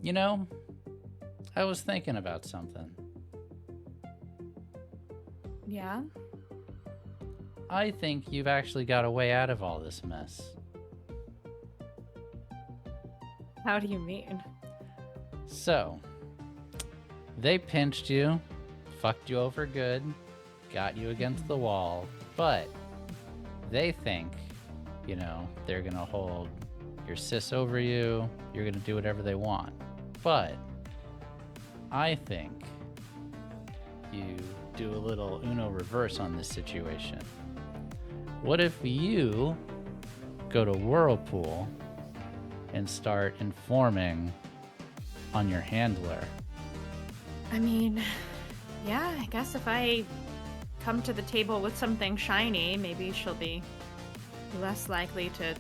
You know, I was thinking about something. Yeah? I think you've actually got a way out of all this mess. How do you mean? So, they pinched you, fucked you over good, got you against the wall, but they think, you know, they're gonna hold your sis over you, you're gonna do whatever they want. But I think you do a little Uno reverse on this situation. What if you go to Whirlpool and start informing on your handler? I mean, yeah, I guess if I come to the table with something shiny, maybe she'll be less likely to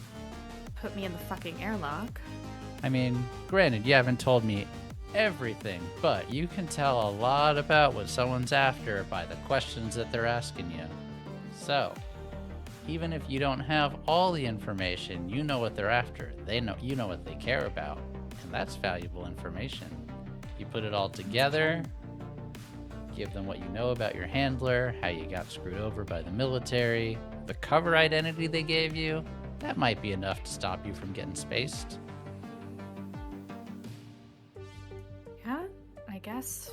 put me in the fucking airlock. I mean, granted, you haven't told me everything, but you can tell a lot about what someone's after by the questions that they're asking you. So, even if you don't have all the information, you know what they're after. You know what they care about, and that's valuable information. You put it all together, give them what you know about your handler, how you got screwed over by the military, the cover identity they gave you. That might be enough to stop you from getting spaced. Yeah, I guess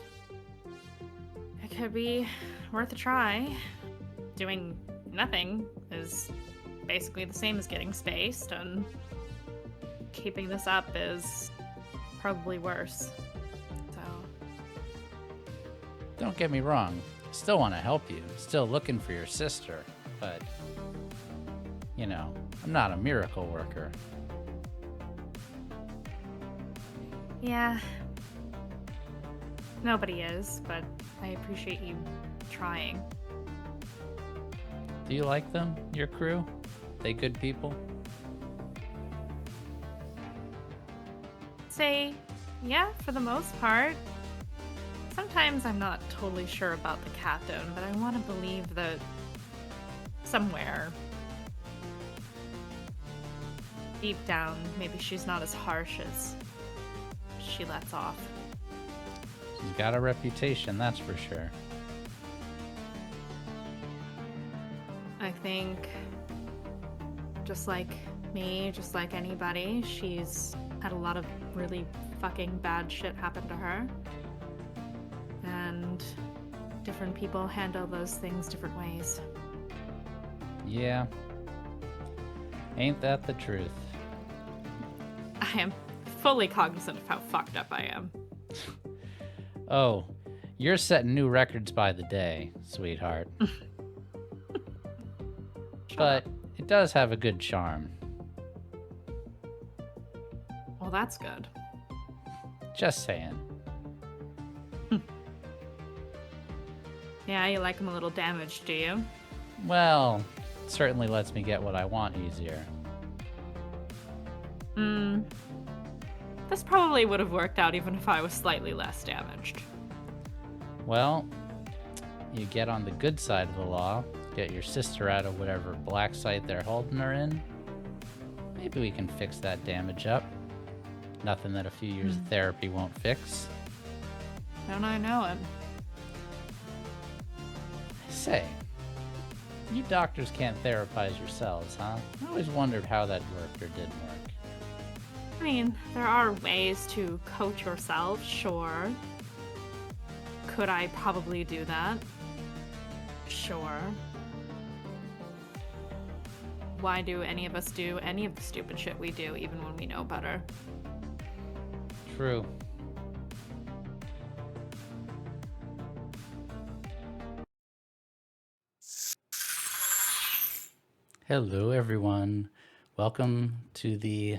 it could be worth a try. Doing nothing is basically the same as getting spaced, and keeping this up is probably worse. So, Don't get me wrong, still want to help you, still looking for your sister, but, you know, I'm not a miracle worker. yeah, nobody is, but I appreciate you trying. Do you like them, your crew? They good people? Say, yeah, for the most part. Sometimes I'm not totally sure about the captain, but I want to believe that somewhere deep down, maybe she's not as harsh as she lets off. She's got a reputation, that's for sure. I think, just like me, just like anybody, she's had a lot of really fucking bad shit happen to her. And different people handle those things different ways. Yeah. Ain't that the truth? I am fully cognizant of how fucked up I am. Oh, you're setting new records by the day, sweetheart. But it does have a good charm. Well, that's good. Just saying. Yeah, you like them a little damaged, do you? Well, it certainly lets me get what I want easier. This probably would have worked out even if I was slightly less damaged. Well, you get on the good side of the law, get your sister out of whatever black site they're holding her in. Maybe we can fix that damage up. Nothing that a few years of therapy won't fix. Don't I know it? Say, you doctors can't therapize yourselves, huh? I always wondered how that worked or didn't work. I mean, there are ways to coach yourself, sure. Could I probably do that? Sure. Why do any of us do any of the stupid shit we do, even when we know better? True. Hello, everyone. Welcome to the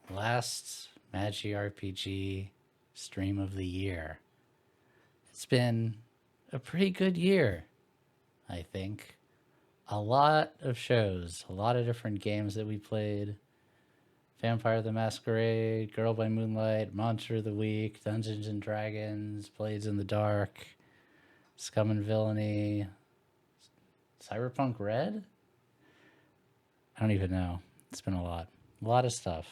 last Magi RPG stream of the year. It's been a pretty good year, I think. A lot of shows, a lot of different games that we played. Vampire the Masquerade, Girl by Moonlight, Monster of the Week, Dungeons and Dragons, Blades in the Dark, Scum and Villainy, Cyberpunk Red? I don't even know. It's been a lot of stuff.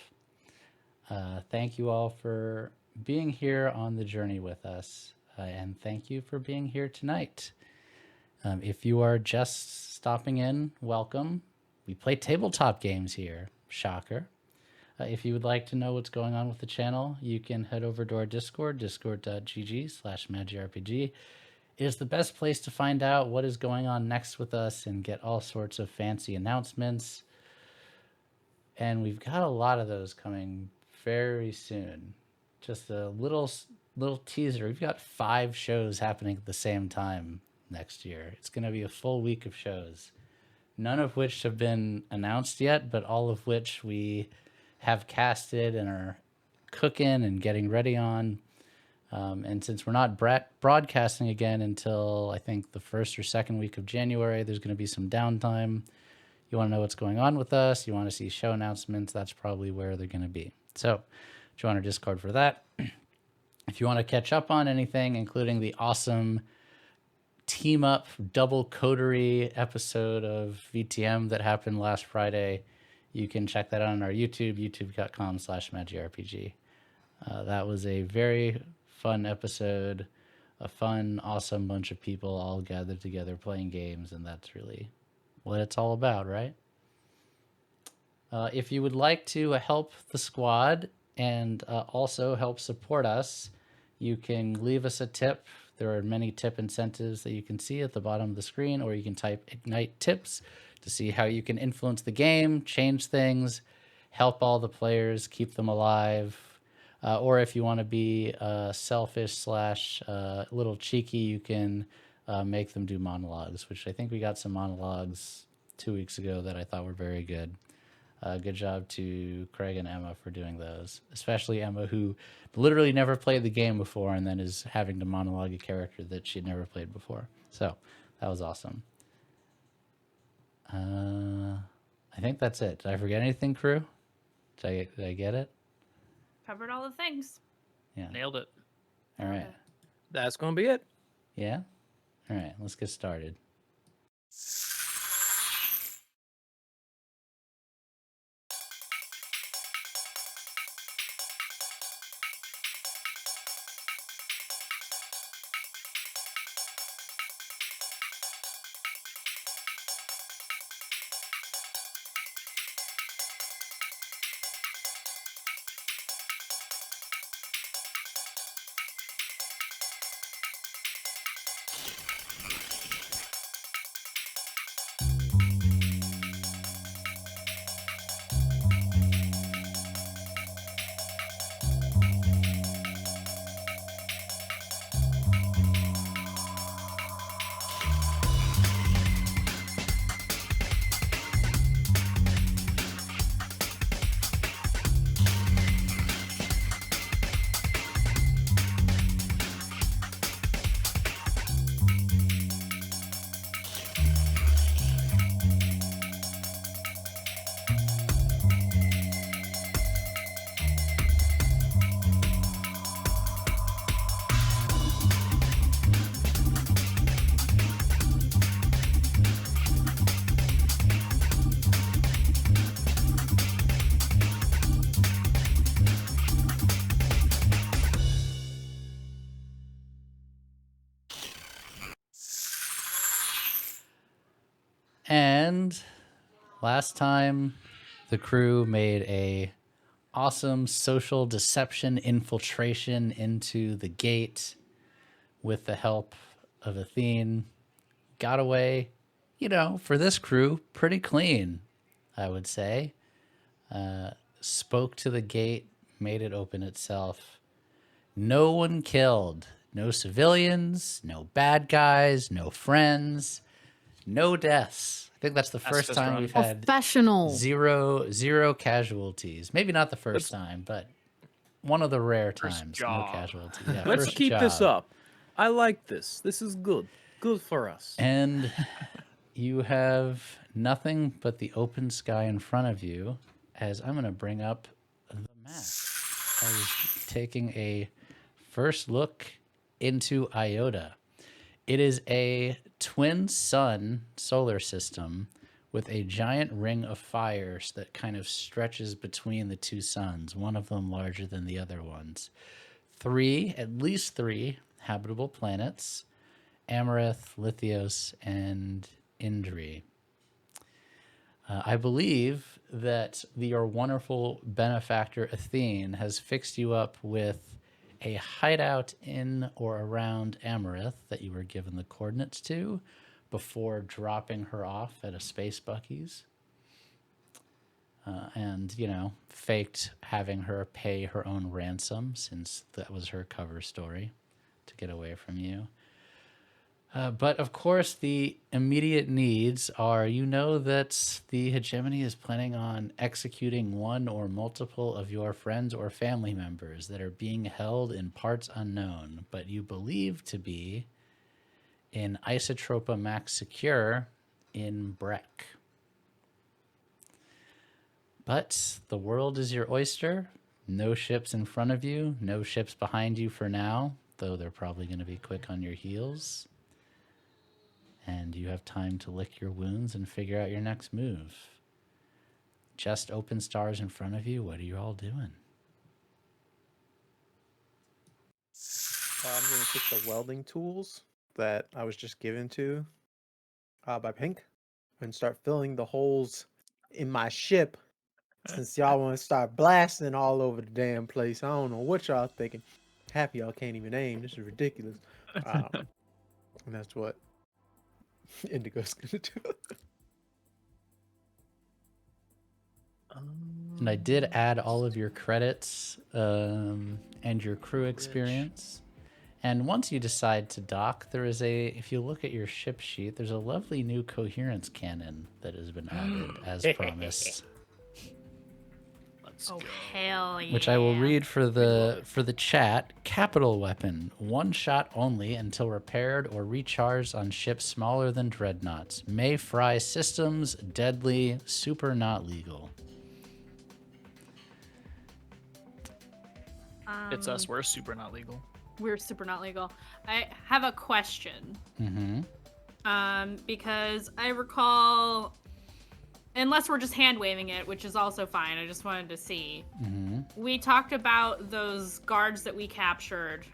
Thank you all for being here on the journey with us. And thank you for being here tonight. If you are just stopping in, welcome. We play tabletop games here. Shocker. If you would like to know what's going on with the channel, you can head over to our Discord, discord.gg/magirpg. It is the best place to find out what is going on next with us and get all sorts of fancy announcements. And we've got a lot of those coming very soon. Just a little teaser. We've got 5 shows happening at the same time next year. It's going to be a full week of shows, none of which have been announced yet, but all of which we have casted and are cooking and getting ready on. And since we're not broadcasting again until I think the first or second week of January, there's going to be some downtime. You want to know what's going on with us, you want to see show announcements, that's probably where they're going to be. So join our Discord for that. If you want to catch up on anything, including the awesome team up double coterie episode of VTM that happened last Friday, you can check that out on our YouTube, youtube.com/magirpg. That was a very fun episode, a fun, awesome bunch of people all gathered together playing games, and that's really what it's all about, right? If you would like to help the squad and also help support us, you can leave us a tip. There are many tip incentives that you can see at the bottom of the screen, or you can type Ignite Tips to see how you can influence the game, change things, help all the players, keep them alive. Or if you want to be selfish / a little cheeky, you can make them do monologues, which I think we got some monologues 2 weeks ago that I thought were very good. Good job to Craig and Emma for doing those, especially Emma, who literally never played the game before and then is having to monologue a character that she'd never played before. So that was awesome. I think that's it. Did I forget anything, crew? Did I get it? Covered all the things. Yeah. Nailed it. All right. That's going to be it. Yeah? All right, let's get started. And last time, the crew made a awesome social deception infiltration into the gate with the help of Athene. Got away, for this crew, pretty clean, I would say. Spoke to the gate, made it open itself. No one killed. No civilians, no bad guys, no friends. No deaths. I think that's the first time we've had zero casualties. Maybe not the first time, but one of the rare times. No casualties. Yeah, Let's keep this up. I like this. This is good. Good for us. And you have nothing but the open sky in front of you, as I'm going to bring up the map. I was taking a first look into Iota. It is a twin sun solar system with a giant ring of fires that kind of stretches between the two suns, one of them larger than the other ones. at least three habitable planets: Amarith, Lithios, and Indri. I believe that your wonderful benefactor Athene has fixed you up with a hideout in or around Amarith that you were given the coordinates to before dropping her off at a Space Bucky's. And, you know, faked having her pay her own ransom, since that was her cover story, to get away from you. But of course, the immediate needs are, you know, that the hegemony is planning on executing one or multiple of your friends or family members that are being held in parts unknown, but you believe to be in Isotropa Max Secure in Breck. But the world is your oyster. No ships in front of you, no ships behind you for now, though they're probably going to be quick on your heels. And you have time to lick your wounds and figure out your next move. Just open stars in front of you. What are you all doing? I'm going to take the welding tools that I was just given to by Pink and start filling the holes in my ship, since y'all want to start blasting all over the damn place. I don't know what y'all thinking. Happy y'all can't even aim. This is ridiculous. And that's what Indigo's going to do. And I did add all of your credits and your crew experience. And once you decide to dock, there is if you look at your ship sheet, there's a lovely new coherence cannon that has been added as promised. Let's Oh go. hell yeah! Which I will read for the chat. Capital weapon, one shot only until repaired or recharged on ships smaller than dreadnoughts. May fry systems, deadly, super not legal. It's us. We're super not legal. We're super not legal. I have a question. Because I recall, unless we're just hand waving it, which is also fine. I just wanted to see. We talked about those guards that we captured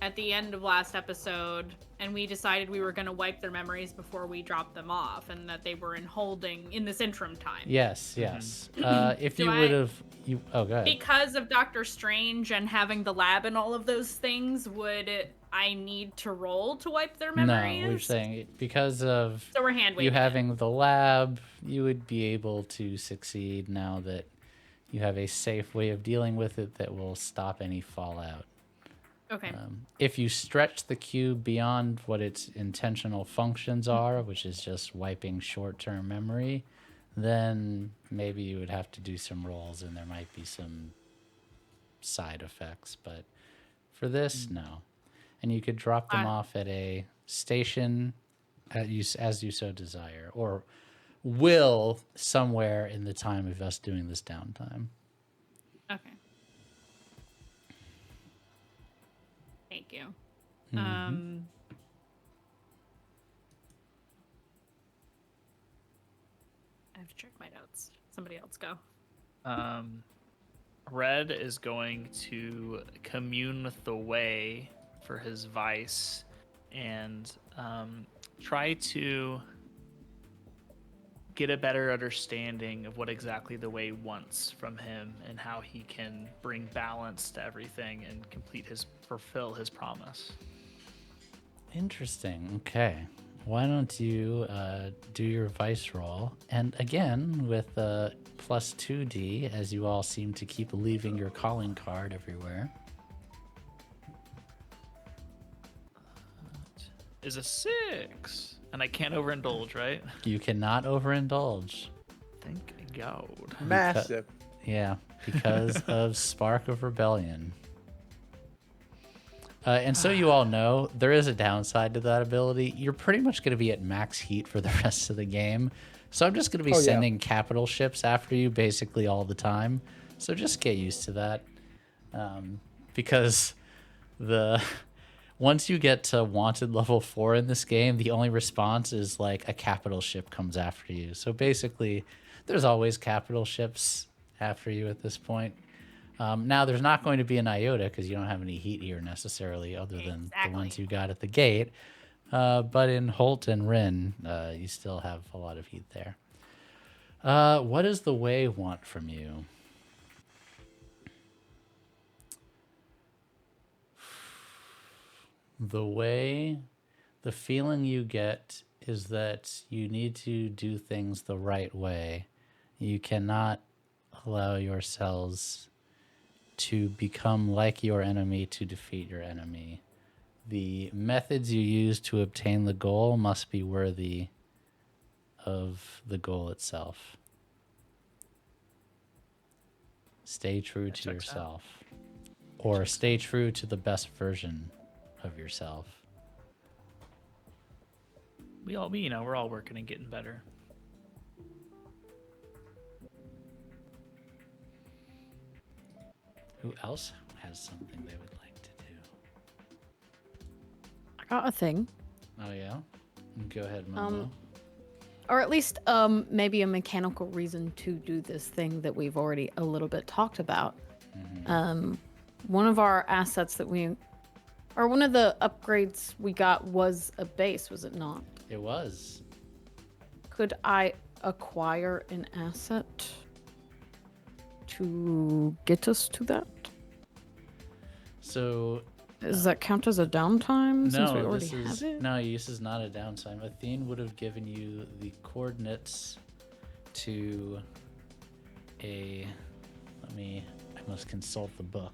at the end of last episode, and we decided we were going to wipe their memories before we dropped them off, and that they were in holding in this interim time. Yes. If you would have, go ahead. Because of Doctor Strange and having the lab and all of those things, I need to roll to wipe their memories? No, we're saying because of So we're hand waving you having the lab, you would be able to succeed now that you have a safe way of dealing with it that will stop any fallout. Okay. If you stretch the cube beyond what its intentional functions are, which is just wiping short-term memory, then maybe you would have to do some rolls and there might be some side effects. But for this, no. And you could drop them off at a station as you so desire, or will somewhere in the time of us doing this downtime. Okay. Thank you. I have to check my notes. Somebody else go. Red is going to commune with the way for his vice and try to get a better understanding of what exactly the way wants from him and how he can bring balance to everything and fulfill his promise. Interesting. Okay. Why don't you do your vice roll? And again, with plus 2D, as you all seem to keep leaving your calling card everywhere. Is a 6. And I can't overindulge, right? You cannot overindulge. Thank God. Massive. Yeah, because of Spark of Rebellion. And so you all know, there is a downside to that ability. You're pretty much going to be at max heat for the rest of the game. So I'm just going to be sending capital ships after you basically all the time. So just get used to that. Because once you get to wanted level 4 in this game, the only response is like a capital ship comes after you. So basically, there's always capital ships after you at this point. Now, there's not going to be an iota because you don't have any heat here necessarily, other than the ones Exactly. you got at the gate. But in Holt and Rin, you still have a lot of heat there. What does the Way want from you? The Way, the feeling you get is that you need to do things the right way. You cannot allow yourselves to become like your enemy to defeat your enemy. The methods you use to obtain the goal must be worthy of the goal itself. Stay true That to checks out. yourself. Or stay true to the best version of yourself. We're all working and getting better. Who else has something they would like to do? I got a thing. Oh, yeah? Go ahead, Momo. Or at least maybe a mechanical reason to do this thing that we've already a little bit talked about. One of our assets that one of the upgrades we got was a base, was it not? It was. Could I acquire an asset to get us to that? So Does that count as a downtime since we no, already this have it? is not a downtime. Athene would have given you the coordinates to I must consult the book.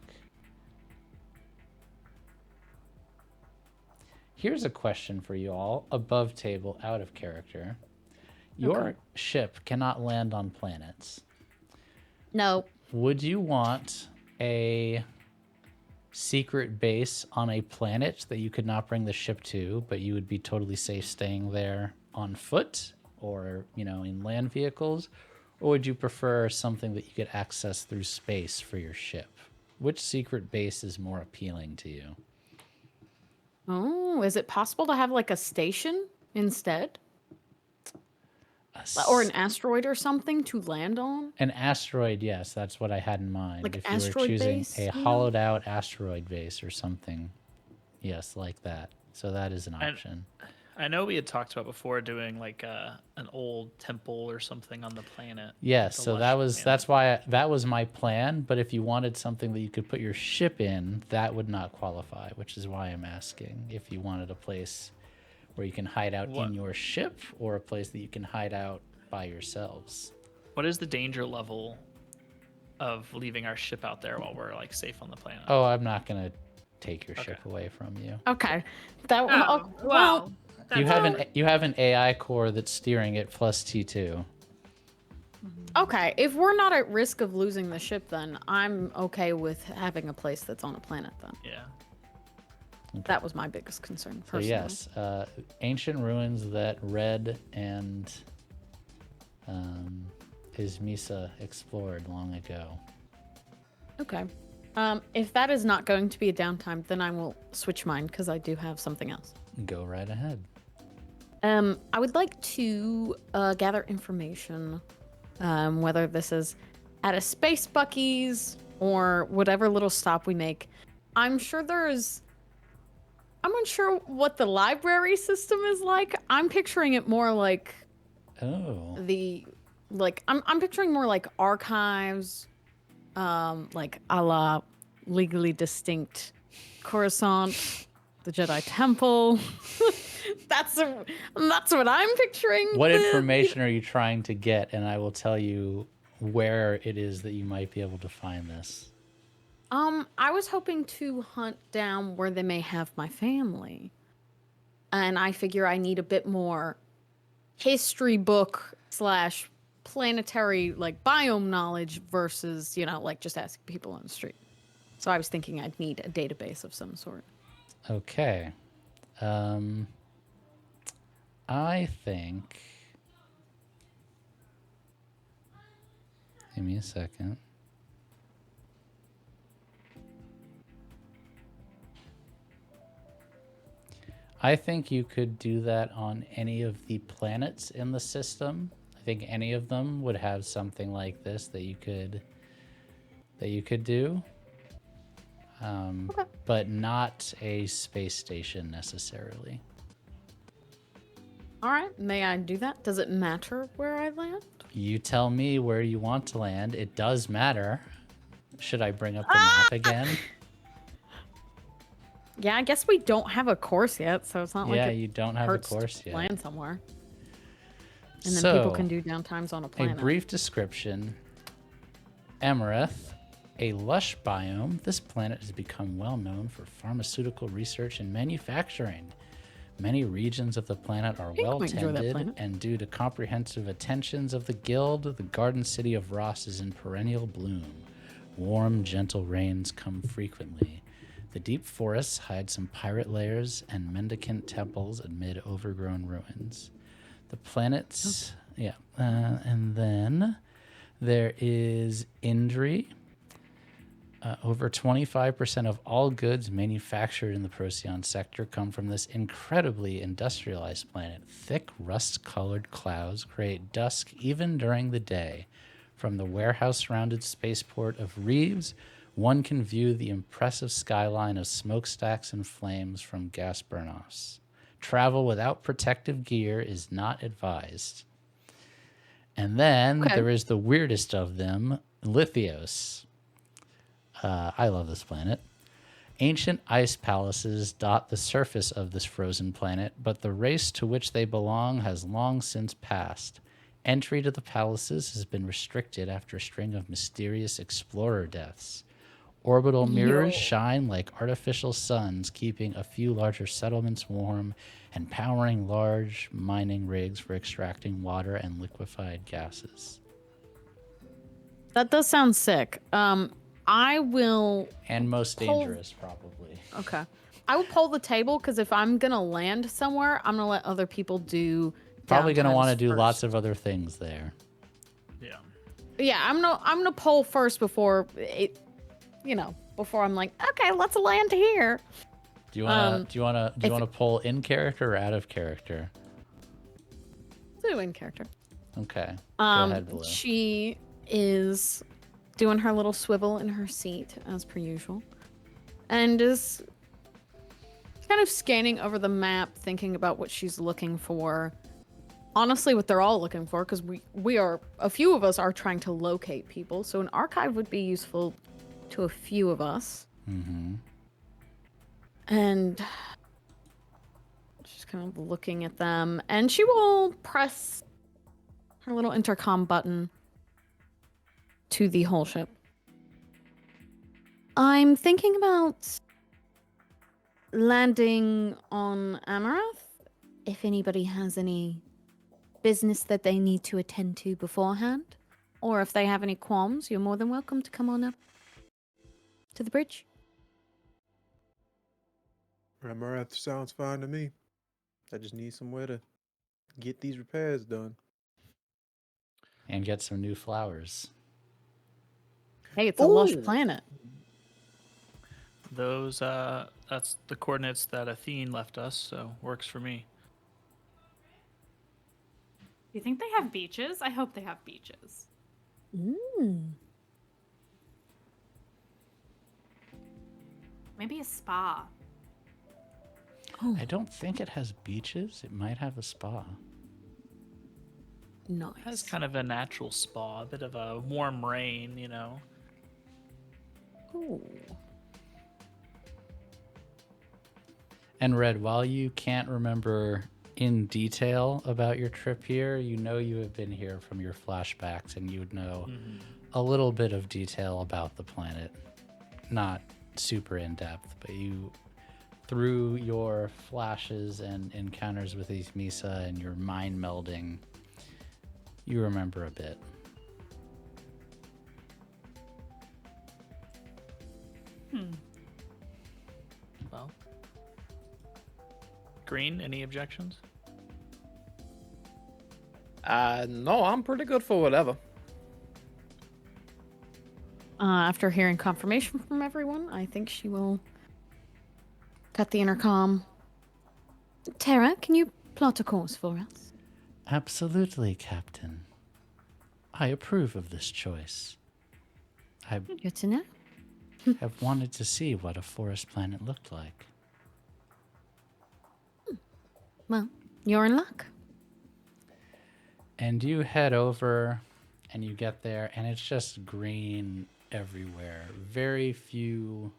Here's a question for you all, above table, out of character. Your ship cannot land on planets. No. Would you want a secret base on a planet that you could not bring the ship to, but you would be totally safe staying there on foot or, in land vehicles? Or would you prefer something that you could access through space for your ship? Which secret base is more appealing to you? Oh, is it possible to have like a station instead? Or an asteroid or something to land on? An asteroid, yes, that's what I had in mind. Like if an you were asteroid choosing base, a you know? hollowed out asteroid base or something. Yes, like that. So that is an option. I know we had talked about before doing like an old temple or something on the planet. Yes, the so lush planet. that's why that was my plan, but if you wanted something that you could put your ship in, that would not qualify, which is why I'm asking if you wanted a place where you can hide out in your ship or a place that you can hide out by yourselves. What is the danger level of leaving our ship out there while we're like safe on the planet? Oh, I'm not going to take your ship away from you. Okay. That Oh, well, You have an AI core that's steering it plus T2. okay. If we're not at risk of losing the ship, then I'm okay with having a place that's on a planet. Then Yeah. that was my biggest concern. So Personally. yes, ancient ruins that Red and Ismisa explored long ago. Okay. If that is not going to be a downtime, then I will switch mine because I do have something else. Go right ahead. I would like to gather information, whether this is at a Space Bucky's or whatever little stop we make. I'm unsure what the library system is like. I'm picturing it more like Oh. I'm picturing more like archives, like a la Legally Distinct Coruscant, the Jedi Temple. That's what I'm picturing. What information are you trying to get? And I will tell you where it is that you might be able to find this. I was hoping to hunt down where they may have my family. And I figure I need a bit more history book / planetary like biome knowledge versus, like just asking people on the street. So I was thinking I'd need a database of some sort. Okay. I think... Give me a second. I think you could do that on any of the planets in the system. I think any of them would have something like this that you could that you could do, Okay. but not a space station necessarily. All right. May I do that? Does it matter where I land? You tell me where you want to land. It does matter. Should I bring up the map again? Yeah, I guess we don't have a course yet, so it's not like Yeah, it you don't have a hurts course to yet. land somewhere. And then people can So, do downtimes on a a planet. brief description. Emerith, a lush biome, this planet has become well known for pharmaceutical research and manufacturing. Many regions of the planet are think I well might enjoy that tended, planet. and due to comprehensive attentions of the guild, the garden city of Ross is in perennial bloom. Warm, gentle rains come frequently. The deep forests hide some pirate lairs and mendicant temples amid overgrown ruins. The planet's... Yeah. And then there is Indri. Over 25% of all goods manufactured in the Procyon sector come from this incredibly industrialized planet. Thick, rust-colored clouds create dusk even during the day. From the warehouse-surrounded spaceport of Reeves, one can view the impressive skyline of smokestacks and flames from gas burn-offs. Travel without protective gear is not advised. And then Okay. there is the weirdest of them, Lithios. I love this planet. Ancient ice palaces dot the surface of this frozen planet, but the race to which they belong has long since passed. Entry to the palaces has been restricted after a string of mysterious explorer deaths. Orbital mirrors shine like artificial suns, keeping a few larger settlements warm and powering large mining rigs for extracting water and liquefied gases. That does sound sick. I will. And most Pull- dangerous, probably. Okay. I will pull the table because if I'm gonna land somewhere, I'm gonna let other people do. Probably going to downtimes want to do first. lots of other things there. Yeah. Yeah, I'm gonna poll first before it. Before I'm like, okay, let's land here. Do you want to pull in character or out of character? Do in character. Okay. Go ahead, Blue. She is doing her little swivel in her seat as per usual, and is kind of scanning over the map, thinking about what she's looking for. Honestly, what they're all looking for, because we are a few of us are trying to locate people, so an archive would be useful to a few of us. Mm-hmm. And she's kind of looking at them, and she will press her little intercom button to the whole ship. I'm thinking about landing on Amaranth. If anybody has any business that they need to attend to beforehand, or if they have any qualms, you're more than welcome to come on up to the bridge. Amaranth sounds fine to me. I just need somewhere to get these repairs done. And get some new flowers. Hey, it's a lush Ooh. planet. Those that's the coordinates that Athene left us, so works for me. Do you think they have beaches? I hope they have beaches. Maybe a spa. Oh, I don't think it has beaches. It might have a spa. nice. It has kind of a natural spa, a bit of a warm rain, you know. Ooh. And Red, while you can't remember in detail about your trip here, you know you have been here from your flashbacks, and you would know a little bit of detail about the planet. Not super in depth, but you, through your flashes and encounters with these Misa and your mind melding, you remember a bit. Well, Green, any objections? No, I'm pretty good for whatever. After hearing confirmation from everyone, I think she will cut the intercom. Tara, can you plot a course for us? Absolutely, Captain. I approve of this choice. I Good to know. have wanted to see what a forest planet looked like. Well, you're in luck. And you head over and you get there, and it's just green everywhere. Very few,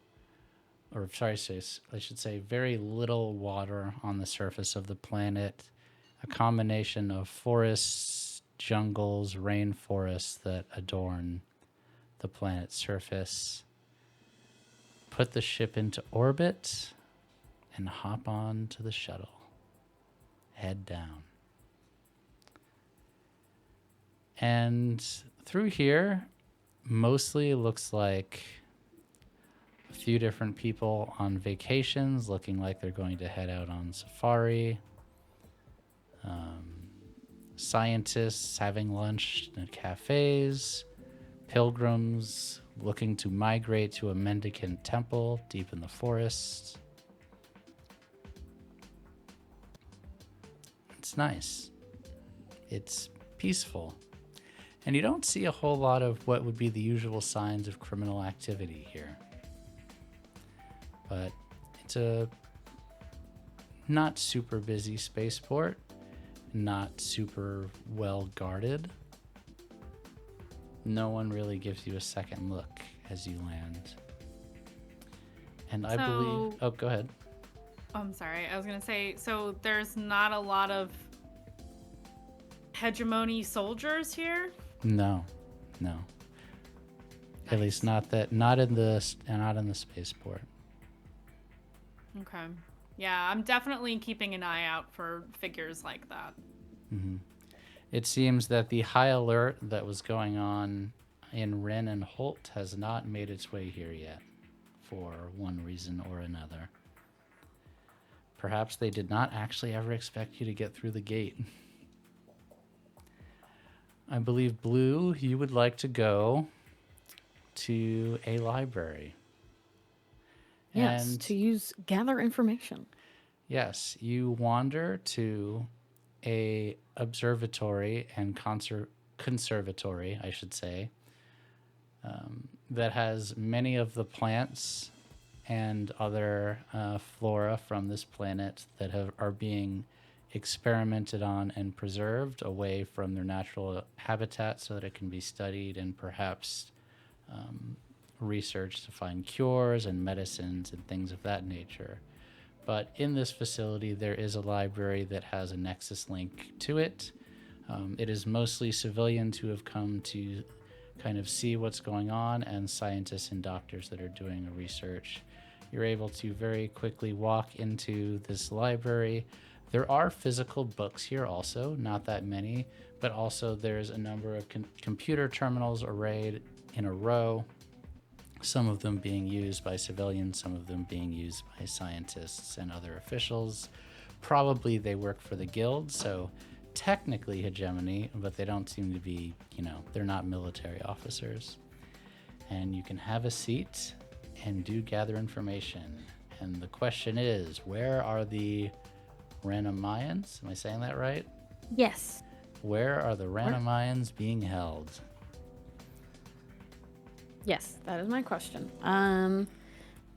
or sorry, I should say very little water on the surface of the planet. A combination of forests, jungles, rainforests that adorn the planet's surface. Put the ship into orbit and hop on to the shuttle. Head down. And through here, mostly it looks like a few different people on vacations, looking like they're going to head out on safari. Scientists having lunch at cafes. Pilgrims looking to migrate to a mendicant temple deep in the forest. It's nice. It's peaceful. And you don't see a whole lot of what would be the usual signs of criminal activity here. But it's a not super busy spaceport, not super well guarded. No one really gives you a second look as you land. And I believe... Oh, go ahead. I'm sorry. I was going to say, so there's not a lot of hegemony soldiers here? No. At least not in the spaceport. Okay. Yeah, I'm definitely keeping an eye out for figures like that. Mm-hmm. It seems that the high alert that was going on in Wren and Holt has not made its way here yet, for one reason or another. Perhaps they did not actually ever expect you to get through the gate. I believe, Blue, you would like to go to a library. Yes, And to gather information. yes, you wander to a observatory and conservatory, I should say, that has many of the plants and other flora from this planet that are being experimented on and preserved away from their natural habitat so that it can be studied and perhaps researched to find cures and medicines and things of that nature. But in this facility, there is a library that has a nexus link to it. It is mostly civilians who have come to kind of see what's going on, and scientists and doctors that are doing a research. You're able to very quickly walk into this library. There are physical books here also, not that many, but also there's a number of computer terminals arrayed in a row, some of them being used by civilians, some of them being used by scientists and other officials. Probably they work for the guild, so technically hegemony, but they don't seem to be, they're not military officers. And you can have a seat and do gather information. And the question is, where are the Ranamayans? Am I saying that right? Yes. Where are the Ranamayans being held? Yes, that is my question. I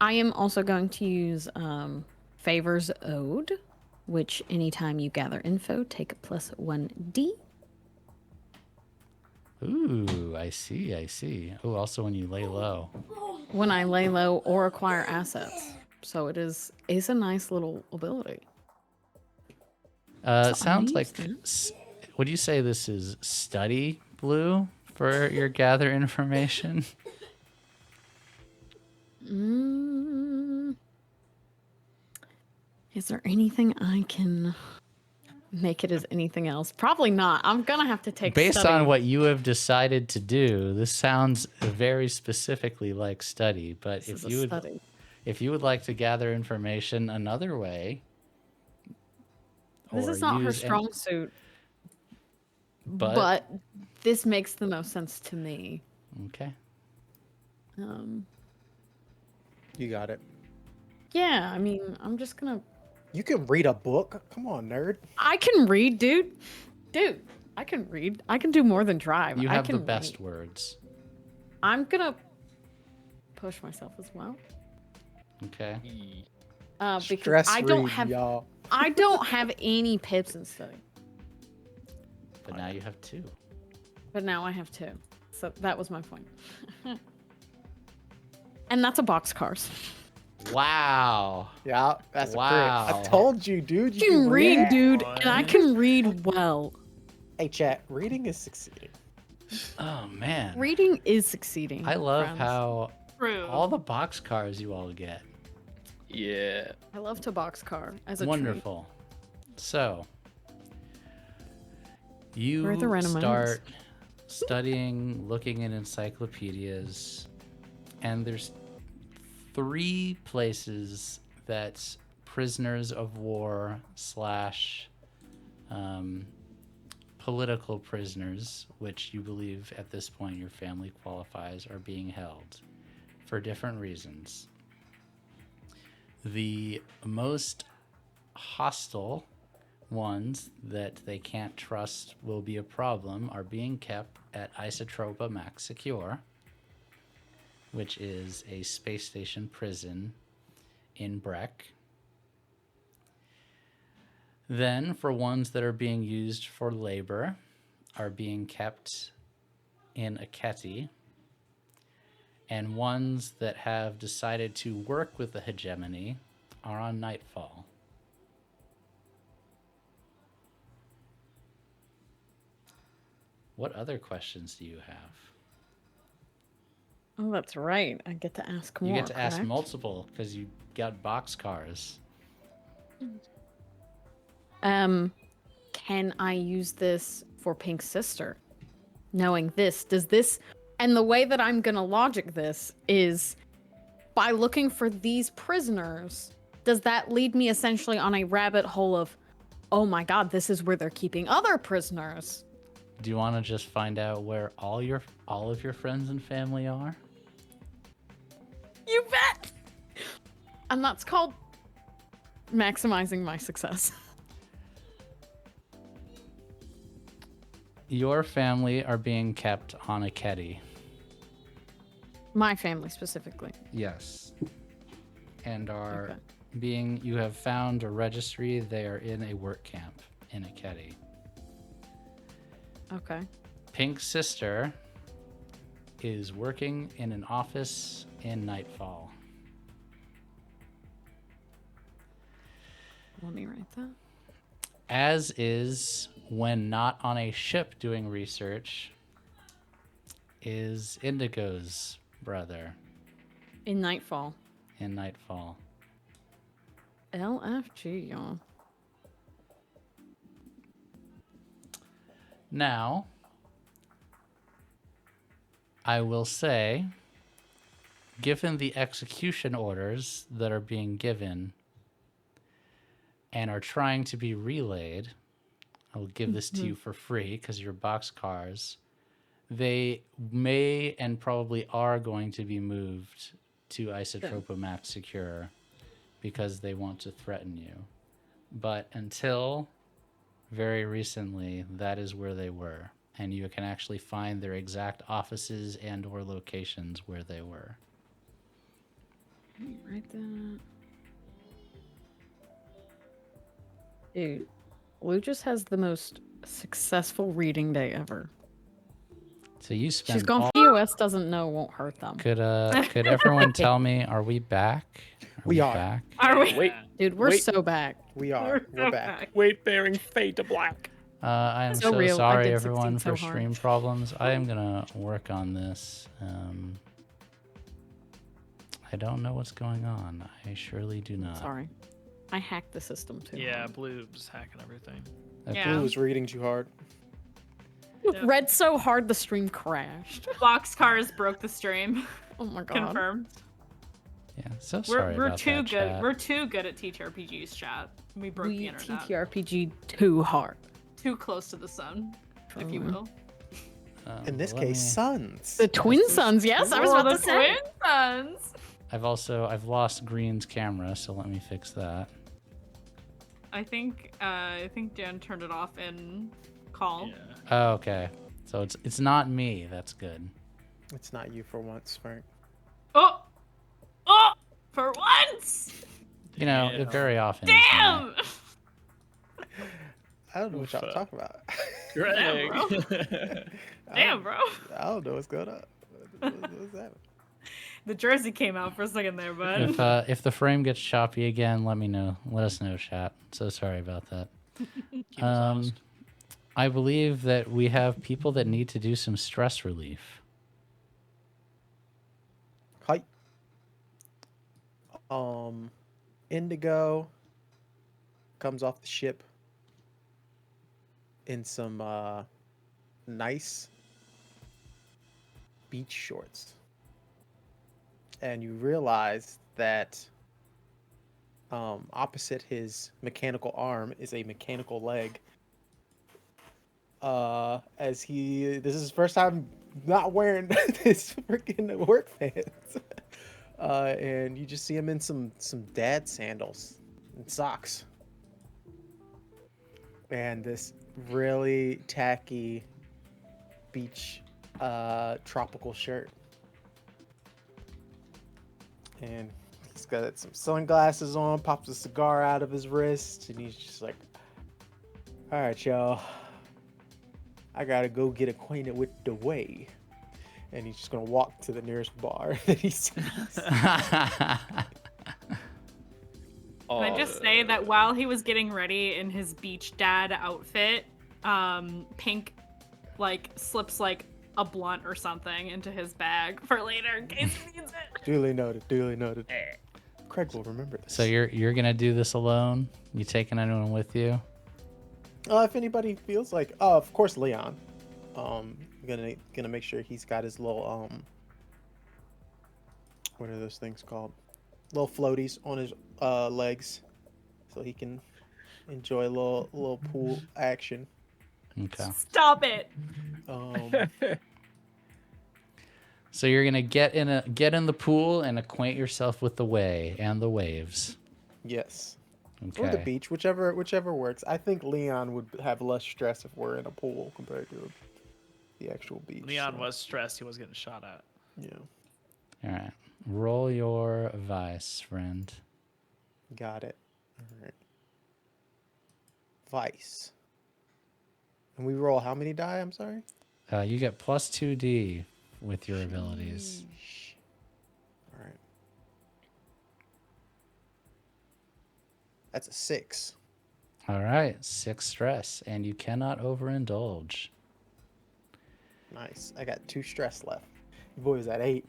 am also going to use Favor's Ode, which anytime you gather info, take a +1d. Ooh, I see. Oh, also when you lay low. When I lay low or acquire assets. So it's a nice little ability. Sounds like... Would you say this is study, Blue, for your gather information? Is there anything I can make it as anything else? Probably not. I'm gonna have to take Based study. on what you have decided to do, this sounds very specifically like study. But if you would like to gather information another way, this is not her strong suit. But this makes the most sense to me. Okay. You got it. Yeah, I mean, I'm just gonna... You can read a book. Come on, nerd. I can read, dude. I can read. I can do more than drive. You I have can the best read. words. I'm gonna push myself as well. Okay. Because Stress I don't read, have y'all. I don't have any pips in study, But now you have 2. but now I have 2. So that was my point. And that's a boxcars. Wow. Yeah, that's a Wow. crit. I told you, dude. You can read, dude, What? and I can read well. Hey, chat. Reading is succeeding. Oh man. Reading is succeeding. I love friends. how True. all the boxcars you all get. Yeah. I love to boxcar as a Wonderful. So you Where are the Renamons? start studying, looking in encyclopedias, and there's 3 places that prisoners of war / political prisoners, which you believe at this point your family qualifies, are being held for different reasons. The most hostile ones that they can't trust will be a problem are being kept at Isotropa Max Secure, which is a space station prison in Breck. Then, for ones that are being used for labor, are being kept in Aketi. And ones that have decided to work with the hegemony are on Nightfall. What other questions do you have? Oh, that's right. I get to ask more. You get to ask correct? multiple because you got boxcars. Can I use this for Pink's sister? Knowing this, does this, and the way that I'm gonna logic this is by looking for these prisoners, does that lead me essentially on a rabbit hole of, oh my god, this is where they're keeping other prisoners? Do you want to just find out where all of your friends and family are? You bet! And that's called maximizing my success. Your family are being kept on Aketi. My family specifically. Yes. And are Okay. you have found a registry. They are in a work camp in Aketi. Okay. Pink's sister is working in an office in Nightfall. Let me write that. As is, when not on a ship doing research, is Indigo's brother In Nightfall. in Nightfall. LFG, y'all. Now, I will say, given the execution orders that are being given and are trying to be relayed, I will give this to you for free because you're boxcars. They may and probably are going to be moved to Isotropa Max Secure because they want to threaten you. But until very recently, that is where they were. And you can actually find their exact offices and or locations where they were. Let me write that. Dude, Lou just has the most successful reading day ever. So you spent She's gone. POS doesn't know won't hurt them. Could everyone tell me, are we back? We are. back? Are we? Wait, Dude, we're Wait. so back. We are. We're back. wait, bearing fate to black. I am So so real. I sorry, did everyone, succeed so for hard. stream problems. I am gonna work on this. I don't know what's going on. I surely do not. Sorry. I hacked the system too. Yeah, Blue's hacking everything. Okay. Yeah. Blue was reading too hard. Read so hard the stream crashed. Boxcars broke the stream. Oh my god. Confirmed. Yeah, so sorry We're about too that, good. chat. We're too good at TTRPGs, chat. We broke the We internet. TTRPG too hard. Too close to the sun, if you True. will. In this let case, me- sons. The twin sons, yes, I was Oh, about the to say. twin sons. I've lost Green's camera, so let me fix that. I think Dan turned it off in call. Yeah. Oh, okay. So it's not me. That's good. It's not you for once, Frank. Oh, For once! You know, Damn. it very often. isn't Damn! I don't know what y'all Oof. talking about. Greg. Damn, bro. I don't know what's going on. What's happening? The jersey came out for a second there, bud. If the frame gets choppy again, let me know. Let us know, chat. So sorry about that. Keep us honest. I believe that we have people that need to do some stress relief. Hi. Indigo comes off the ship in some nice beach shorts. And you realize that opposite his mechanical arm is a mechanical leg. This is his first time not wearing his freaking work pants. And you just see him in some dad sandals and socks. And this really tacky beach tropical shirt. And he's got some sunglasses on, pops a cigar out of his wrist, and he's just like, all right, y'all, I gotta go get acquainted with the way. And he's just gonna walk to the nearest bar that he sees. Can I just say that while he was getting ready in his beach dad outfit, Pink slips a blunt or something into his bag for later in case he needs it. Duly noted, duly noted. Craig will remember this. So you're gonna do this alone? You taking anyone with you? If anybody feels like, of course, Leon. Gonna make sure he's got his little what are those things called? Little floaties on his legs, so he can enjoy a little pool action. Okay. Stop it! So you're gonna get in the pool and acquaint yourself with the way and the waves. Yes. Okay. Or the beach, whichever works. I think Leon would have less stress if we're in a pool compared to the actual beach. Leon so, was stressed. He was getting shot at. Yeah. All right. Roll your vice, friend. Got it. All right. Vice. And we roll how many die? I'm sorry. You get plus 2d with your abilities. Sheesh. All right. That's a 6. All right. 6 stress, and you cannot overindulge. Nice. I got 2 stress left. Your boy was at 8.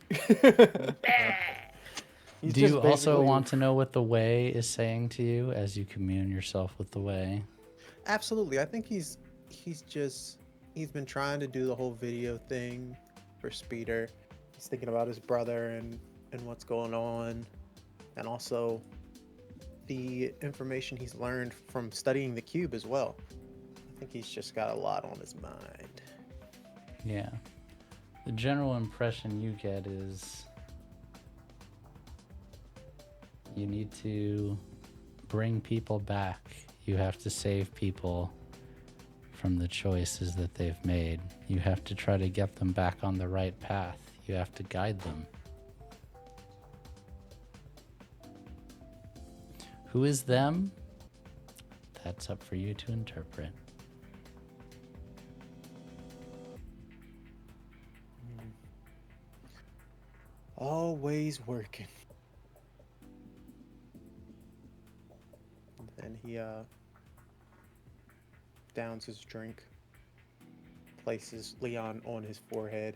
He's Do just you also basically- want to know what the way is saying to you as you commune yourself with the way? Absolutely. I think he's been trying to do the whole video thing for Speeder. He's thinking about his brother and what's going on, and also the information he's learned from studying the cube as well. I think he's just got a lot on his mind. Yeah. The general impression you get is you need to bring people back. You have to save people from the choices that they've made. You have to try to get them back on the right path. You have to guide them. Who is them? That's up for you to interpret. Always working. And he downs his drink, places Leon on his forehead,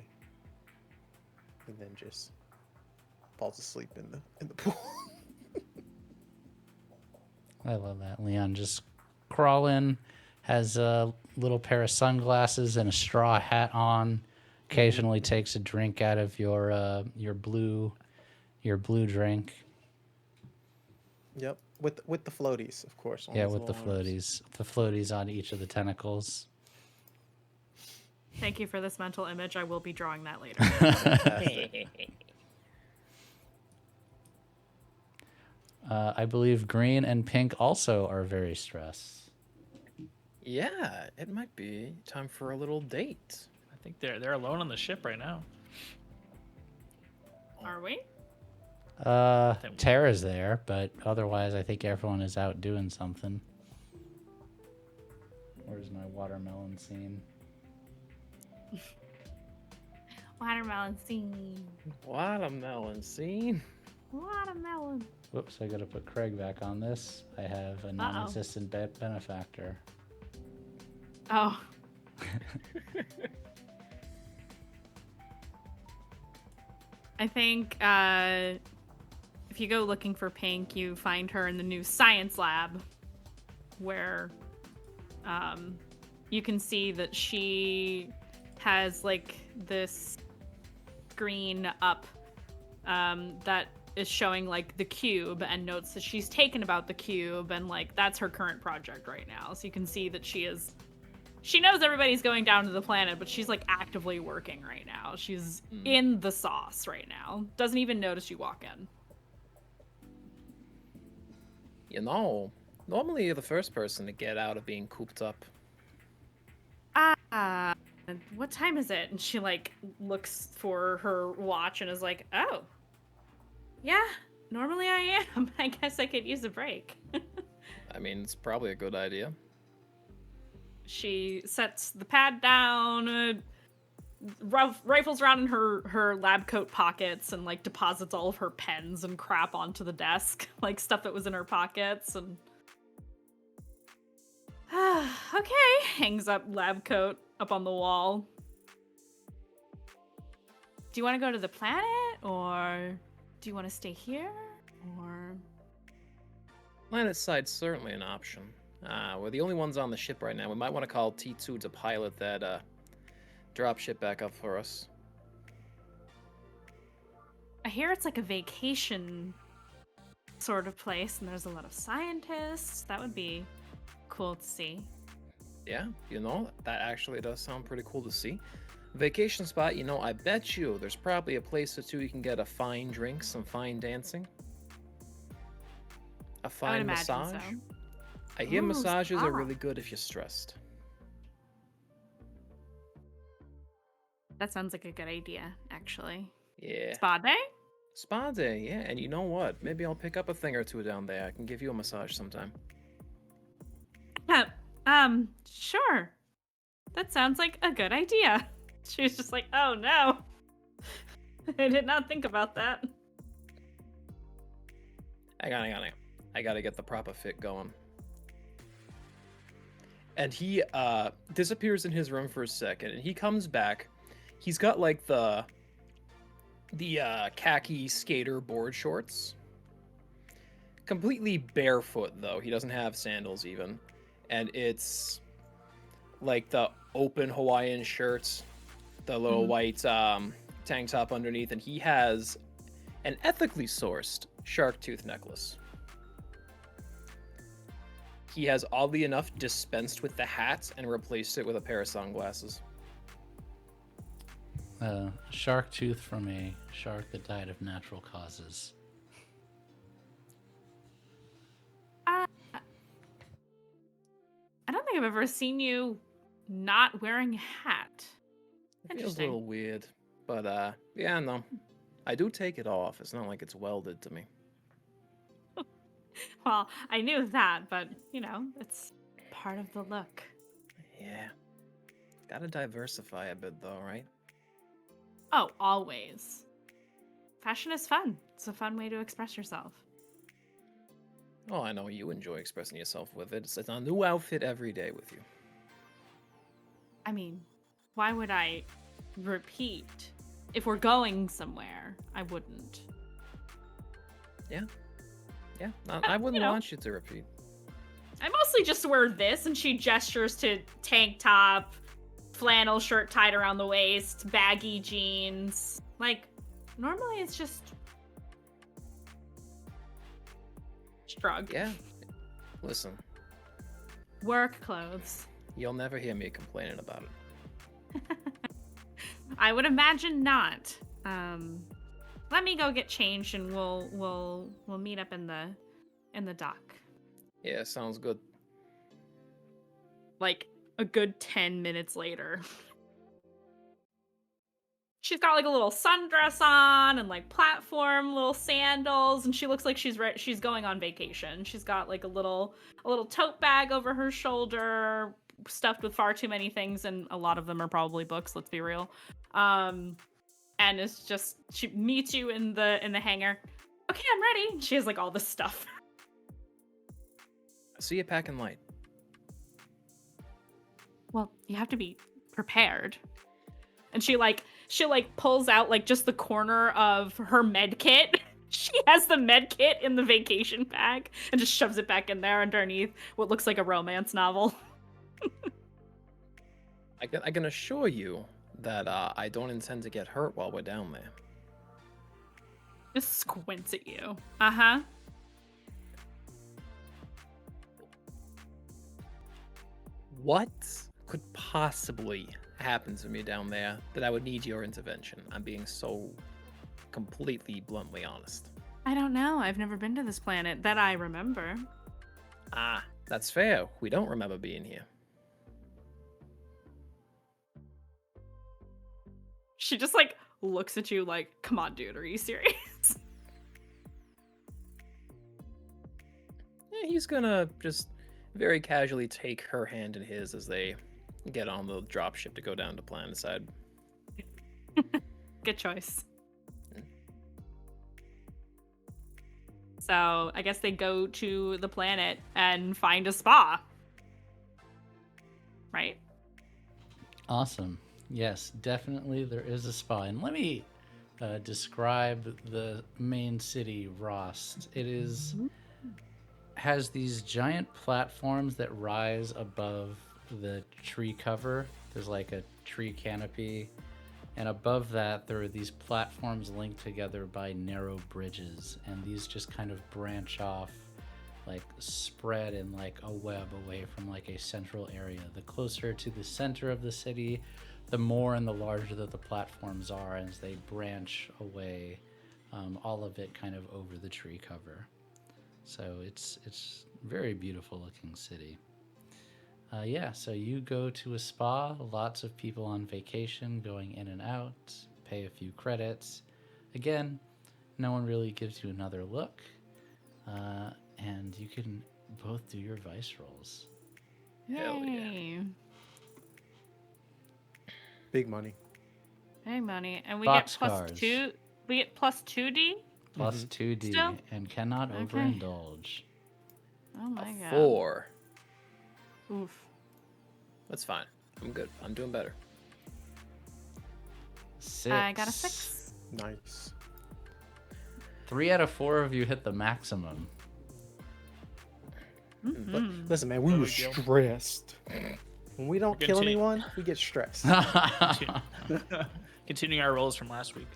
and then just falls asleep in the pool. I love that. Leon just crawl in, has a little pair of sunglasses and a straw hat on. Occasionally takes a drink out of your blue drink. Yep, with the floaties, of course. on Yeah, his with the little arms. floaties. The floaties on each of the tentacles. Thank you for this mental image. I will be drawing that later. I believe green and pink also are very stressed. Yeah, it might be time for a little date. I think they're alone on the ship right now. Are we? Tara's there, but otherwise I think everyone is out doing something. Where's my watermelon scene? Watermelon scene. Watermelon scene. Watermelon. Whoops, I gotta put Craig back on this. I have a non-existent benefactor. Oh. I think if you go looking for Pink, you find her in the new science lab, where you can see that she has like this screen up that is showing like the cube and notes that she's taken about the cube, and like that's her current project right now. So you can see that she knows everybody's going down to the planet, but she's like actively working right now. She's in the sauce right now. Doesn't even notice you walk in. You know, normally you're the first person to get out of being cooped up. What time is it? And she like looks for her watch and is like, oh, yeah, normally I am. I guess I could use a break. I mean, it's probably a good idea. She sets the pad down, rifles around in her lab coat pockets, and like deposits all of her pens and crap onto the desk, like stuff that was in her pockets, and okay, hangs up lab coat up on the wall. Do you want to go to the planet, or do you want to stay here, or? Planet side's certainly an option. We're the only ones on the ship right now. We might want to call T2 to pilot that dropship back up for us. I hear it's like a vacation sort of place, and there's a lot of scientists. That would be cool to see. Yeah, you know, that actually does sound pretty cool to see. Vacation spot, you know, I bet you there's probably a place or two you can get a fine drink, some fine dancing. A fine massage. So. I hear massages spa. are really good if you're stressed. That sounds like a good idea, actually. Yeah. Spa day? Spa day, yeah. And you know what? Maybe I'll pick up a thing or two down there. I can give you a massage sometime. Sure. That sounds like a good idea. She was just like, oh no. I did not think about that. Hang on. I gotta get the proper fit going. And he disappears in his room for a second, and he comes back. He's got like the khaki skater board shorts. Completely barefoot though. He doesn't have sandals even. And it's like the open Hawaiian shirts, the little white tank top underneath, and he has an ethically sourced shark tooth necklace. He has oddly enough dispensed with the hat and replaced it with a pair of sunglasses. Shark tooth from a shark that died of natural causes. I don't think I've ever seen you not wearing a hat. It feels a little weird, but yeah, no. I do take it off. It's not like it's welded to me. Well, I knew that, but, you know, it's part of the look. Yeah. Gotta diversify a bit, though, right? Oh, always. Fashion is fun. It's a fun way to express yourself. Oh, I know you enjoy expressing yourself with it. It's a new outfit every day with you. I mean, why would I repeat? If we're going somewhere, I wouldn't. Yeah. Yeah, I wouldn't want you to repeat. I mostly just wear this, and she gestures to tank top, flannel shirt tied around the waist, baggy jeans. Like, normally it's just shrug. Yeah. Listen. Work clothes. You'll never hear me complaining about it. I would imagine not. Let me go get changed, and we'll meet up in the dock. Yeah, sounds good. Like a good 10 minutes later. she's got like a little sundress on and like platform little sandals, and she looks like she's going on vacation. She's got like a little tote bag over her shoulder, stuffed with far too many things, and a lot of them are probably books, let's be real. And it's just, she meets you in the hangar. Okay, I'm ready. She has like all this stuff. See you packing light. Well, you have to be prepared. And she pulls out like just the corner of her med kit. She has the med kit in the vacation bag and just shoves it back in there underneath what looks like a romance novel. I can assure you that I don't intend to get hurt while we're down there. Just squints at you. Uh-huh. What could possibly happen to me down there that I would need your intervention? I'm being so completely bluntly honest. I don't know. I've never been to this planet that I remember. Ah, that's fair. We don't remember being here. She just like looks at you like, come on, dude, are you serious? Yeah, he's gonna just very casually take her hand in his as they get on the dropship to go down to planet side. Good choice. So I guess they go to the planet and find a spa. Right? Awesome. Yes, definitely there is a spa. And let me describe the main city, Rost. It has these giant platforms that rise above the tree cover. There's like a tree canopy. And above that, there are these platforms linked together by narrow bridges. And these just kind of branch off, like spread in like a web away from like a central area. The closer to the center of the city, the more and the larger that the platforms are as they branch away, all of it kind of over the tree cover. So it's very beautiful looking city. Yeah, so you go to a spa, lots of people on vacation going in and out, pay a few credits. Again, no one really gives you another look, and you can both do your vice rolls. Hell yeah. Yay. Big money. Hey, money. And we Box get cars. +2. We get +2D? Plus 2D, Still? and cannot Okay. overindulge. Oh my god. 4. Oof. That's fine. I'm good. I'm doing better. 6. I got a 6. Nice. 3 out of 4 of you hit the maximum. But Mhm. listen, man, we No were big deal. stressed. When we don't kill Continue. anyone, we get stressed. Continuing our rolls from last week.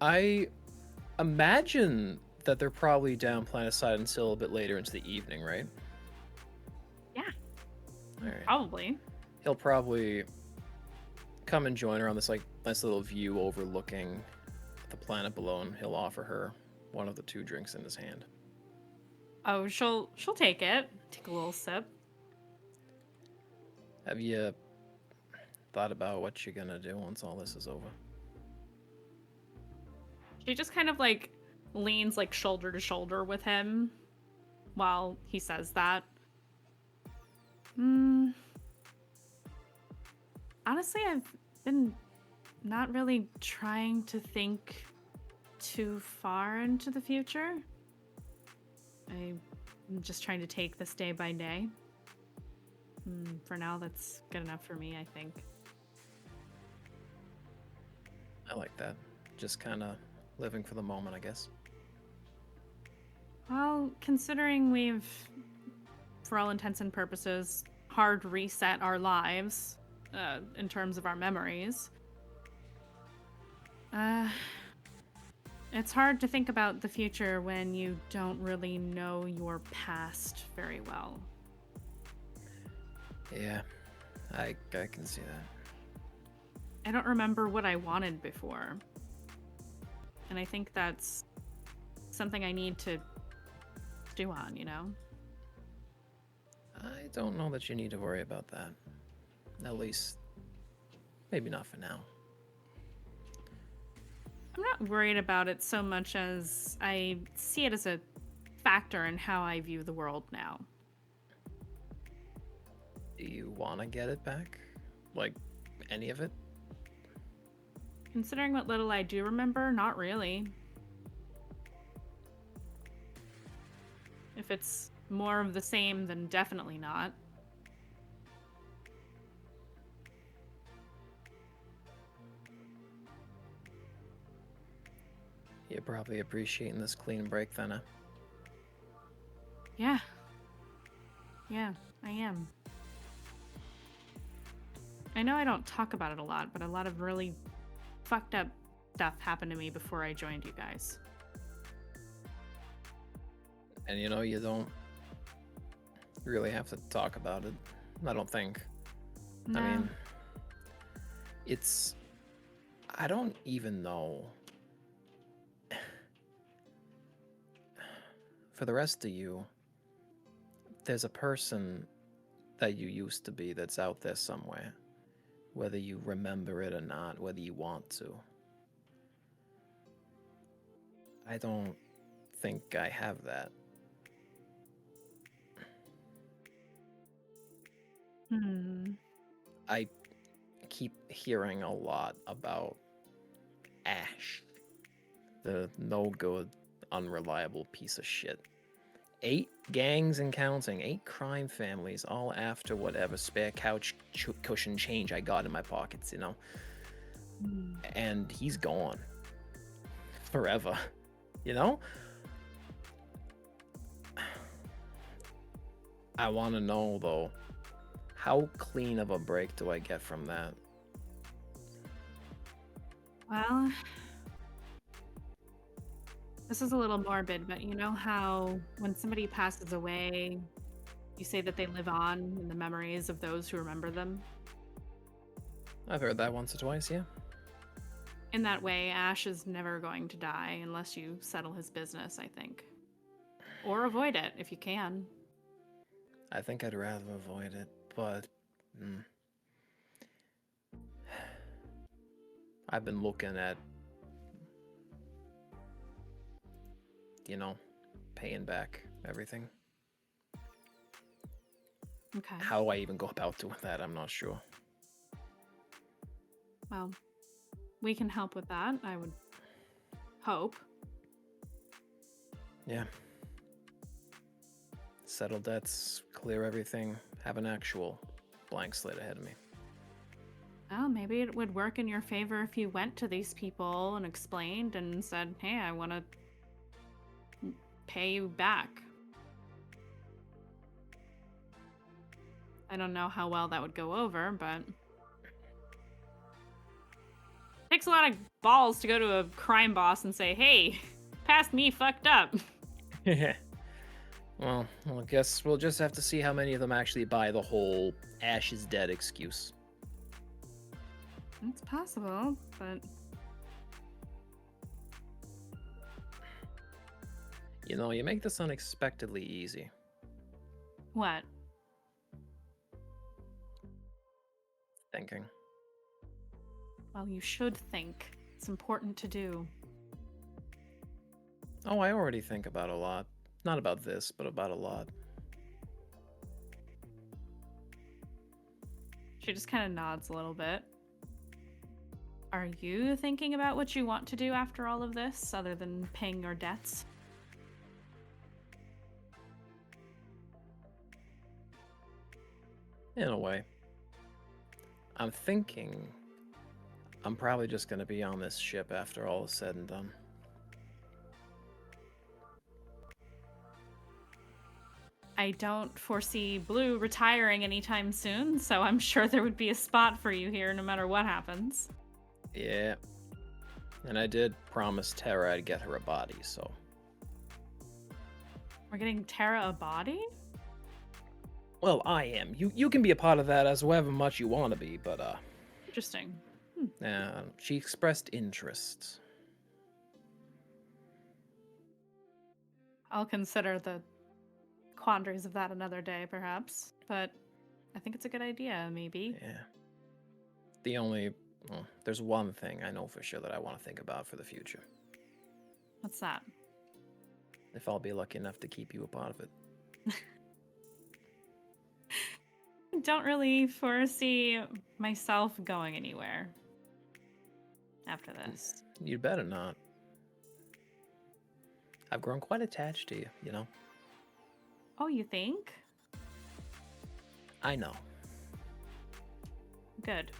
I imagine that they're probably down planet side until a bit later into the evening, right? Yeah. All right. Probably. He'll probably come and join her on this like nice little view overlooking the planet below, and he'll offer her one of the 2 drinks in his hand. Oh, she'll take it. Take a little sip. Have you thought about what you're gonna do once all this is over? She just kind of like leans like shoulder to shoulder with him while he says that. Honestly, I've been not really trying to think too far into the future. I'm just trying to take this day by day. For now, that's good enough for me, I think. I like that. Just kind of living for the moment, I guess. Well, considering we've, for all intents and purposes, hard reset our lives in terms of our memories, it's hard to think about the future when you don't really know your past very well. Yeah, I can see that. I don't remember what I wanted before. And I think that's something I need to stew on, you know? I don't know that you need to worry about that. At least, maybe not for now. I'm not worried about it so much as I see it as a factor in how I view the world now. Do you want to get it back? Like, any of it? Considering what little I do remember, not really. If it's more of the same, then definitely not. You're probably appreciating this clean break then, huh? Yeah. Yeah, I am. I know I don't talk about it a lot, but a lot of really fucked up stuff happened to me before I joined you guys. And you know, you don't really have to talk about it. I don't think. No. I mean, it's... I don't even know. For the rest of you, there's a person that you used to be that's out there somewhere. Whether you remember it or not, whether you want to. I don't think I have that. I keep hearing a lot about Ash, the no good, unreliable piece of shit. 8 gangs and counting, 8 crime families, all after whatever spare couch cushion change I got in my pockets, you know? And he's gone. Forever. You know? I want to know, though, how clean of a break do I get from that? Well, this is a little morbid, but you know how when somebody passes away, you say that they live on in the memories of those who remember them? I've heard that once or twice, yeah. In that way, Ash is never going to die unless you settle his business, I think. Or avoid it if you can. I think I'd rather avoid it, but... I've been looking at, you know, paying back everything. Okay. How I even go about doing that, I'm not sure. Well, we can help with that, I would hope. Yeah. Settle debts, clear everything, have an actual blank slate ahead of me. Oh, maybe it would work in your favor if you went to these people and explained and said, hey, I want to pay you back. I don't know how well that would go over, but it takes a lot of balls to go to a crime boss and say, hey, past me fucked up. Well, I guess we'll just have to see how many of them actually buy the whole Ash is dead excuse. It's possible, but... You know, you make this unexpectedly easy. What? Thinking. Well, you should think. It's important to do. Oh, I already think about a lot. Not about this, but about a lot. She just kind of nods a little bit. Are you thinking about what you want to do after all of this, other than paying your debts? In a way. I'm thinking I'm probably just going to be on this ship after all is said and done. I don't foresee Blue retiring anytime soon, so I'm sure there would be a spot for you here no matter what happens. Yeah. And I did promise Tara I'd get her a body, so... We're getting Tara a body? Well, I am. You can be a part of that as however much you want to be, but, Interesting. she expressed interest. I'll consider the quandaries of that another day, perhaps. But I think it's a good idea, maybe. Yeah. The only Well, there's one thing I know for sure that I want to think about for the future. What's that? If I'll be lucky enough to keep you a part of it. Don't really foresee myself going anywhere after this. You'd better not. I've grown quite attached to you, you know? Oh, you think? I know. Good.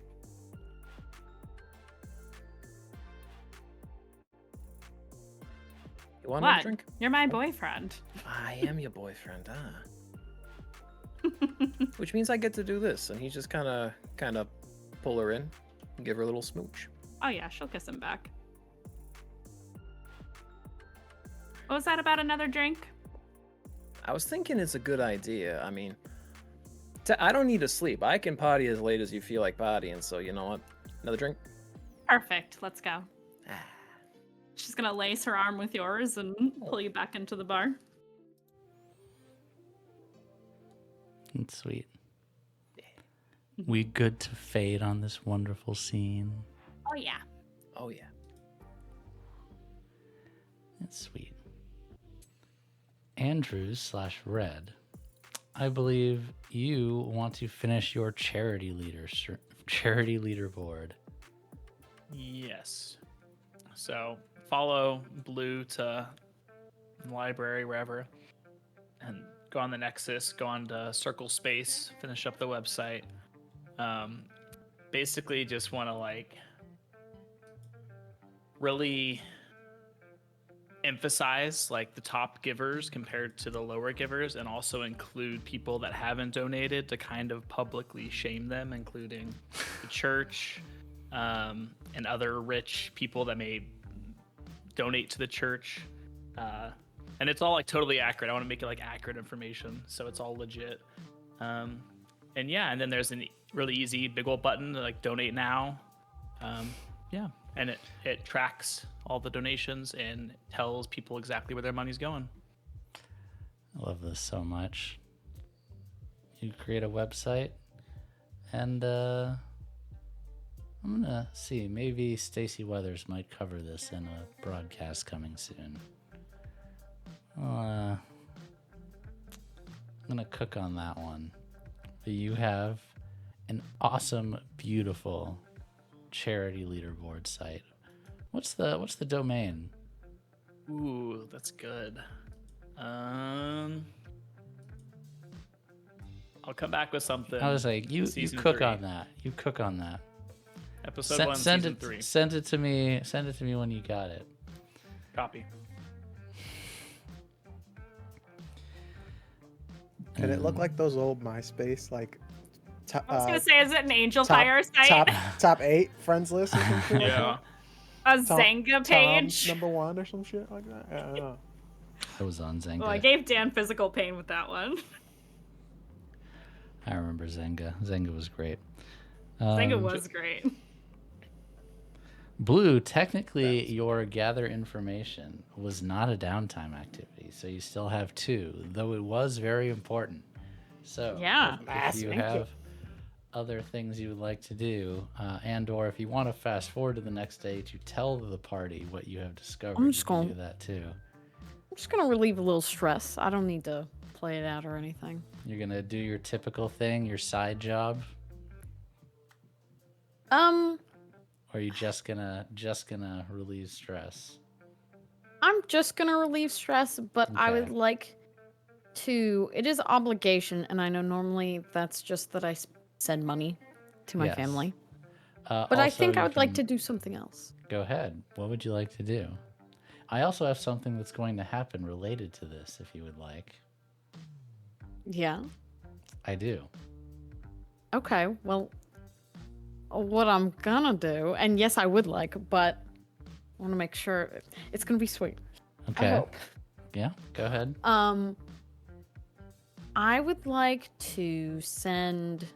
You want another What? drink? You're my boyfriend. I am your boyfriend, Which means I get to do this, and he's just kind of pull her in, and give her a little smooch. Oh yeah, she'll kiss him back. What was that about another drink? I was thinking it's a good idea. I mean, I don't need to sleep. I can party as late as you feel like partying, so you know what? Another drink? Perfect. Let's go. Ah. She's gonna lace her arm with yours and pull you back into the bar. It's sweet. We good to fade on this wonderful scene. Oh yeah. Oh, yeah. It's sweet. Andrews/Red, I believe you want to finish your charity leaderboard. Yes. So follow Blue to the library, wherever, and go on the Nexus, go on to Circle Space, finish up the website. Basically just want to like really emphasize like the top givers compared to the lower givers, and also include people that haven't donated to kind of publicly shame them, including the church, and other rich people that may donate to the church. And it's all like totally accurate. I want to make it like accurate information, so it's all legit. And yeah, and then there's a really easy big old button to like donate now. Yeah, and it tracks all the donations and tells people exactly where their money's going. I love this so much. You create a website, and I'm gonna see, maybe Stacy Weathers might cover this in a broadcast coming soon. I'm gonna cook on that one. But you have an awesome, beautiful charity leaderboard site. What's the domain? Ooh, that's good. I'll come back with something. I was like, you Season cook 3. on that. You cook on that. Episode 1, send season it 3. Send it to me. Send it to me when you got it. Copy. Can it look like those old MySpace like? I was gonna say, is it an Angel top- Fire site? top 8 friends list or some shit? Yeah. A Tom- Zanga page? Tom #1 or some shit like that. I don't know. I was on Zenga. Well, I gave Dan physical pain with that one. I remember Zenga. Zenga was great. Zanga was great. Blue, technically, your gather information was not a downtime activity, so you still have 2, though it was very important. So, Yeah. if you have other things you would like to do, and/or if you want to fast forward to the next day to tell the party what you have discovered, I'm you just can gonna- do that too. I'm just gonna relieve a little stress. I don't need to play it out or anything. You're gonna do your typical thing, your side job, or are you just gonna relieve stress? I'm just gonna relieve stress, but I Okay. would like to. It is obligation, and I know normally that's just that I send money to my Yes. family. But I Also, think I you would like can- to do something else. Go ahead. What would you like to do? I also have something that's going to happen related to this, if you would like. Yeah. I do. Okay. Well, what I'm gonna do, and yes, I would like, but I want to make sure it's gonna be sweet. Okay. I hope. Yeah. Go ahead. I would like to send.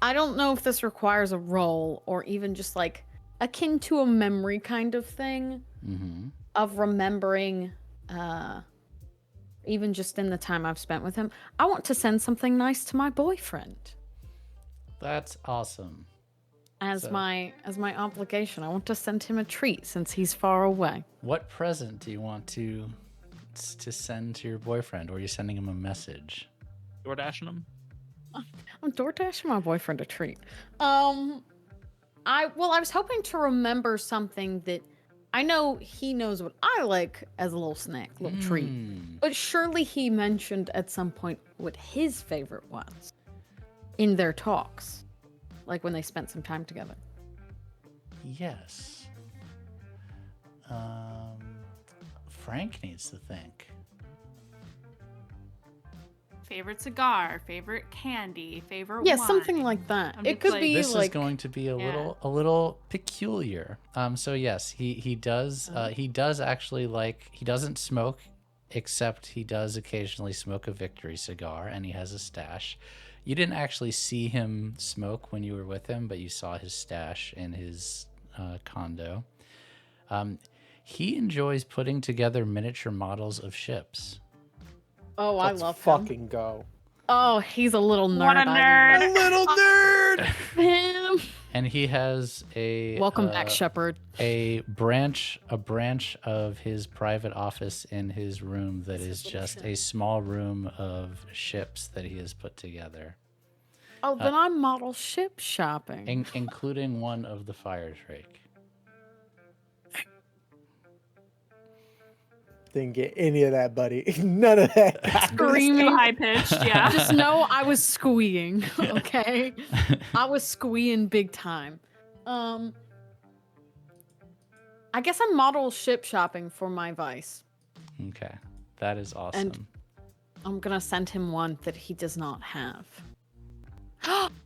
I don't know if this requires a roll or even just like akin to a memory kind of thing Mm-hmm. of remembering, even just in the time I've spent with him, I want to send something nice to my boyfriend That's awesome. as So- my obligation. I want to send him a treat since he's far away. What present do you want to send to your boyfriend, or are you sending him a message? Door dashing them. I'm door dashing my boyfriend a treat. I was hoping to remember something that I know he knows what I like as a little snack, little treat. But surely he mentioned at some point what his favorite was in their talks, like when they spent some time together. Yes. Frank needs to think. Favorite cigar, favorite candy, favorite Yeah, wine. something like that. I'm It just could like- be This like is going to be a Yeah. little peculiar. So yes, he does actually like, he doesn't smoke, except he does occasionally smoke a victory cigar, and he has a stash. You didn't actually see him smoke when you were with him, but you saw his stash in his condo. He enjoys putting together miniature models of ships. oh, I Let's love him. fucking go. Oh, he's a little nerd. What a nerd. A little nerd. Him. And he has a Welcome back, Shepard. a branch of his private office in his room that is just a small room of ships that he has put together, Oh, then I'm model ship shopping. including one of the Fire Drake. Didn't get any of that, buddy. None of that. Screaming. High pitched, yeah. Just know I was squeeing, okay? I was squeeing big time. I guess I'm model ship shopping for my vice. Okay, that is awesome. I'm gonna send him one that he does not have.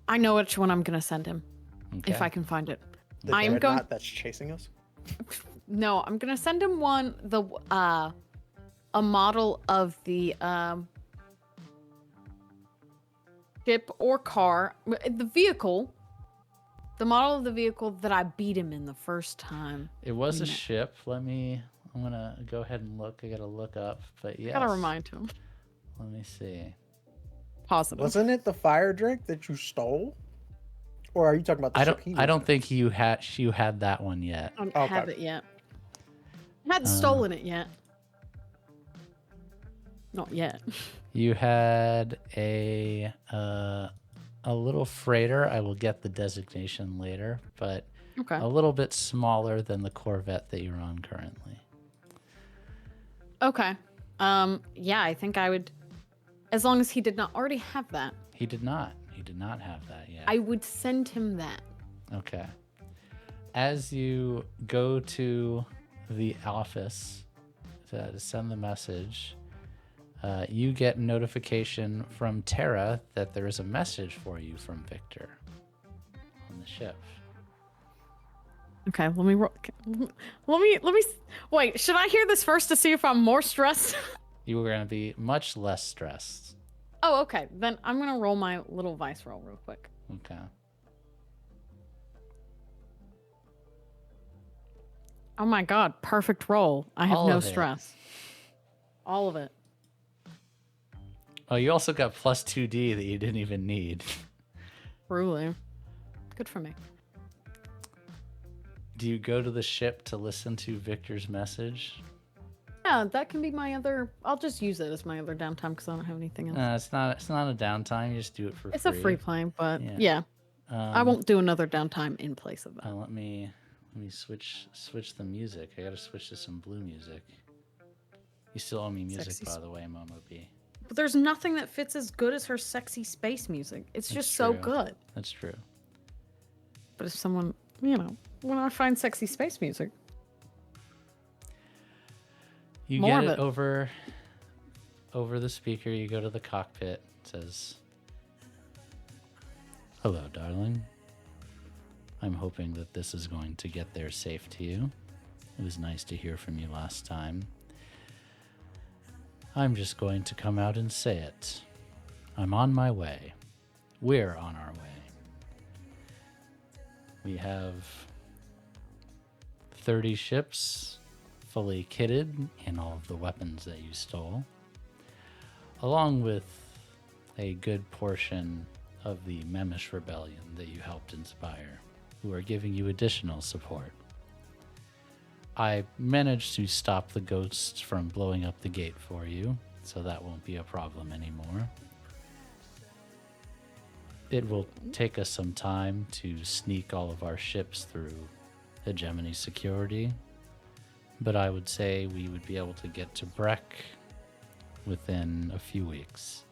I know which one I'm gonna send him if I can find it. The I'm dreadnought going- that's chasing us. No, I'm gonna send him one a model of the ship or car, the vehicle, the model of the vehicle that I beat him in the first time. It was a No. ship. I'm gonna go ahead and look. I gotta look up, but yes. Gotta remind him. Let me see. Positive. Wasn't it the fire drink that you stole? Or are you talking about the ship he I was don't in? think you had that one yet. I don't Okay. have it yet. I hadn't stolen it yet. Not yet. You had a little freighter. I will get the designation later, but Okay. a little bit smaller than the Corvette that you're on currently. Okay. Yeah, I think I would, as long as he did not already have that, He did not. He did not have that yet. I would send him that. Okay. As you go to the office to send the message, you get notification from Tara that there is a message for you from Victor on the ship. Okay, let me wait, should I hear this first to see if I'm more stressed? You are going to be much less stressed. Oh, okay. Then I'm going to roll my little vice roll real quick. Okay. Oh my god, perfect roll. I have All no of it. stress. All of it. Oh, you also got plus 2D that you didn't even need. Truly. Good for me. Do you go to the ship to listen to Victor's message? Yeah, that can be my other. I'll just use it as my other downtime because I don't have anything else. No, it's not. It's not a downtime. You just do it for It's free. a free play, but Yeah. yeah, I Um, won't do another downtime in place of that. Let me switch the music. I gotta switch to some blue music. You still owe me music, Sexy by the way, Momobee. But there's nothing that fits as good as her sexy space music. It's That's just so true. good. That's true. But if someone, when I find sexy space music, You More get of it it. over the speaker. You go to the cockpit. It says, "Hello, darling. I'm hoping that this is going to get there safe to you. It was nice to hear from you last time. I'm just going to come out and say it. I'm on my way. We're on our way. We have 30 ships fully kitted in all of the weapons that you stole. along with a good portion of the Memish rebellion that you helped inspire, who are giving you additional support. I managed to stop the ghosts from blowing up the gate for you, so that won't be a problem anymore. It will take us some time to sneak all of our ships through hegemony security, but I would say we would be able to get to Breck within a few weeks.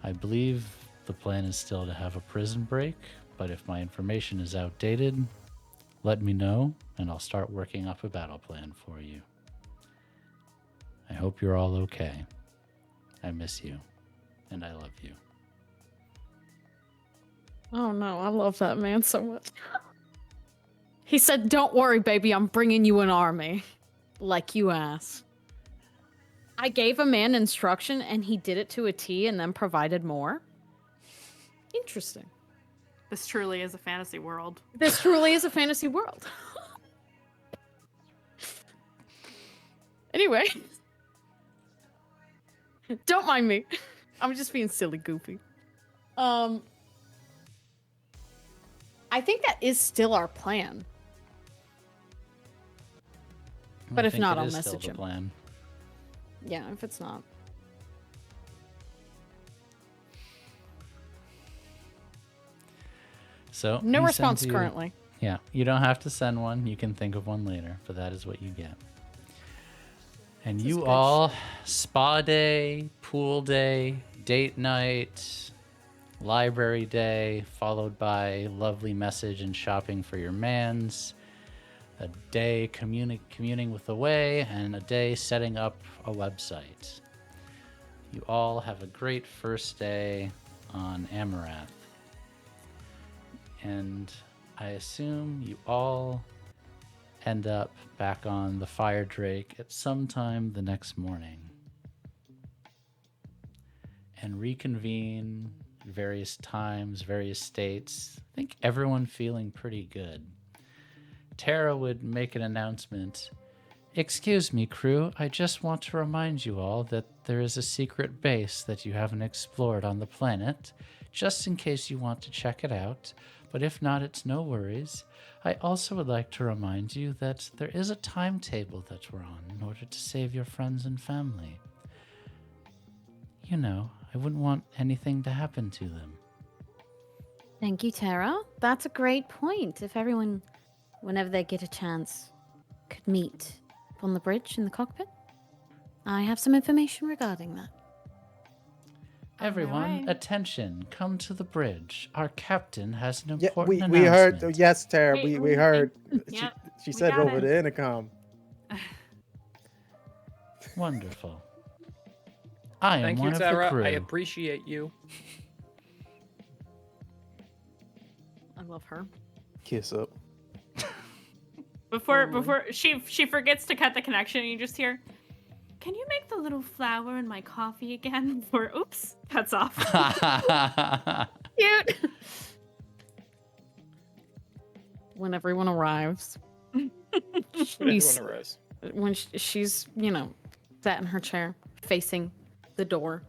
I believe the plan is still to have a prison break, but if my information is outdated, let me know and I'll start working up a battle plan for you. I hope you're all okay. I miss you, and I love you. Oh no, I love that man so much. He said, "Don't worry, baby, I'm bringing you an army." Like you asked. I gave a man instruction and he did it to a T and then provided more. Interesting. This truly is a fantasy world. This truly is a fantasy world. Anyway. Don't mind me. I'm just being silly goofy. I think that is still our plan. But if not, I'll message him. Plan. Yeah, if it's not. So No he response sends you- currently. Yeah, you don't have to send one. You can think of one later, but that is what you get. And you all, spa day, pool day, date night, library day, followed by lovely message and shopping for your mans, a day communing with the way, and a day setting up a website. You all have a great first day on Amarath. And I assume you all end up back on the Fire Drake at some time the next morning and reconvene at various times, various states. I think everyone feeling pretty good. Tara would make an announcement. "Excuse me, crew, I just want to remind you all that there is a secret base that you haven't explored on the planet, just in case you want to check it out. But if not, it's no worries. I also would like to remind you that there is a timetable that we're on in order to save your friends and family. You know, I wouldn't want anything to happen to them." Thank you, Tara. That's a great point. If everyone, whenever they get a chance, could meet on the bridge in the cockpit, I have some information regarding that. Everyone, way. attention, come to the bridge. Our captain has an Yeah, important we heard. announcement. Yes, Tara, Wait, we heard. yeah, She we said it got over it. the intercom. Wonderful. I am Thank one you, of the Tara. crew. I appreciate you. I love her. Kiss up. Before she forgets to cut the connection, you just hear, "Can you make the little flower in my coffee again?" Or oops, cuts off. Cute. When everyone arrives, Everyone arrives. when she's, sat in her chair, facing the door,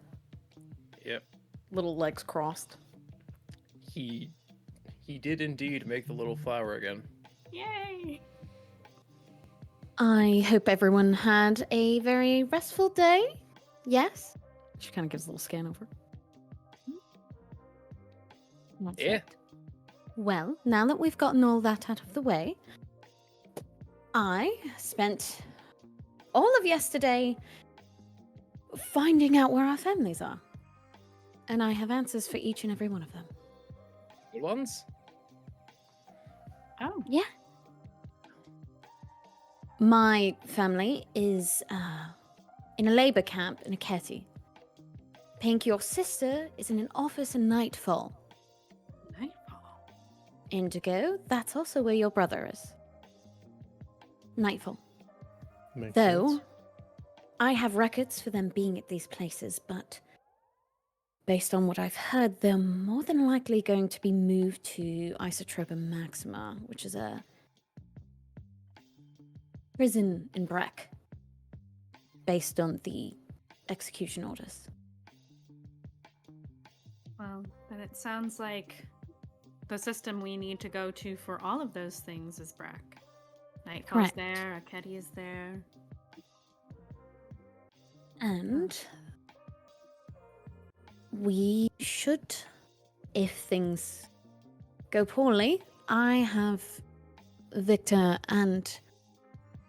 Yep. little legs crossed. He did indeed make the little flower again. Yay! I hope everyone had a very restful day. Yes? She kind of gives a little scan over. One Yeah. sec. Well, now that we've gotten all that out of the way, I spent all of yesterday finding out where our families are. And I have answers for each and every one of them. Good ones? Oh, Yeah. My family is in a labor camp in Aketi. Pink, your sister, is in an office in Nightfall. Nightfall. Indigo, that's also where your brother is. Nightfall. Makes Though, sense. I have records for them being at these places, but based on what I've heard, they're more than likely going to be moved to Isotropa Maxima, which is a prison in Breck, based on the execution orders. Well, then it sounds like the system we need to go to for all of those things is Brack. Nightfall's Correct. there, Akedi is there. And we should, if things go poorly, I have Victor and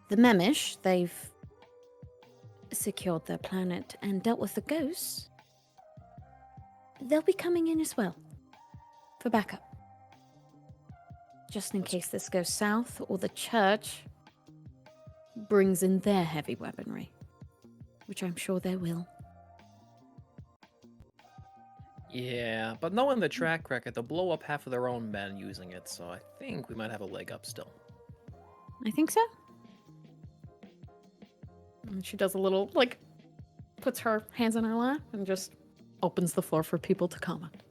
the Memish. They've secured their planet and dealt with the ghosts. They'll be coming in as well for backup. Just in case this goes south or the church brings in their heavy weaponry, which I'm sure they will. Yeah, but knowing the track record, they'll blow up half of their own men using it, so I think we might have a leg up still. I think so. And she does a little, puts her hands on her lap and just opens the floor for people to comment.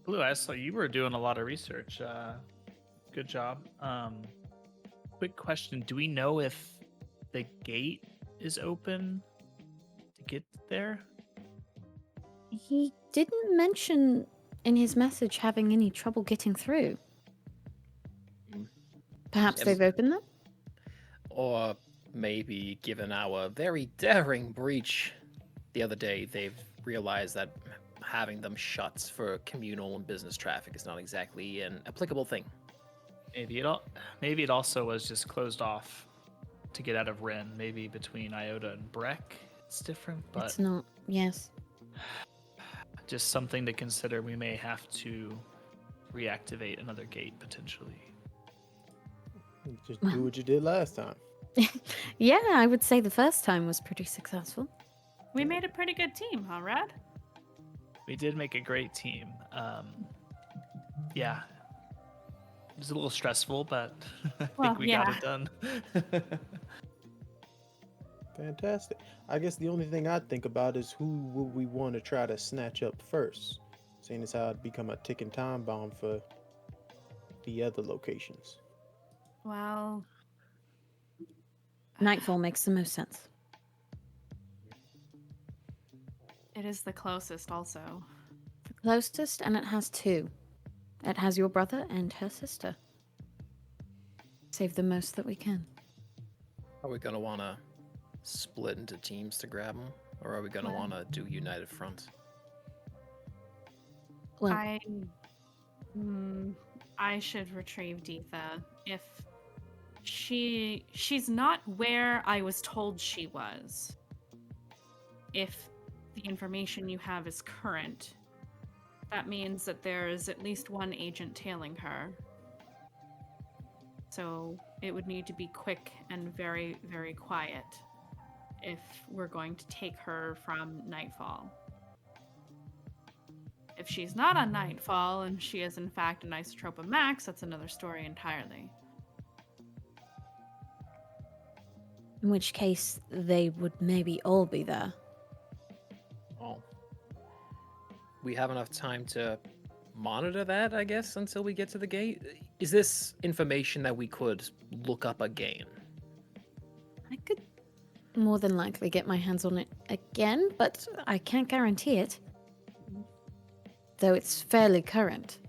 Blue, I saw you were doing a lot of research. Good job. Quick question: do we know if the gate is open to get there? He didn't mention in his message having any trouble getting through. Perhaps Yes. they've opened them? Or maybe, given our very daring breach the other day, they've realized that having them shut for communal and business traffic is not exactly an applicable thing. Maybe it also was just closed off to get out of Ren. Maybe between Iota and Breck, it's different, but It's not. Yes. just something to consider. We may have to reactivate another gate potentially. Just do what you did last time. Yeah, I would say the first time was pretty successful. We made a pretty good team, huh, Red? We did make a great team. Yeah. It was a little stressful, but I Well, think we got it done. Fantastic. I guess the only thing I'd think about is who would we want to try to snatch up first, seeing as how it'd become a ticking time bomb for the other locations. Well, Nightfall makes the most sense. it is the closest also. The closest, and it has two. It has your brother and her sister. Save the most that we can. Are we going to want to split into teams to grab them? Or are we going to Well- want to do United Front? Well, I should retrieve Deetha. If she's not where I was told she was. If the information you have is current, that means that there is at least one agent tailing her. So it would need to be quick and very, very quiet if we're going to take her from Nightfall. If she's not on Nightfall and she is in fact an Isotropa Max, that's another story entirely. in which case they would maybe all be there. Oh. We have enough time to monitor that, I guess, until we get to the gate? Is this information that we could look up again? I could more than likely get my hands on it again, but I can't guarantee it. Though it's fairly current.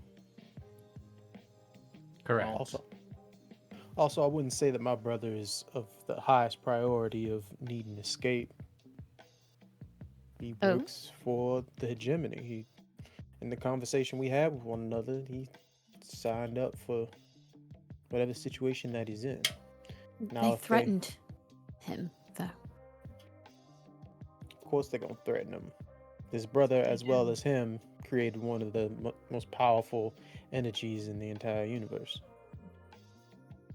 Correct. Also, I wouldn't say that my brother is of the highest priority of needing escape. He works for the hegemony. In the conversation we had with one another, he signed up for whatever situation that he's in. Now, They if threatened him, though. Of course, they're gonna threaten him. His brother, as well as him, created one of the most powerful energies in the entire universe.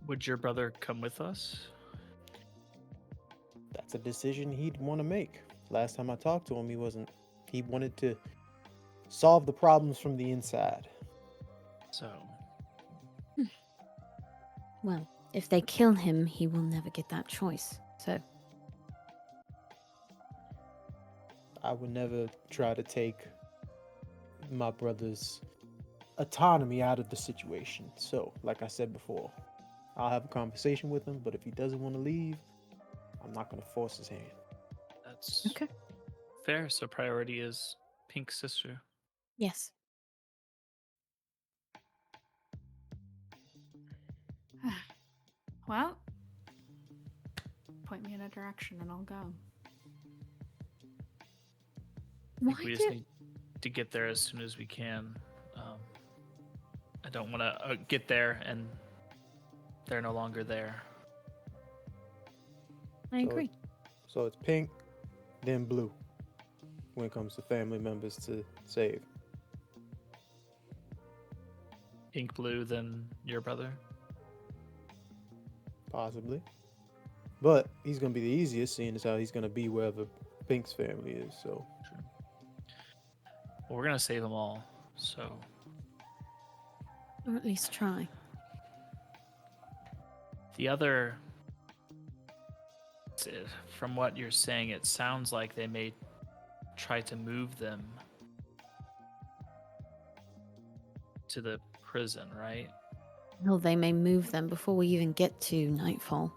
Would your brother come with us? That's a decision he'd want to make. Last time I talked to him, he wanted to solve the problems from the inside. So, Well, if they kill him, he will never get that choice. So, I would never try to take my brother's autonomy out of the situation. So, like I said before, I'll have a conversation with him, but if he doesn't want to leave, I'm not going to force his hand. That's Okay. fair. So priority is Pink's sister. Yes. Well, point me in a direction and I'll go. I Why think we just did need to get there as soon as we can. I don't want to get there and they're no longer there. I agree? So it's pink, then blue when it comes to family members to save. Pink, blue, then your brother. Possibly. But he's going to be the easiest, seeing as how he's going to be wherever Pink's family is. So Well, we're gonna save them all. So Or at least try. the other, from what you're saying, it sounds like they may try to move them to the prison, right? Well, they may move them before we even get to nightfall.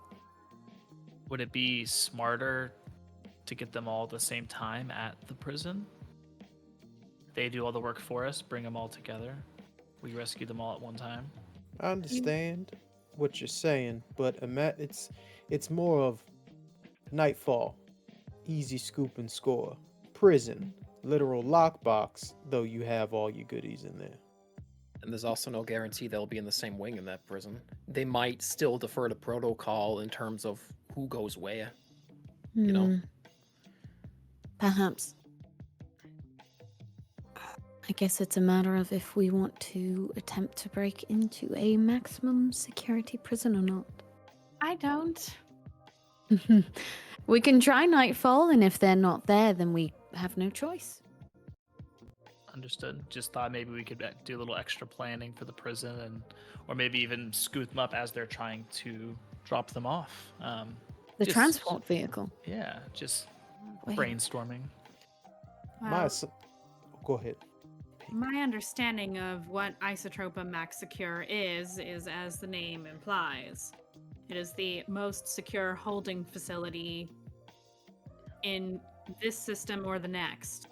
Would it be smarter to get them all at the same time at the prison? They do all the work for us, bring them all together. We rescue them all at one time. I understand what you're saying, but it's more of nightfall, easy scoop and score. Prison, literal lockbox, though you have all your goodies in there. And there's also no guarantee they'll be in the same wing in that prison. They might still defer to protocol in terms of who goes where. You know? Perhaps. I guess it's a matter of if we want to attempt to break into a maximum security prison or not. I don't. We can try nightfall, and if they're not there, then we have no choice. Understood. Just thought maybe we could do a little extra planning for the prison, or maybe even scoot them up as they're trying to drop them off. The Just- transport vehicle. Yeah, just Wait. brainstorming. Well, Go ahead. my understanding of what Isotropa Max Secure is as the name implies. It is the most secure holding facility in this system or the next.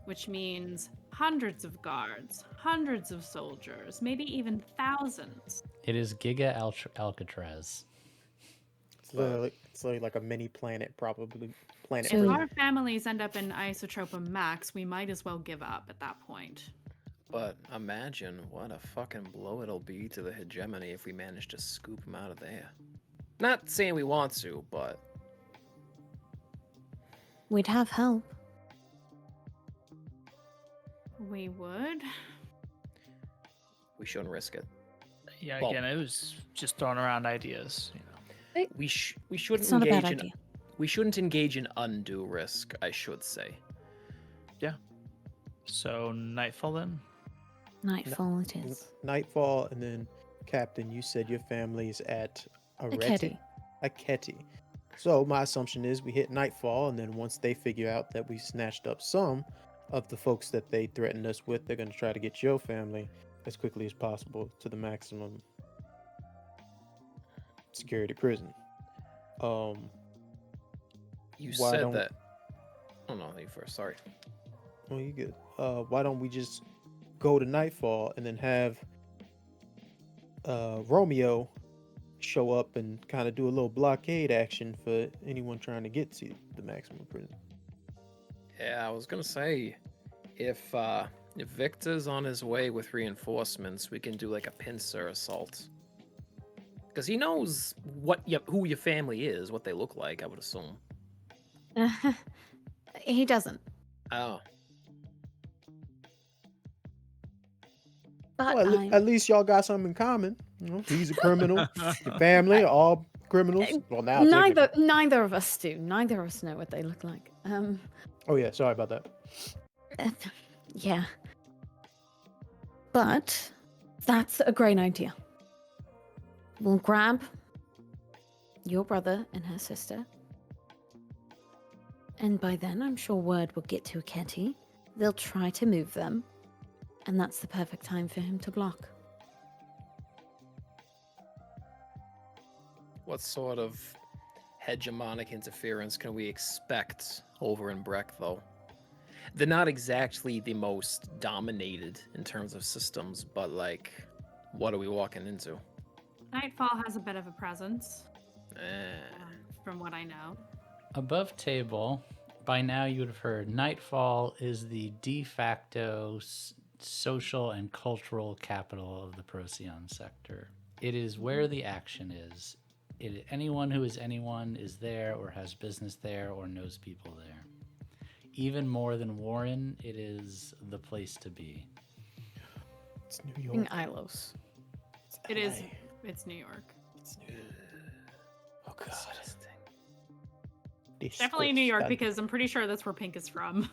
Which means hundreds of guards, hundreds of soldiers, maybe even thousands. It is Giga Alcatraz. It's literally like a mini planet, probably. Planet If So- our families end up in Isotropa Max, we might as well give up at that point. But imagine what a fucking blow it'll be to the hegemony if we manage to scoop them out of there. Not saying we want to, but We'd have help. We would. we shouldn't risk it. Yeah, Well- again, it was just throwing around ideas. We shouldn't It's not a bad engage in idea. we shouldn't engage in undue risk, I should say. So nightfall then. Nightfall it is. Nightfall, and then Captain, you said your family's at Aketi. Aketi. So my assumption is we hit nightfall, and then once they figure out that we snatched up some of the folks that they threatened us with, they're going to try to get your family as quickly as possible to the maximum security prison. You Why said don't- that. Oh no, you first. Sorry. Oh, you good. Why don't we just go to nightfall and then have Romeo show up and kind of do a little blockade action for anyone trying to get to the maximum prison? Yeah, I was gonna say, if Victor's on his way with reinforcements, we can do like a pincer assault. Because he knows who your family is, what they look like, I would assume. He doesn't. Oh, But Well, I'm... at least y'all got something in common. You know, he's a criminal. Your family are all criminals. Well, now neither of us do. Neither of us know what they look like. Oh yeah, sorry about that. Yeah. But that's a great idea. We'll grab your brother and her sister. And by then, I'm sure word will get to Aketi. They'll try to move them. And that's the perfect time for him to block. what sort of hegemonic interference can we expect over in Breck, though? They're not exactly the most dominated in terms of systems, but like, what are we walking into? Nightfall has a bit of a presence, Eh. from what I know. Above table, by now you would have heard Nightfall is the de facto social and cultural capital of the Procyon sector. It is where the action is. Anyone who is anyone is there or has business there or knows people there. Even more than Warren, it is the place to be. It's New In York. Ilos. It's It is. LA. It's New York. It's New York. Oh god. Definitely New York Disgusting. because I'm pretty sure that's where Pink is from.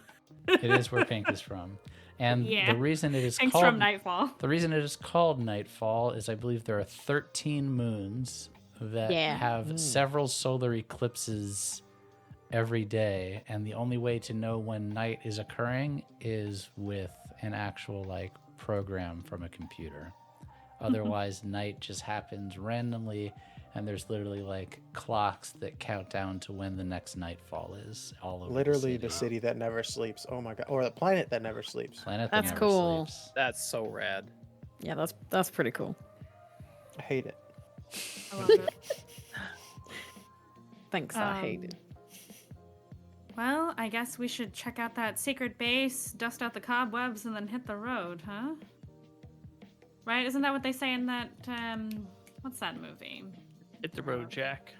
It is where Pink is from. And Yeah. the reason it is Pink's called from Nightfall. the reason it is called Nightfall is I believe there are 13 moons that Yeah. have several solar eclipses every day, and the only way to know when night is occurring is with an actual like program from a computer. Otherwise, night just happens randomly, and there's literally like clocks that count down to when the next nightfall is all over Literally the the city that never sleeps. Oh my god. Or the planet that never sleeps. planet that That's never cool. sleeps. That's so rad. Yeah, that's pretty cool. I hate it. I love it. Thanks, I hate it. Well, I guess we should check out that secret base, dust out the cobwebs, and then hit the road, huh? Right? Isn't that what they say in that, what's that movie? Hit the road, Jack.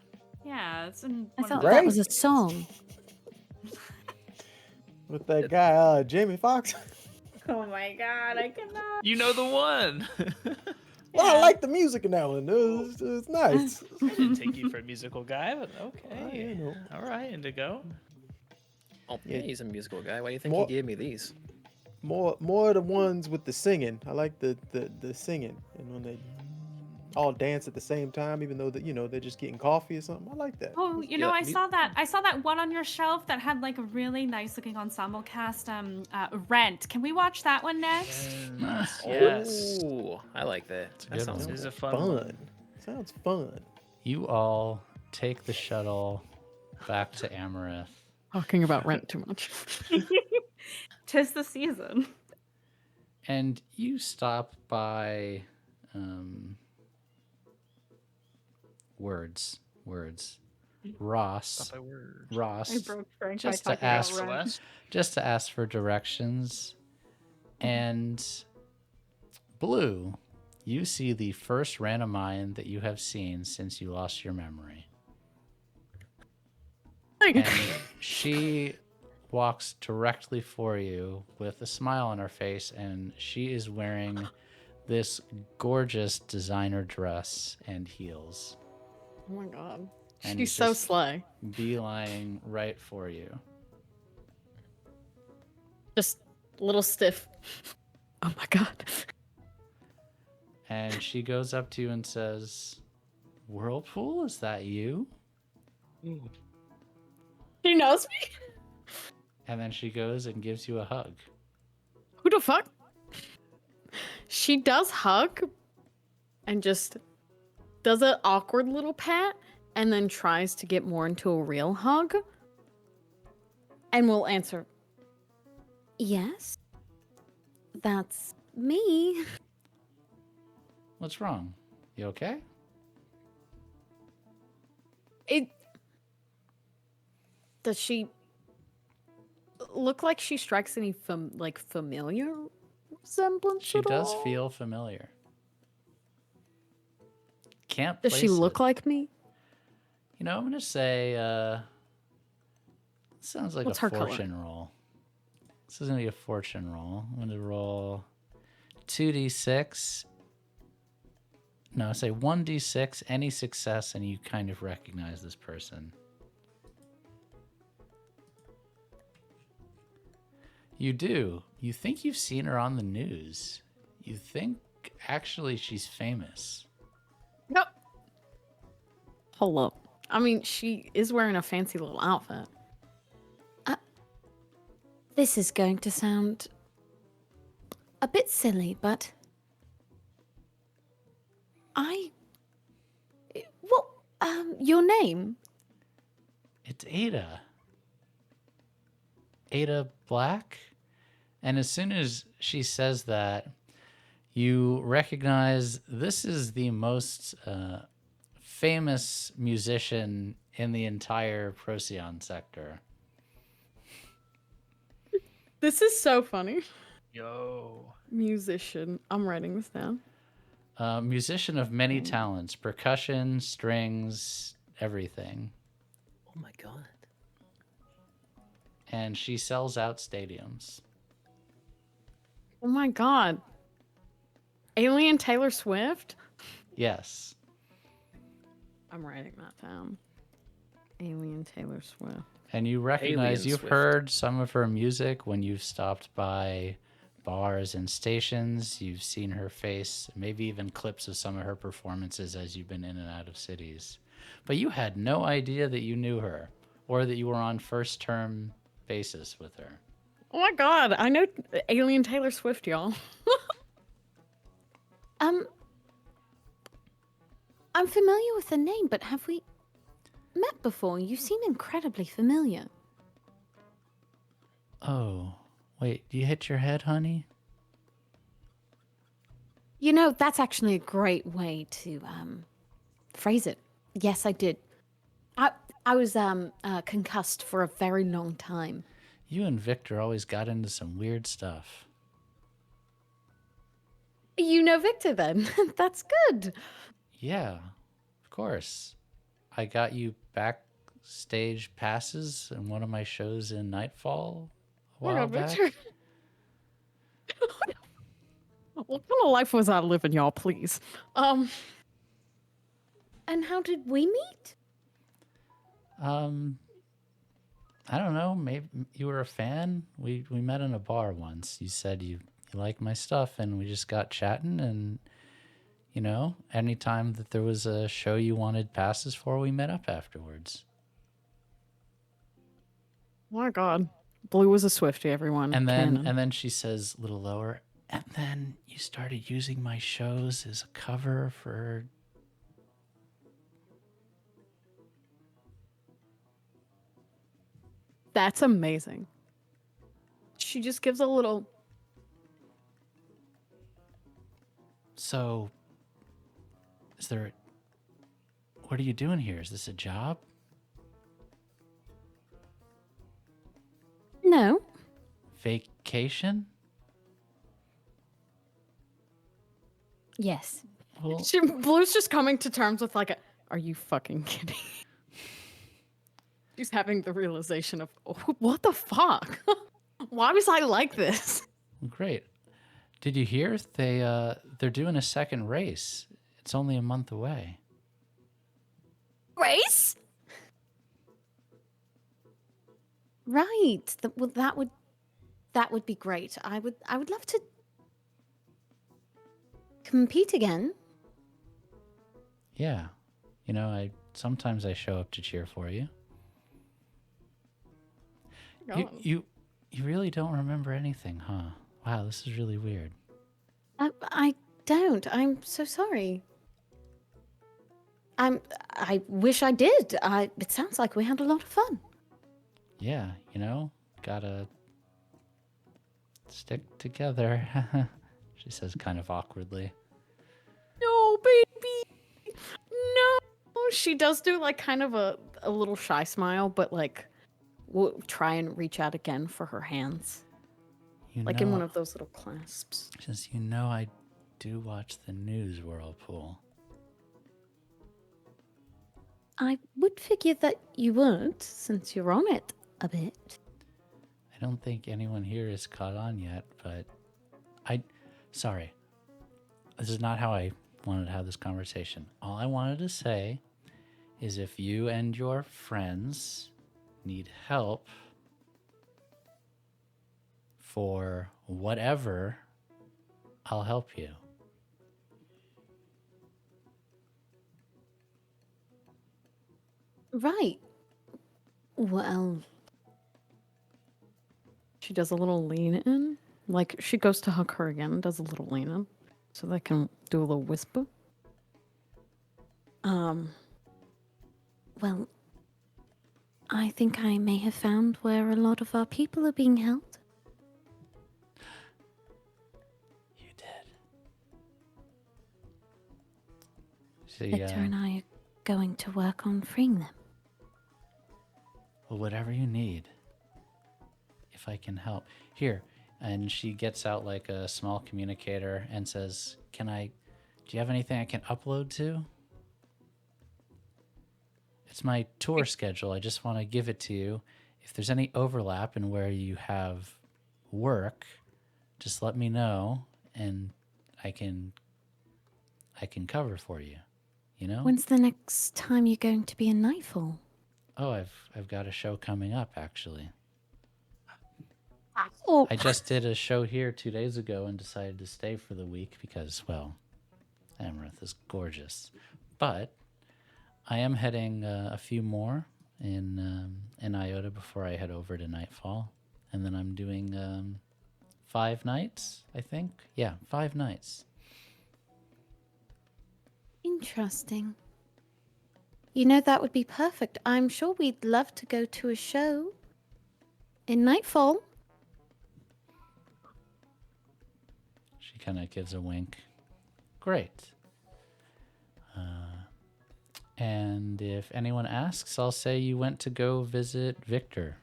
Yeah, it's in I one thought of the... that was a song. With that guy, Jamie Foxx. Oh my god, I cannot. You know the one. Well, I like the music in that one. It was nice. I didn't take you for a musical guy, but I, okay. you know. All right, Indigo. Oh, Yeah. yeah, he's a musical guy. Why do you think More- he gave me these? More of the ones with the singing. I like the singing, and when they all dance at the same time, even though they're just getting coffee or something. I like that. Oh, you know, I saw that one on your shelf that had like a really nice looking ensemble cast. Rent. Can we watch that one next? Yes. Oh, I like that. a That good sounds one. This is a cool. fun Fun. one. Sounds fun. You all take the shuttle back to Amaranth. Talking about rent too much. 'Tis the season. And you stop by words. Ross. Stop by word. Ross. I broke Frank Just by to talking about ask- rent. Celeste? Just to ask for directions. And Blue, you see the first randomine that you have seen since you lost your memory. And she walks directly for you with a smile on her face, and she is wearing this gorgeous designer dress and heels. Oh my god. And She's so just slay. beeline right for you. Just a little stiff. Oh my god. And she goes up to you and says, Whirlpool, is that you? She knows me? And then she goes and gives you a hug. Who the fuck? She does hug and just does an awkward little pat and then tries to get more into a real hug. And will answer, yes, that's me. What's wrong? You okay? Does she look like she strikes any familiar resemblance? She at does all? feel familiar. Can't Does she place look it. like me? You know, I'm gonna say sounds like What's a her color? fortune roll. This is gonna be a fortune roll. I'm gonna roll 2d6. No, say 1d6, any success, and you kind of recognize this person. You do. You think you've seen her on the news. You think actually she's famous. Nope. Hold up. I mean, she is wearing a fancy little outfit. This is going to sound a bit silly, but your name? it's Ada. Ada Black? And as soon as she says that, you recognize this is the most famous musician in the entire Procyon sector. This is so funny. Yo. Musician. I'm writing this down. Musician of many talents, percussion, strings, everything. Oh my god. And she sells out stadiums. Oh my god. Alien Taylor Swift? Yes. I'm writing that down. Alien Taylor Swift. And you recognize, Alien you've Swift. heard some of her music when you've stopped by bars and stations. You've seen her face, maybe even clips of some of her performances as you've been in and out of cities. But you had no idea that you knew her or that you were on first term basis with her. Oh my god, I know Alien Taylor Swift, y'all. I'm familiar with the name, but have we met before? You seem incredibly familiar. Oh, wait, you hit your head, honey? You know, that's actually a great way to phrase it. Yes, I did. I was concussed for a very long time. You and Victor always got into some weird stuff. You know Victor then. That's good. Yeah, of course. I got you backstage passes in one of my shows in Nightfall a while back. What kind of life was I living, y'all, please? And how did we meet? I don't know. Maybe you were a fan. We met in a bar once. You said you liked my stuff, and we just got chatting. And you know, anytime that there was a show you wanted passes for, we met up afterwards. Oh my god. Blue was a Swiftie, everyone. And Canon. then she says a little lower. And then you started using my shows as a cover for. That's amazing. She just gives a little. So, is there? What are you doing here? Is this a job? No. Vacation? Yes. Well, Blue's just coming to terms with like, are you fucking kidding? She's having the realization of, oh, what the fuck? Why was I like this? great. Did you hear they're doing a second race? It's only a month away. Race? Right. Well, that would be great. I would love to compete again. Yeah. You know, sometimes I show up to cheer for you. You really don't remember anything, huh? Wow, this is really weird. I don't. I'm so sorry. I wish I did. It sounds like we had a lot of fun. Yeah, you know, gotta stick together. She says kind of awkwardly. No, baby. No. She does do like kind of a little shy smile, but like we'll try and reach out again for her hands. You Like know, in one of those little clasps. Just, you know, I do watch the news, Whirlpool. I would figure that you would, since you're on it a bit. I don't think anyone here is caught on yet, but sorry. This is not how I wanted to have this conversation. All I wanted to say is if you and your friends need help for whatever, I'll help you. Right. Well, She does a little lean in. Like she goes to hug her again and does a little lean in. So they can do a little whisper. well, I think I may have found where a lot of our people are being held. You did. See, Victor and I are going to work on freeing them. well, whatever you need, if I can help. Here, and she gets out like a small communicator and says, do you have anything I can upload to? It's my tour schedule. I just want to give it to you. If there's any overlap in where you have work, just let me know and I can cover for you. You know? When's the next time you're going to be in Nightfall? Oh, I've got a show coming up actually. Oh, I just did a show here 2 days ago and decided to stay for the week because, well, Amaranth is gorgeous. But I am heading a few more in Iota before I head over to Nightfall. And then I'm doing 5 nights, I think. Yeah, 5 nights. interesting. You know, that would be perfect. I'm sure we'd love to go to a show in Nightfall. She kind of gives a wink. Great. And if anyone asks, I'll say you went to go visit Victor.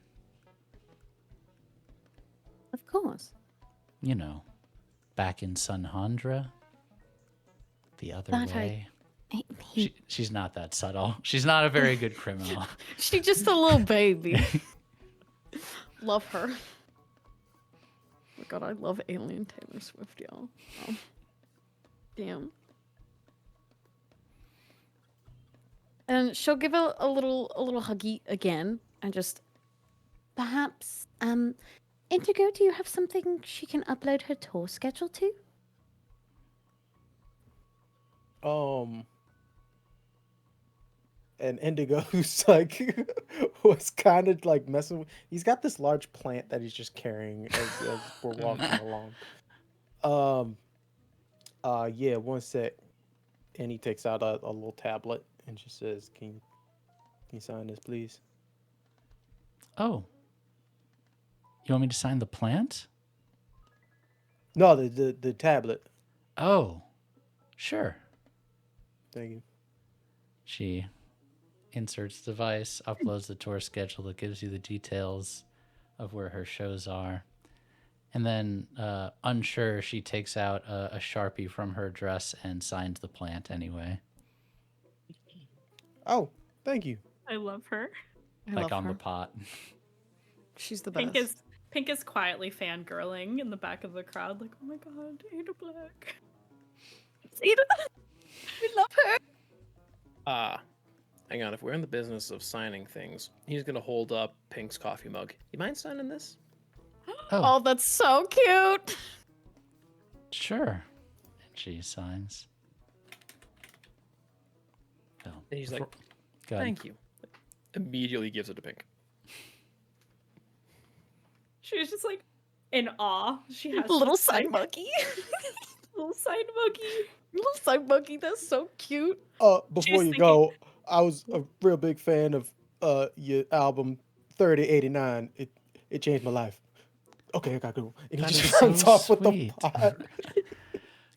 Of course. You know, back in Sunhandra. The other That way. She's not that subtle. She's not a very good criminal. She's just a little baby. Love her. Oh my god, I love Alien Taylor Swift, y'all. Oh. Damn. And she'll give a little huggy again, and just perhaps Indigo, do you have something she can upload her tour schedule to? And Indigo, who's like, was kind of like messing with. He's got this large plant that he's just carrying as we're walking along. Yeah, one sec. And he takes out a little tablet and just says, "Can you sign this, please?" Oh. You want me to sign the plant? No, the tablet. Oh. Sure. Thank you. She inserts device, uploads the tour schedule that gives you the details of where her shows are. And then, unsure, she takes out a Sharpie from her dress and signs the plant anyway. Oh, thank you. I love her. I Like love on her. the pot. She's the best. Pink is quietly fangirling in the back of the crowd, like, oh my god, Ada Black. It's Ada. We love her. Hang on. If we're in the business of signing things, he's gonna hold up Pink's coffee mug. You mind signing this? Oh, that's so cute. Sure. And she signs. Oh, And he's like, go ahead. "Thank you." Immediately gives it to Pink. She was just like in awe. She has Little this side like- monkey. little side monkey. Little side monkey. That's so cute. Before you go, I was a real big fan of your album 3089. It changed my life. Okay, I gotta go. And he That just is runs so off with the sweet. pot.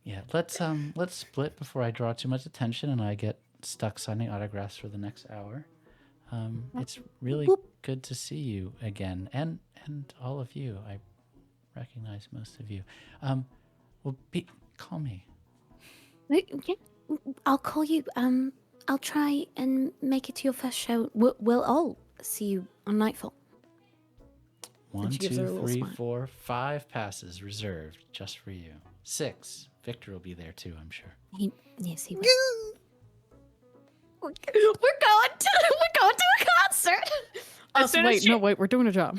Yeah, let's split before I draw too much attention and I get stuck signing autographs for the next hour. It's really good to see you again, and all of you. I recognize most of you. Well, call me. Yeah, I'll call you. I'll try and make it to your first show. We'll all see you on Nightfall. 1, she gives her a 2, little 3, smile. 4, 5 passes reserved just for you. 6. Victor will be there too, I'm sure. Yes, he will. We're going to a concert. As soon as Wait, we're doing a job.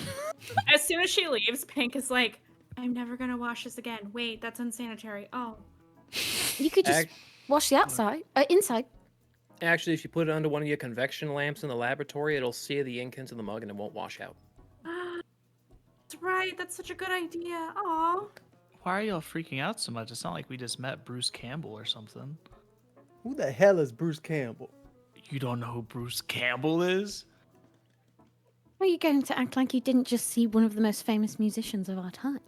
As soon as she leaves, Pink is like, I'm never gonna wash this again. Wait, that's unsanitary. Oh. You could just wash the outside, inside. Actually, if you put it under one of your convection lamps in the laboratory, it'll sear the ink into the mug and it won't wash out. That's right. That's such a good idea. Aw. Why are y'all freaking out so much? It's not like we just met Bruce Campbell or something. Who the hell is Bruce Campbell? You don't know who Bruce Campbell is? Are you going to act like you didn't just see one of the most famous musicians of our time?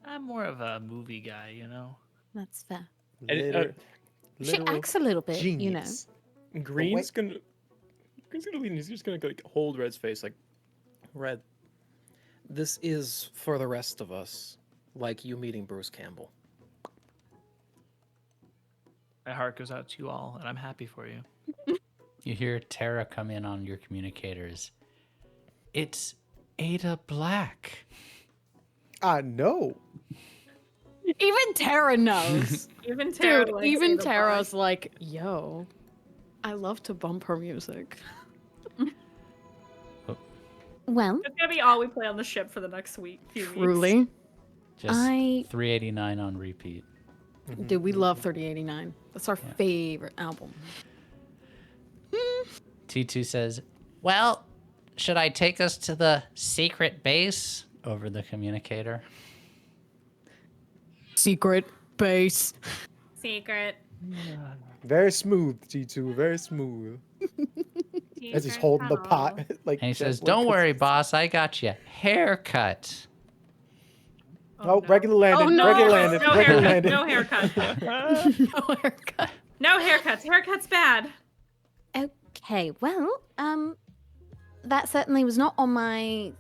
I'm more of a movie guy, you know. That's fair. And, Liter- She literal acts a little bit, you know. genius. Green's gonna lean. He's just gonna like hold Red's face, like, Red. This is for the rest of us, like you meeting Bruce Campbell. My heart goes out to you all, and I'm happy for you. You hear Tara come in on your communicators. It's Ada Black. I know. Even Tara knows. Even Tara. Dude, likes even Ada Tara's Black. like, yo, I love to bump her music. Well, It's gonna be all we play on the ship for the next few weeks. Truly. Just I- 389 on repeat. Dude, we love 3089. That's our favorite album. T2 says, well, should I take us to the secret base? Over the communicator. Secret base. Secret. Very smooth, G2. Very smooth. As he's Secret holding the tunnel. pot. Like And he says, gently don't worry, kisses- boss. I got you. Haircut. Oh, no. regular landed. Oh, no. Regular landed. No regular haircut. landed. No haircut. No haircut. No haircuts. Haircuts bad. okay, well, that certainly was not on my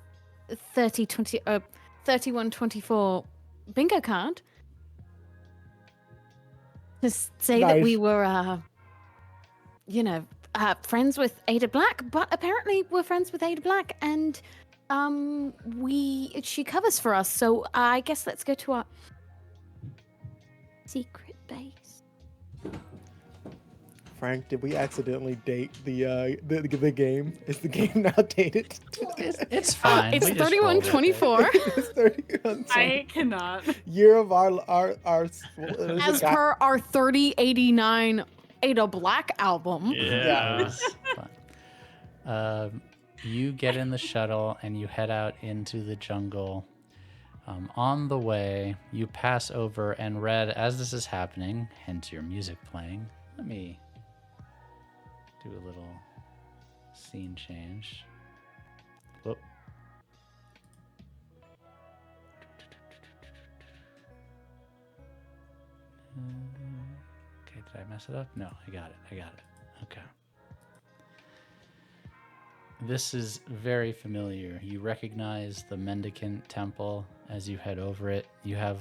3124 bingo card. To say that we Nice. were, friends with Ada Black, but apparently we're friends with Ada Black, and she covers for us. So I guess let's go to our secret base. Frank, did we accidentally date the game? Is the game now dated? It's fine. It's We just roll with it. 3124. It's 31 I cannot. year of our As per our 3089 Ada Black album. Yeah. It was fun. You get in the shuttle and you head out into the jungle. On the way, you pass over, and Red, as this is happening, hence your music playing, let me do a little scene change. Whoop. Okay, did I mess it up? No, I got it. Okay. This is very familiar. You recognize the Mendicant Temple as you head over it. You have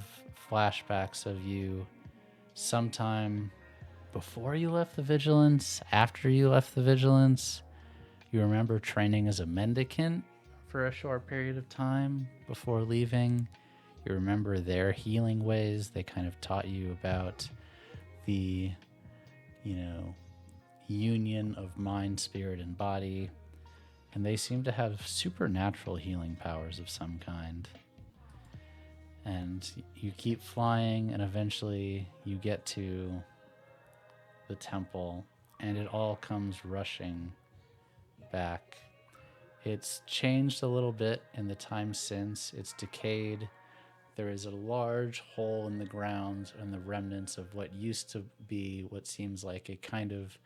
flashbacks of you sometime before you left the Vigilance, after you left the Vigilance. You remember training as a Mendicant for a short period of time before leaving. You remember their healing ways. They kind of taught you about the, union of mind, spirit, and body. And they seem to have supernatural healing powers of some kind. And you keep flying, and eventually you get to the temple, and it all comes rushing back. It's changed a little bit in the time since. It's decayed. There is a large hole in the ground and the remnants of what used to be what seems like a kind of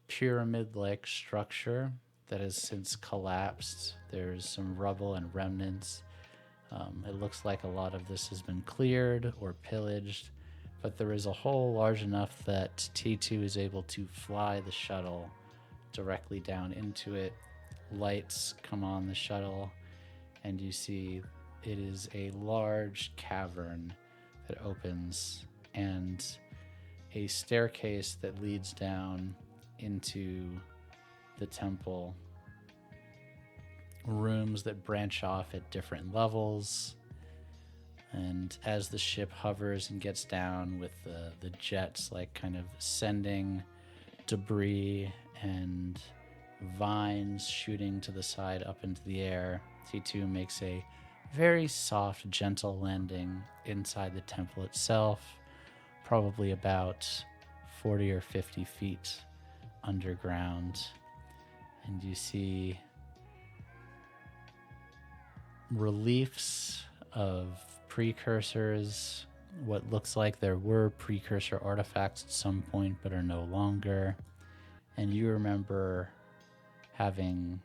pyramid-like structure that has since collapsed. There's some rubble and remnants. It looks like a lot of this has been cleared or pillaged, but there is a hole large enough that T2 is able to fly the shuttle directly down into it. Lights come on the shuttle, and you see it is a large cavern that opens and a staircase that leads down into the temple. Rooms that branch off at different levels. And as the ship hovers and gets down with the jets, like kind of sending debris and vines shooting to the side up into the air, T2 makes a very soft, gentle landing inside the temple itself, probably about 40 or 50 feet underground. And you see reliefs of precursors, what looks like there were precursor artifacts at some point but are no longer. And you remember having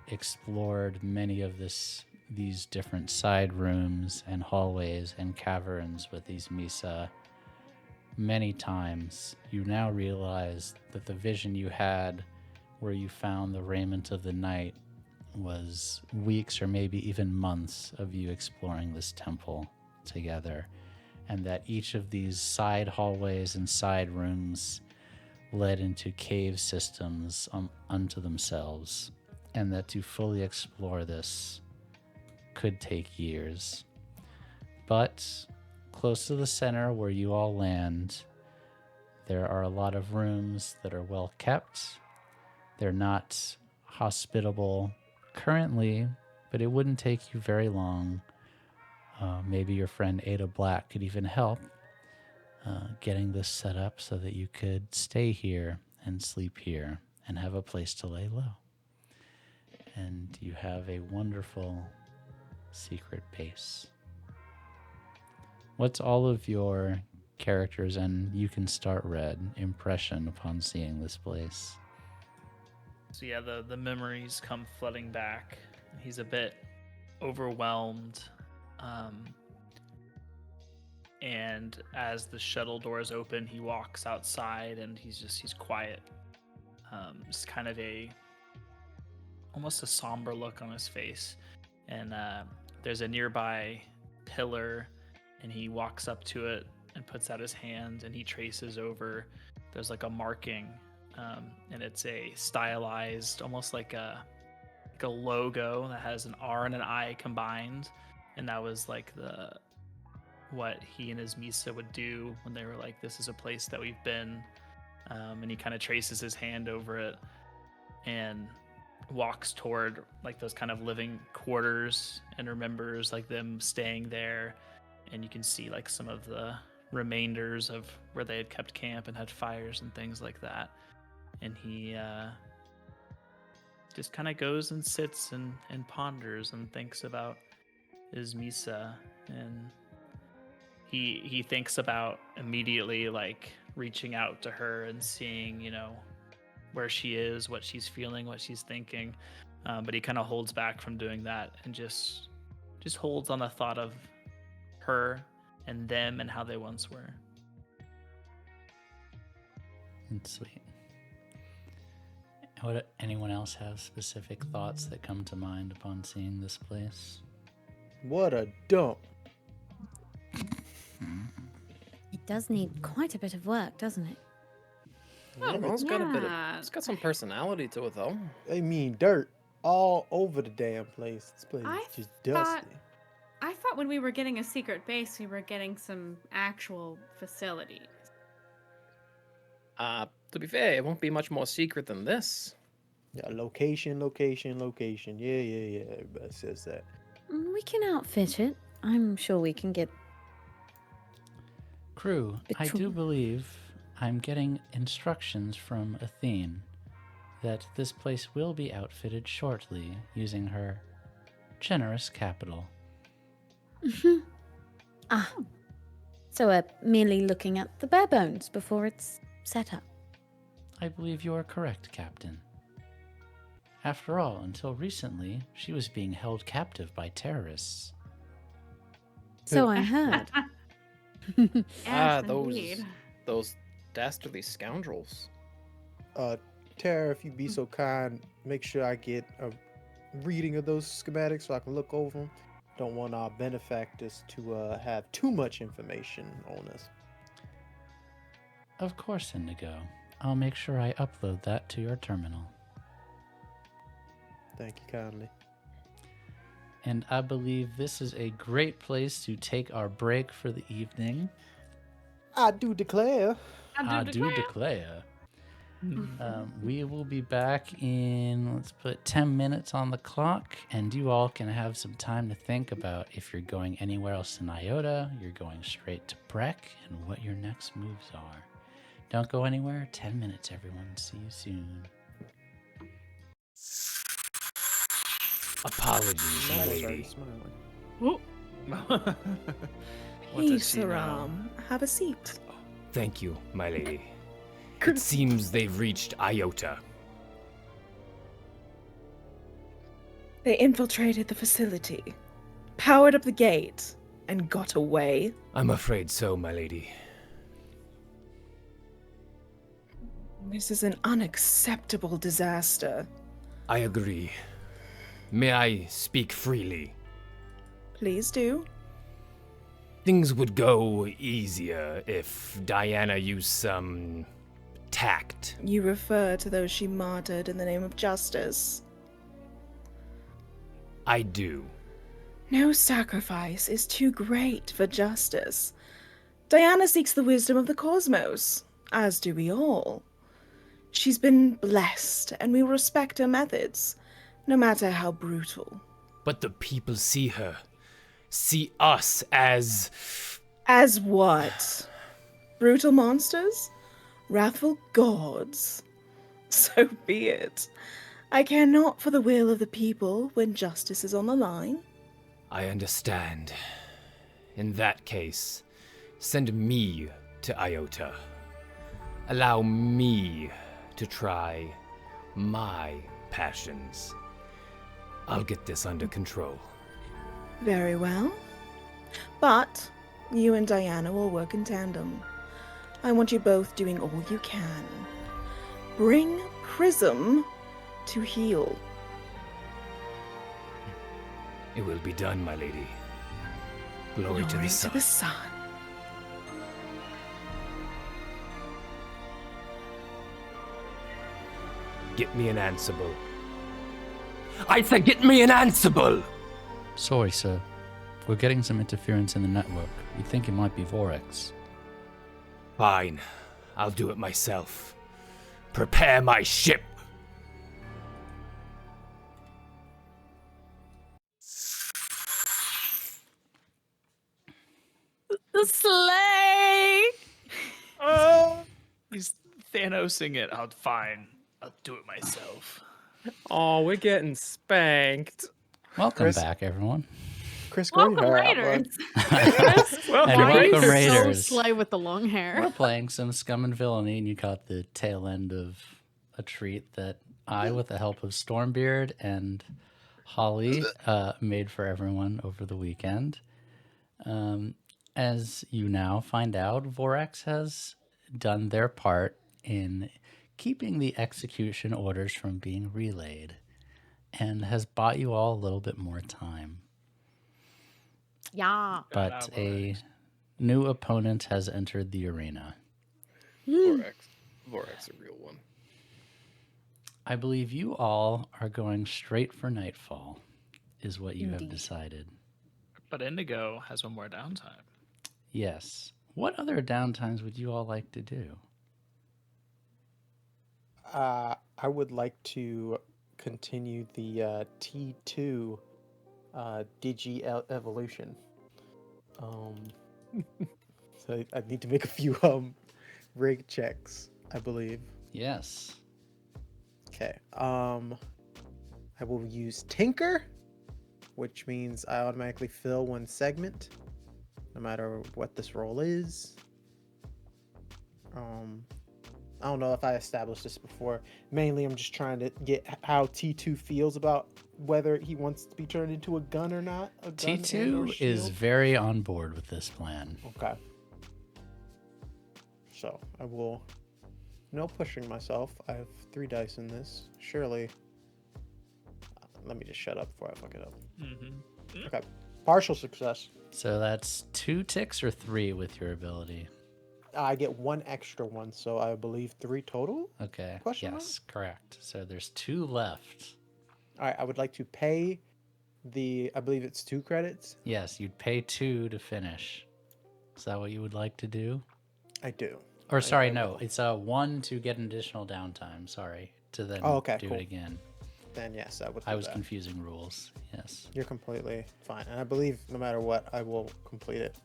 explored many of these different side rooms and hallways and caverns with these Misa many times, you now realize that the vision you had where you found the raiment of the night was weeks or maybe even months of you exploring this temple together, and that each of these side hallways and side rooms led into cave systems unto themselves, and that to fully explore this could take years. But close to the center where you all land, there are a lot of rooms that are well kept. They're not hospitable currently, but it wouldn't take you very long. Maybe your friend Ada Black could even help getting this set up so that you could stay here and sleep here and have a place to lay low. And you have a wonderful secret base. What's all of your characters, and you can start Red, impression upon seeing this place? So yeah, the memories come flooding back. He's a bit overwhelmed. And as the shuttle doors open, he walks outside and he's quiet. Just kind of almost a somber look on his face. And there's a nearby pillar, and he walks up to it and puts out his hand, and he traces over. There's like a marking, and it's a stylized, almost like a logo that has an R and an I combined, and that was like what he and his Misa would do when they were like, "This is a place that we've been," and he kind of traces his hand over it and walks toward like those kind of living quarters and remembers like them staying there, and you can see like some of the remainders of where they had kept camp and had fires and things like that. And he just kind of goes and sits and ponders and thinks about his Misa, and he thinks about immediately like reaching out to her and seeing, you know, where she is, what she's feeling, what she's thinking, but he kind of holds back from doing that and just holds on the thought of her and them and how they once were. That's sweet. Would anyone else have specific thoughts that come to mind upon seeing this place? What a dump. It does need quite a bit of work, doesn't it? I don't know, it's got a bit of, yeah. it's got some personality to it though. I mean, dirt all over the damn place. This place I is just dusty. I thought when we were getting a secret base, we were getting some actual facilities. To be fair, it won't be much more secret than this. Yeah, location. Yeah. Everybody says that. We can outfit it. I'm sure we can get... Crew, I do True. believe I'm getting instructions from Athene that this place will be outfitted shortly using her generous capital. So we're merely looking at the bare bones before it's set up. I believe you are correct, Captain. After all, until recently, she was being held captive by terrorists. So I heard. Yes, those indeed. those dastardly scoundrels. Tara, if you be so kind, make sure I get a reading of those schematics so I can look over them. Don't want our benefactors to have too much information on us. Of course, Indigo. I'll make sure I upload that to your terminal. Thank you kindly. And I believe this is a great place to take our break for the evening. I do declare. I do declare. We will be back in, let's put 10 minutes on the clock, and you all can have some time to think about if you're going anywhere else in Iota, you're going straight to Breck, and what your next moves are. Don't go anywhere. 10 minutes, everyone. See you soon. Apologies, my Almost lady. already smiling. What Hey, does she know? Saram, have a seat. Thank you, my lady. It seems they've reached Iota. They infiltrated the facility, powered up the gate, and got away. I'm afraid so, my lady. This is an unacceptable disaster. I agree. May I speak freely? Please do. Things would go easier if Diana used some tact. You refer to those she martyred in the name of justice. I do. No sacrifice is too great for justice. Diana seeks the wisdom of the cosmos, as do we all. She's been blessed, and we respect her methods, no matter how brutal. But the people see her, see us as... As what? Brutal monsters? Wrathful gods? So be it. I care not for the will of the people when justice is on the line. I understand. In that case, send me to Iota. Allow me to try my passions. I'll get this under control. Very well. But you and Diana will work in tandem. I want you both doing all you can. Bring Prism to heal. It will be done, my lady. Glory to the sun. To the sun. Get me an Ansible. I said get me an Ansible! Sorry, sir. We're getting some interference in the network. We think it might be Vorex. Fine. I'll do it myself. Prepare my ship! The sleigh! Oh, he's Thanosing it. Oh, fine. I'll do it myself. Oh, we're getting spanked. Welcome Chris? back, everyone. Chris, grow your Welcome, hair out, bud. Raiders. Well, And Why are you welcome, so Raiders. slay with the long hair? We're playing some Scum and Villainy, and you caught the tail end of a treat that I, with the help of Stormbeard and Holly, made for everyone over the weekend. As you now find out, Vorex has done their part in keeping the execution orders from being relayed and has bought you all a little bit more time. Yeah. But a new opponent has entered the arena. Vorex. Vorex, a real one. I believe you all are going straight for Nightfall, is what you have Indeed. decided. But Indigo has one more downtime. Yes. What other downtimes would you all like to do? I would like to continue the T2 Digi evolution. So I need to make a few rig checks, I believe. Yes. Okay. I will use Tinker, which means I automatically fill one segment, no matter what this role is. I don't know if I established this before. Mainly, I'm just trying to get how T2 feels about whether he wants to be turned into a gun or not. A gun and/or T2 is shield. very on board with this plan. Okay. So I will. No pushing myself. I have 3 dice in this. Surely. Let me just shut up before I fuck it up. Mm-hmm. Okay. Partial success. So that's 2 ticks or 3 with your ability. I get 1 extra one, so I believe 3 total. Okay. Question mark? Yes, correct. So there's 2 left. All right. I would like to pay the. I believe it's 2 credits. Yes, you'd pay 2 to finish. Is that what you would like to do? I do. Or sorry, I no, will. it's 1 to get an additional downtime. Sorry, to then Oh, okay, do cool. it again. Then yes, I would. I do was that. confusing rules. Yes. You're completely fine, and I believe no matter what, I will complete it.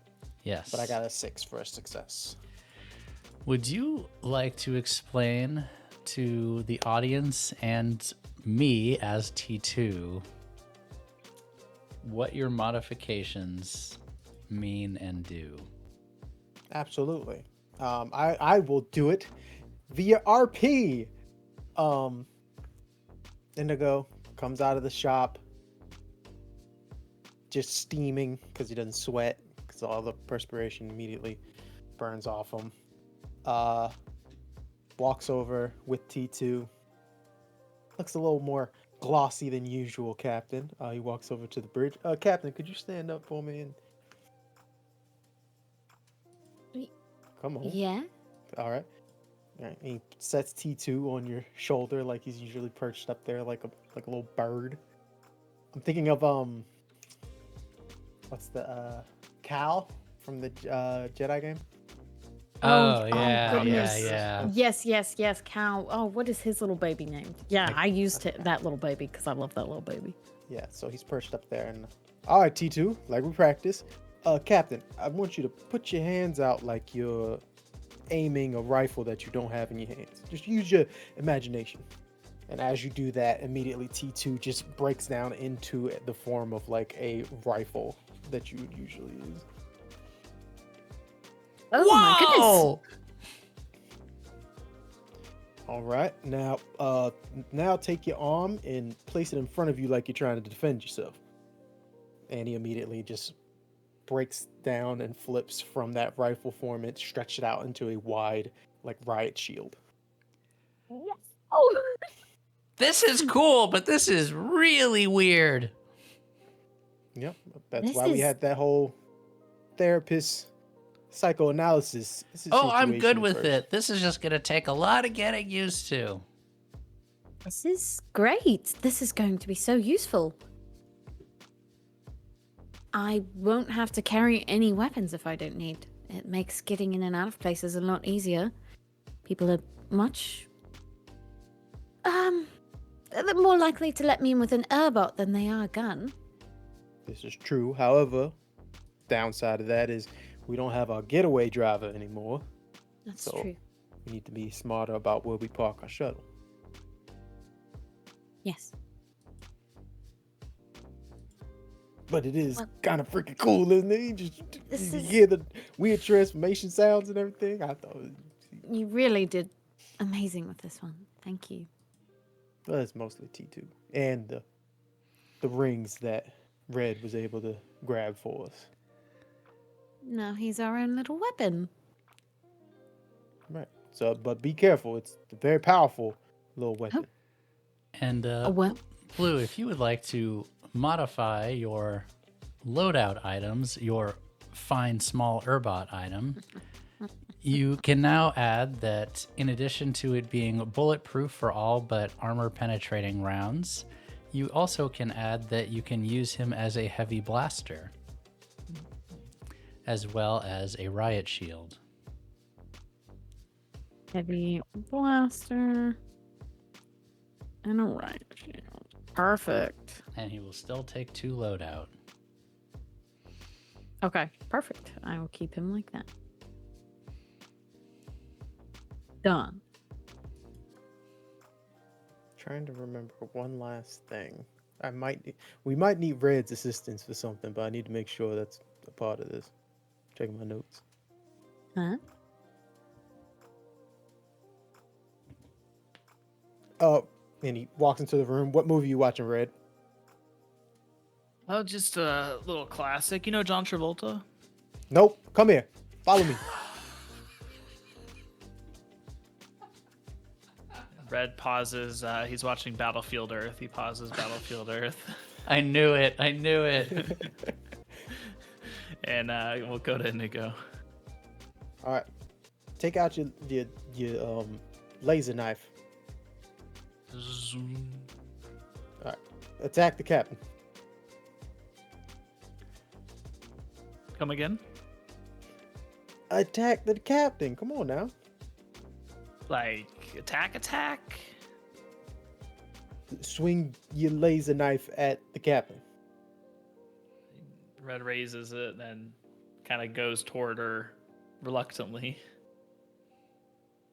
Yes. But I got a 6 for a success. Would you like to explain to the audience and me as T2 what your modifications mean and do? Absolutely. I will do it via RP. Indigo comes out of the shop, just steaming because he doesn't sweat because all the perspiration immediately burns off him. Walks over with T2. Looks a little more glossy than usual, Captain. He walks over to the bridge. Captain, could you stand up for me? Come on. Yeah. All right. He sets T2 on your shoulder like he's usually perched up there like a little bird. I'm thinking of what's the Cal from the Jedi game? Oh, yeah, goodness. yeah. Yes, Cal. Oh, what is his little baby named? Yeah, I used that little baby because I love that little baby. Yeah, so he's perched up there. And all right, T2, like we practice. Captain, I want you to put your hands out like you're aiming a rifle that you don't have in your hands. Just use your imagination. And as you do that, immediately T2 just breaks down into the form of like a rifle that you would usually use. Oh my goodness. All right, now take your arm and place it in front of you like you're trying to defend yourself. And he immediately just breaks down and flips from that rifle form and stretched it out into a wide, like, riot shield. Yes. Oh. This is cool, but this is really weird. Yep, that's This why we is- had that whole therapist psychoanalysis. Oh, I'm good situation with first. it. This is just going to take a lot of getting used to. This is great. This is going to be so useful. I won't have to carry any weapons if I don't need. It makes getting in and out of places a lot easier. People are much they're more likely to let me in with an airbot than they are a gun. This is true. However, downside of that is we don't have our getaway driver anymore. That's So- true. We need to be smarter about where we park our shuttle. Yes. But it is Well- kind of freaking cool, isn't it? This You is- hear the weird transformation sounds and everything. I thought You really did amazing with this one. Thank you. well, it's mostly T2 and the rings that Red was able to grab for us. Now he's our own little weapon. Right. So, but be careful. It's a very powerful little weapon. And Well, Blue, if you would like to modify your loadout items, your fine small Urbot item, you can now add that in addition to it being bulletproof for all but armor penetrating rounds, you also can add that you can use him as a heavy blaster, as well as a riot shield. Heavy blaster and a riot shield. Perfect. And he will still take 2 loadout. Okay, perfect. I will keep him like that. Done. Trying to remember one last thing. We might need Red's assistance for something, but I need to make sure that's a part of this. Checking my notes. Huh? Oh, and he walks into the room. What movie you watching, Red? Oh, just a little classic. You know John Travolta? Nope. Come here. Follow me. Red pauses. He's watching Battlefield Earth. He pauses Battlefield Earth. I knew it. I knew it. And we'll go to Indigo. All right. Take out your laser knife. All right. Attack the captain. Come again? Attack the captain. Come on now. Like, attack? Swing your laser knife at the captain. Red raises it and kind of goes toward her reluctantly.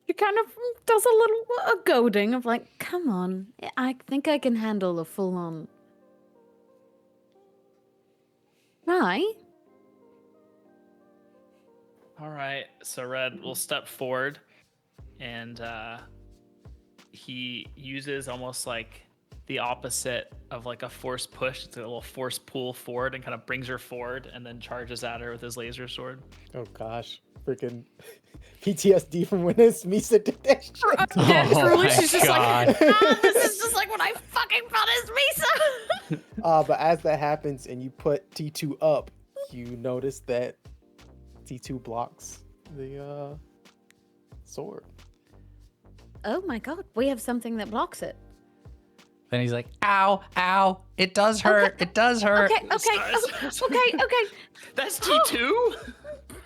She kind of does a little goading of like, come on. I think I can handle a full on. Right? All right, so Red will step forward, and he uses almost like the opposite of like a force push. It's a little force pull forward and kind of brings her forward and then charges at her with his laser sword. Oh gosh, freaking PTSD from when this Misa did that shit. Yeah, truly, my she's just God. like, ah, this is just like when I fucking fought as Misa. But as that happens and you put T2 up, you notice that T2 blocks the sword. Oh my god, we have something that blocks it. Then he's like, ow, ow, it does hurt, it does hurt. Okay, okay. That's T2?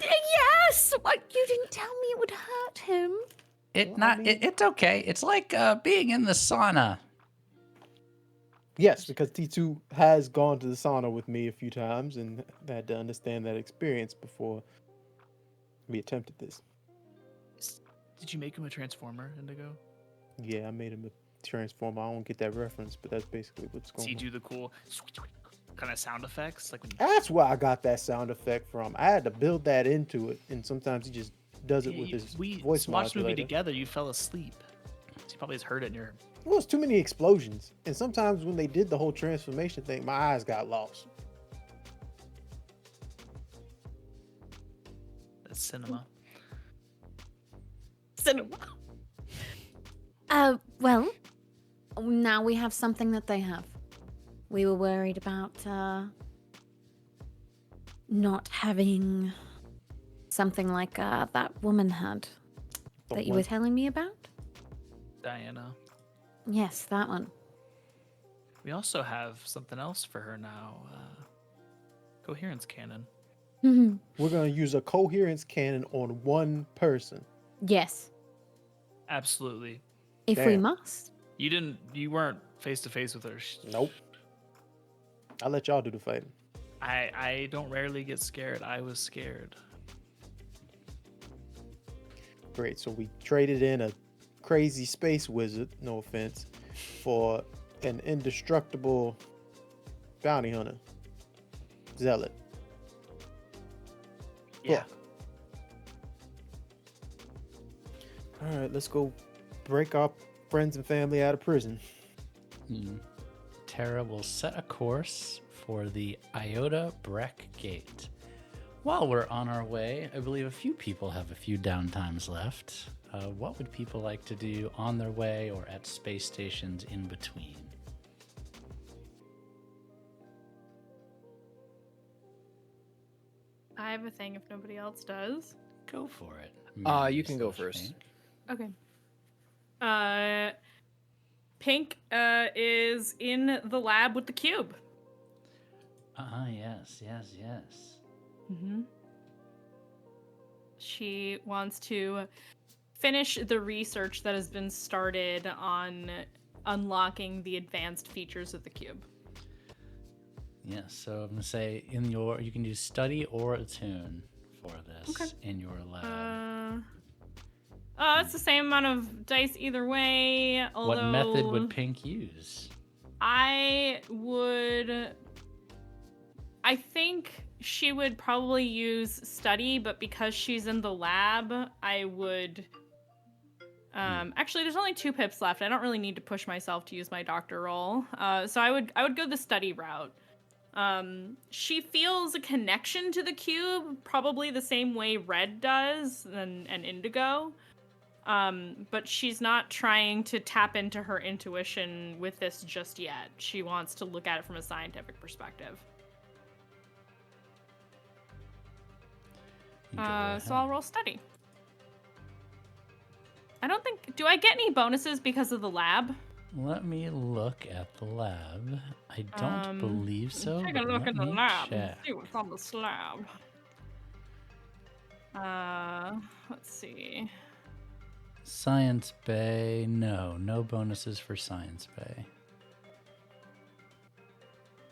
Yes! What? You didn't tell me it would hurt him. It's okay. It's like being in the sauna. Yes, because T2 has gone to the sauna with me a few times and had to understand that experience before we attempted this. Did you make him a transformer, Indigo? Yeah, I made him a transformer. I don't get that reference, but that's basically what's Does going he on. do the cool kind of sound effects? Like when That's where I got that sound effect from. I had to build that into it, and sometimes he just does it with his we voice watched the movie modulator. together, you fell asleep. So you probably just heard it in your... Well, it's too many explosions, and sometimes when they did the whole transformation thing, my eyes got lost. That's cinema. Cinema. Well, now we have something that they have. We were worried about, not having something like, that woman had The that you one- were telling me about? Diana. Yes, that one. We also have something else for her now. Coherence cannon. Mhm. We're gonna use a coherence cannon on one person. Yes, Absolutely. if we Damn. must. You weren't face to face with her. Nope. I'll let y'all do the fighting. I don't rarely get scared. I was scared. Great. So we traded in a crazy space wizard, no offense, for an indestructible bounty hunter. Zealot. Yeah. Book. All right, let's go break our friends and family out of prison. Tara will set a course for the Iota Breck Gate. While we're on our way, I believe a few people have a few downtimes left. What would people like to do on their way or at space stations in between? I have a thing if nobody else does. Go for it. You can go first. Pink. Okay. Pink is in the lab with the cube. Yes. Mm-hmm. She wants to finish the research that has been started on unlocking the advanced features of the cube. Yes, so I'm gonna say you can do study or attune for this Okay. in your lab. It's the same amount of dice either way. What method although would Pink use? I think she would probably use study, but because she's in the lab, I would. Actually, there's only 2 pips left. I don't really need to push myself to use my doctor roll. So I would go the study route. She feels a connection to the cube, probably the same way Red does and Indigo. But she's not trying to tap into her intuition with this just yet. She wants to look at it from a scientific perspective. Go So I'll roll study. I don't think... Do I get any bonuses because of the lab? Let me look at the lab. I don't believe so. Take a but look let at the me lab and check. see what's on the slab. Let's see. Science Bay. No bonuses for Science Bay.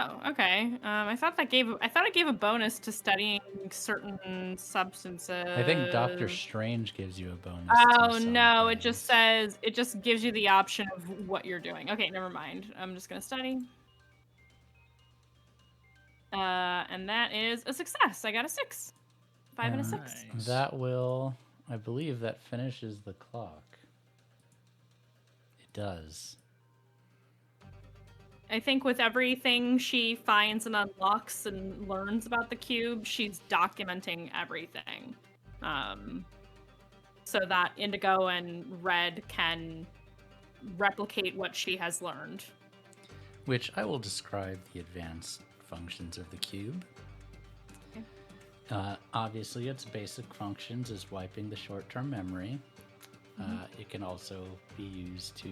Oh, okay. I thought it gave a bonus to studying certain substances. I think Doctor Strange gives you a bonus. Oh to some no! It things. just gives you the option of what you're doing. Okay, never mind. I'm just gonna study. And that is a success. I got a 6, 5 and a 6. Nice. That will, I believe, that finishes the clock. It does. I think with everything she finds and unlocks and learns about the cube, she's documenting everything. So that Indigo and Red can replicate what she has learned. Which I will describe the advanced functions of the cube. Obviously, its basic functions is wiping the short-term memory. It can also be used to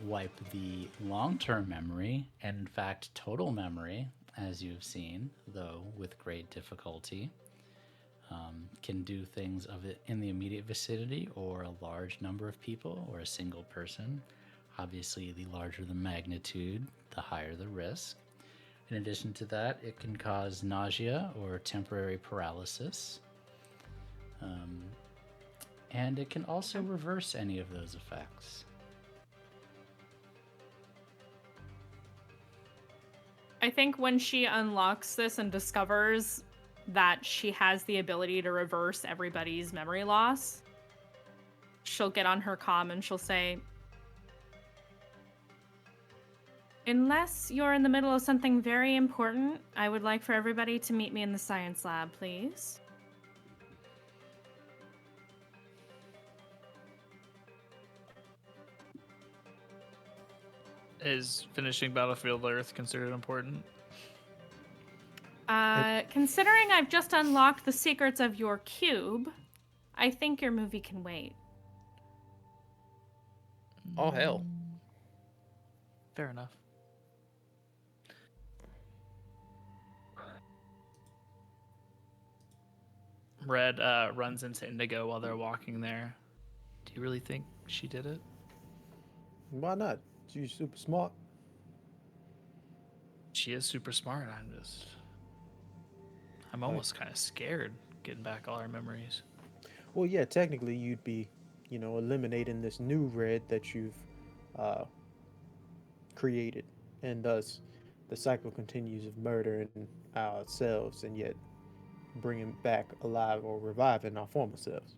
wipe the long-term memory, and in fact, total memory, as you've seen, though with great difficulty. Can do things of it in the immediate vicinity or a large number of people or a single person. Obviously, the larger the magnitude, the higher the risk. In addition to that, it can cause nausea or temporary paralysis. And it can also reverse any of those effects. I think when she unlocks this and discovers that she has the ability to reverse everybody's memory loss, she'll get on her comm and she'll say, "Unless you're in the middle of something very important, I would like for everybody to meet me in the science lab, please." Is finishing Battlefield Earth considered important? Considering I've just unlocked the secrets of your cube, I think your movie can wait. Oh, hell. Fair enough. Red runs into Indigo while they're walking there. Do you really think she did it? Why not? She's super smart. She is super smart. I'm almost kind of scared getting back all our memories. Well, yeah, technically you'd be, eliminating this new Red that you've created, and thus the cycle continues of murdering ourselves and yet bringing back alive or reviving our former selves.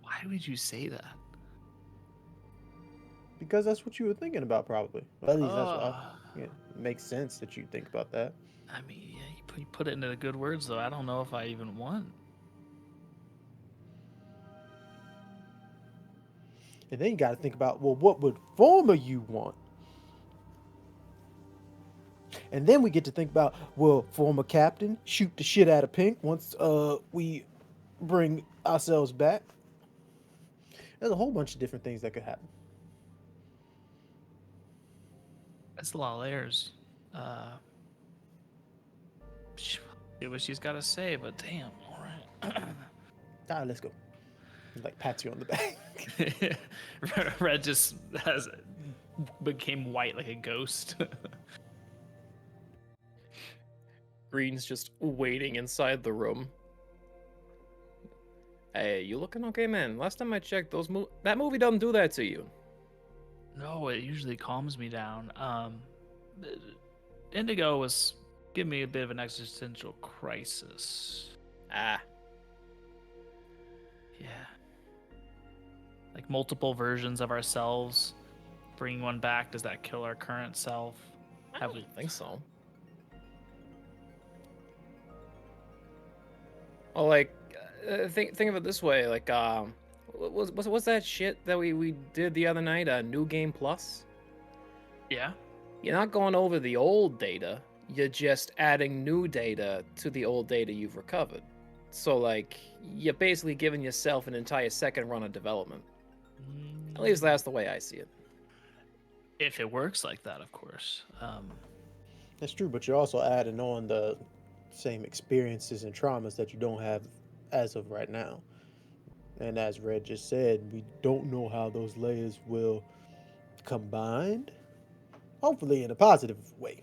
Why would you say that? Because that's what you were thinking about, probably. Well, at least that's what it makes sense that you think about that. I mean, yeah, you put it into the good words, though. I don't know if I even want. And then you got to think about, well, what would former you want? And then we get to think about, will former captain shoot the shit out of Pink once we bring ourselves back? There's a whole bunch of different things that could happen. That's a lot of layers. See what she's got to say, but damn, all right. All right, let's go. Like, pats you on the back. Red just became white like a ghost. Green's just waiting inside the room. Hey, you looking okay, man? Last time I checked, that movie doesn't do that to you. No, it usually calms me down. Indigo was giving me a bit of an existential crisis. Ah. Yeah. Like multiple versions of ourselves. Bringing one back, does that kill our current self? I don't think so. Well, like, think of it this way. Like, what's that shit that we did the other night? New Game Plus? Yeah. You're not going over the old data. You're just adding new data to the old data you've recovered. So, like, you're basically giving yourself an entire second run of development. At least that's the way I see it. If it works like that, of course. That's true, but you're also adding on the same experiences and traumas that you don't have as of right now. And as Red just said, we don't know how those layers will combine. Hopefully in a positive way.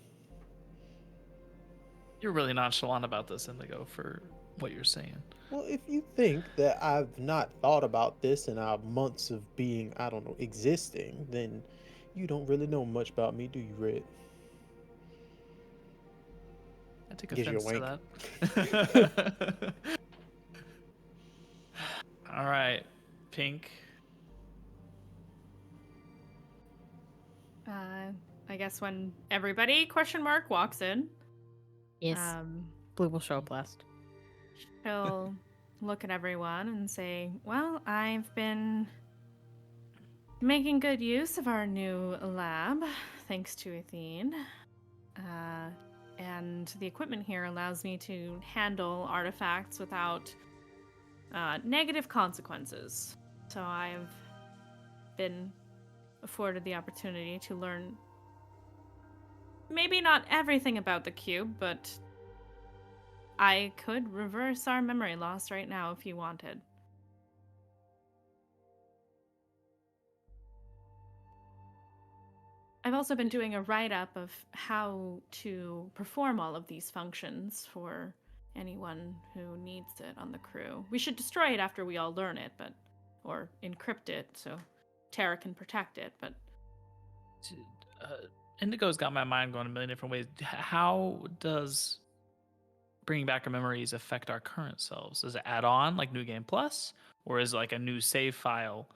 You're really nonchalant about this, Indigo, for what you're saying. Well, if you think that I've not thought about this in our months of being, existing, then you don't really know much about me, do you, Red? I take Gives you a offense to wink. that. All right, Pink. I guess when everybody walks in, Yes. Blue will show up last. he'll look at everyone and say, "Well, I've been making good use of our new lab, thanks to Athene. And the equipment here allows me to handle artifacts without negative consequences. So I've been afforded the opportunity to learn maybe not everything about the cube, but I could reverse our memory loss right now if you wanted." I've also been doing a write-up of how to perform all of these functions for anyone who needs it on the crew. We should destroy it after we all learn it, or encrypt it so Terra can protect it, but Indigo's got my mind going a million different ways. How does bringing back our memories affect our current selves? Does it add on like New Game Plus, or is it like a new save file,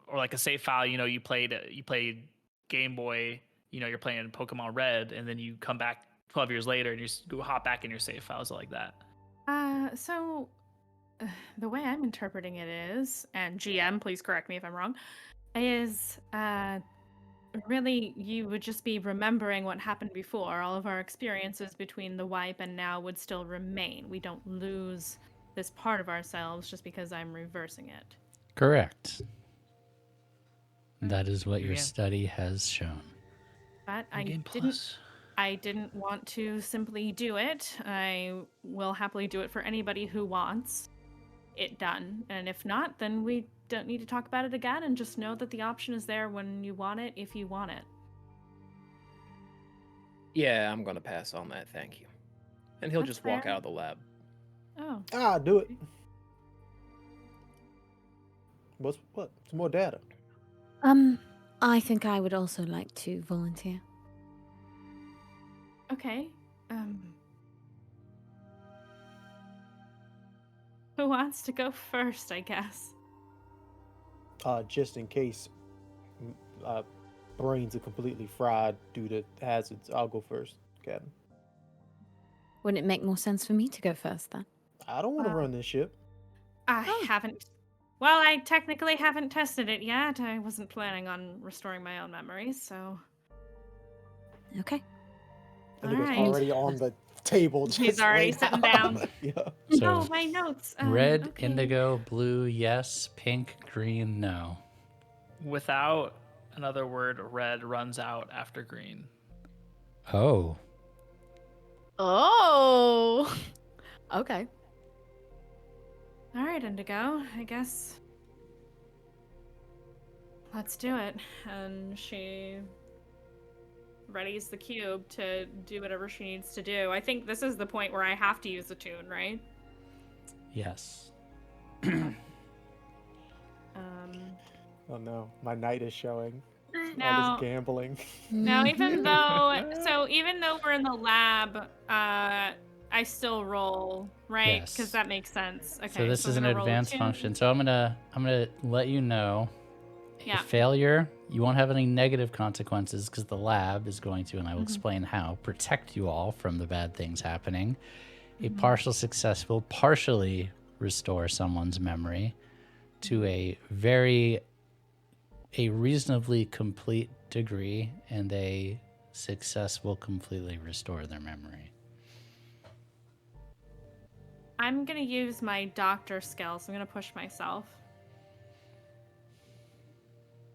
or like a save file? You played Game Boy. You're playing Pokemon Red, and then you come back 12 years later and you hop back in your save files like that. So the way I'm interpreting it is, and GM, please correct me if I'm wrong, is really you would just be remembering what happened before. All of our experiences between the wipe and now would still remain. We don't lose this part of ourselves just because I'm reversing it. Correct. That is what your Yeah. study has shown. But Game I didn't want to simply do it. I will happily do it for anybody who wants it done. And if not, then we don't need to talk about it again and just know that the option is there when you want it, if you want it. Yeah, I'm gonna pass on that. Thank you. And he'll That's just walk fair. out of the lab. Oh. Do it. What? Some more data. I think I would also like to volunteer. Okay. Who wants to go first, I guess? Just in case brains are completely fried due to hazards, I'll go first, Captain. Wouldn't it make more sense for me to go first then? I don't want to Wow. run this ship. I haven't. Well, I technically haven't tested it yet. I wasn't planning on restoring my own memories, so. Okay. And it was Alright. already on the table. He's Just already laid sitting out. down. Yeah. So My notes. red, Okay. indigo, blue, yes. Pink, green, no. Without another word, red runs out after green. Oh. Oh. Okay. All right, Indigo. I guess. Let's do it. And she readies the cube to do whatever she needs to do. I think this is the point where I have to use the tune, right? Yes. Oh no, my night is showing. All Now, this gambling. now, even though we're in the lab, I still roll, right? Yes. Because that makes sense. Okay. So this is I'm an gonna roll a advanced tune. function. So I'm gonna let you know. Yeah. A failure, you won't have any negative consequences because the lab is going to, and I will explain how, protect you all from the bad things happening. A partial success will partially restore someone's memory to a reasonably complete degree, and a success will completely restore their memory. I'm gonna use my doctor skill, so I'm gonna push myself.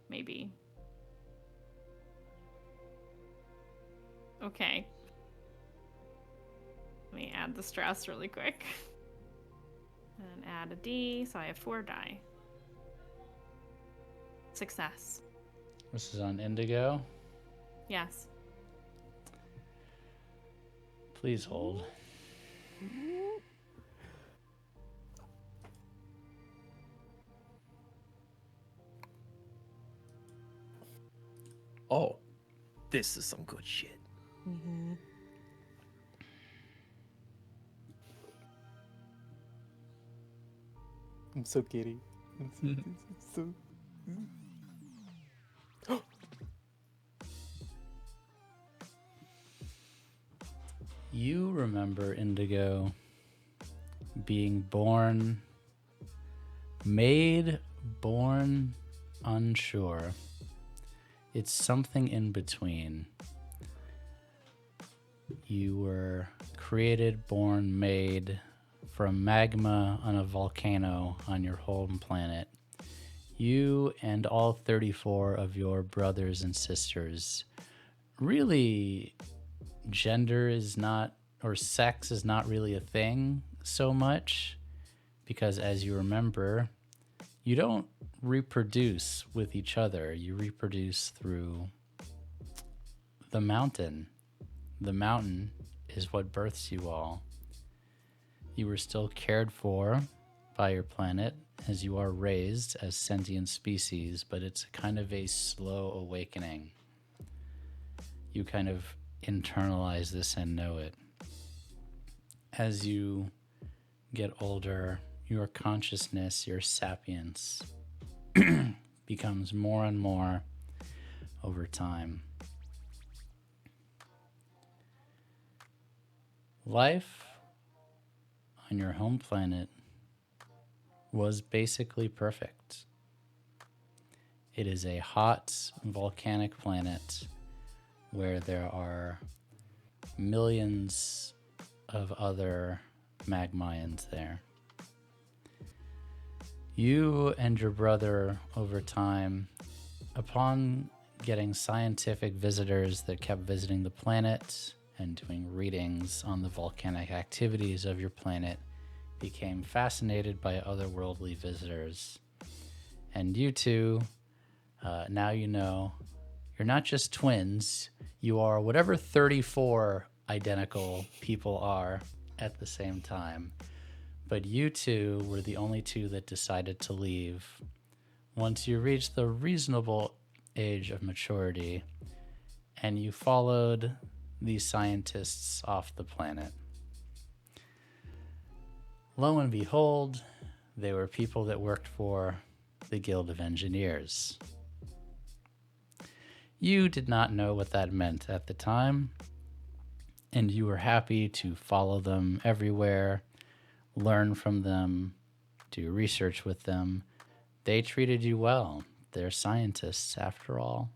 Maybe. Okay. Let me add the stress really quick. And add a D, so I have 4 die. Success. This is on Indigo. Yes. Please hold. Oh, this is some good shit. I'm so giddy. I'm so remember, Indigo, being born, made, born, unsure. It's something in between. You were created, born, made from magma on a volcano on your home planet. You and all 34 of your brothers and sisters. Really, gender is not, or sex is not really a thing so much, because as you remember, you don't reproduce with each other. You reproduce through the mountain. The mountain is what births you all. You were still cared for by your planet as you are raised as sentient species, but it's kind of a slow awakening. You kind of internalize this and know it. As you get older, your consciousness, your sapience, becomes more and more over time. Life on your home planet was basically perfect. It is a hot volcanic planet where there are millions of other Magmayans there. You and your brother, over time, upon getting scientific visitors that kept visiting the planet and doing readings on the volcanic activities of your planet, became fascinated by otherworldly visitors. And you two, now you know, you're not just twins, you are whatever 34 identical people are at the same time. But you two were the only two that decided to leave once you reached the reasonable age of maturity, and you followed these scientists off the planet. Lo and behold, they were people that worked for the Guild of Engineers. You did not know what that meant at the time, and you were happy to follow them everywhere, learn from them, do research with them. They treated you well. They're scientists, after all.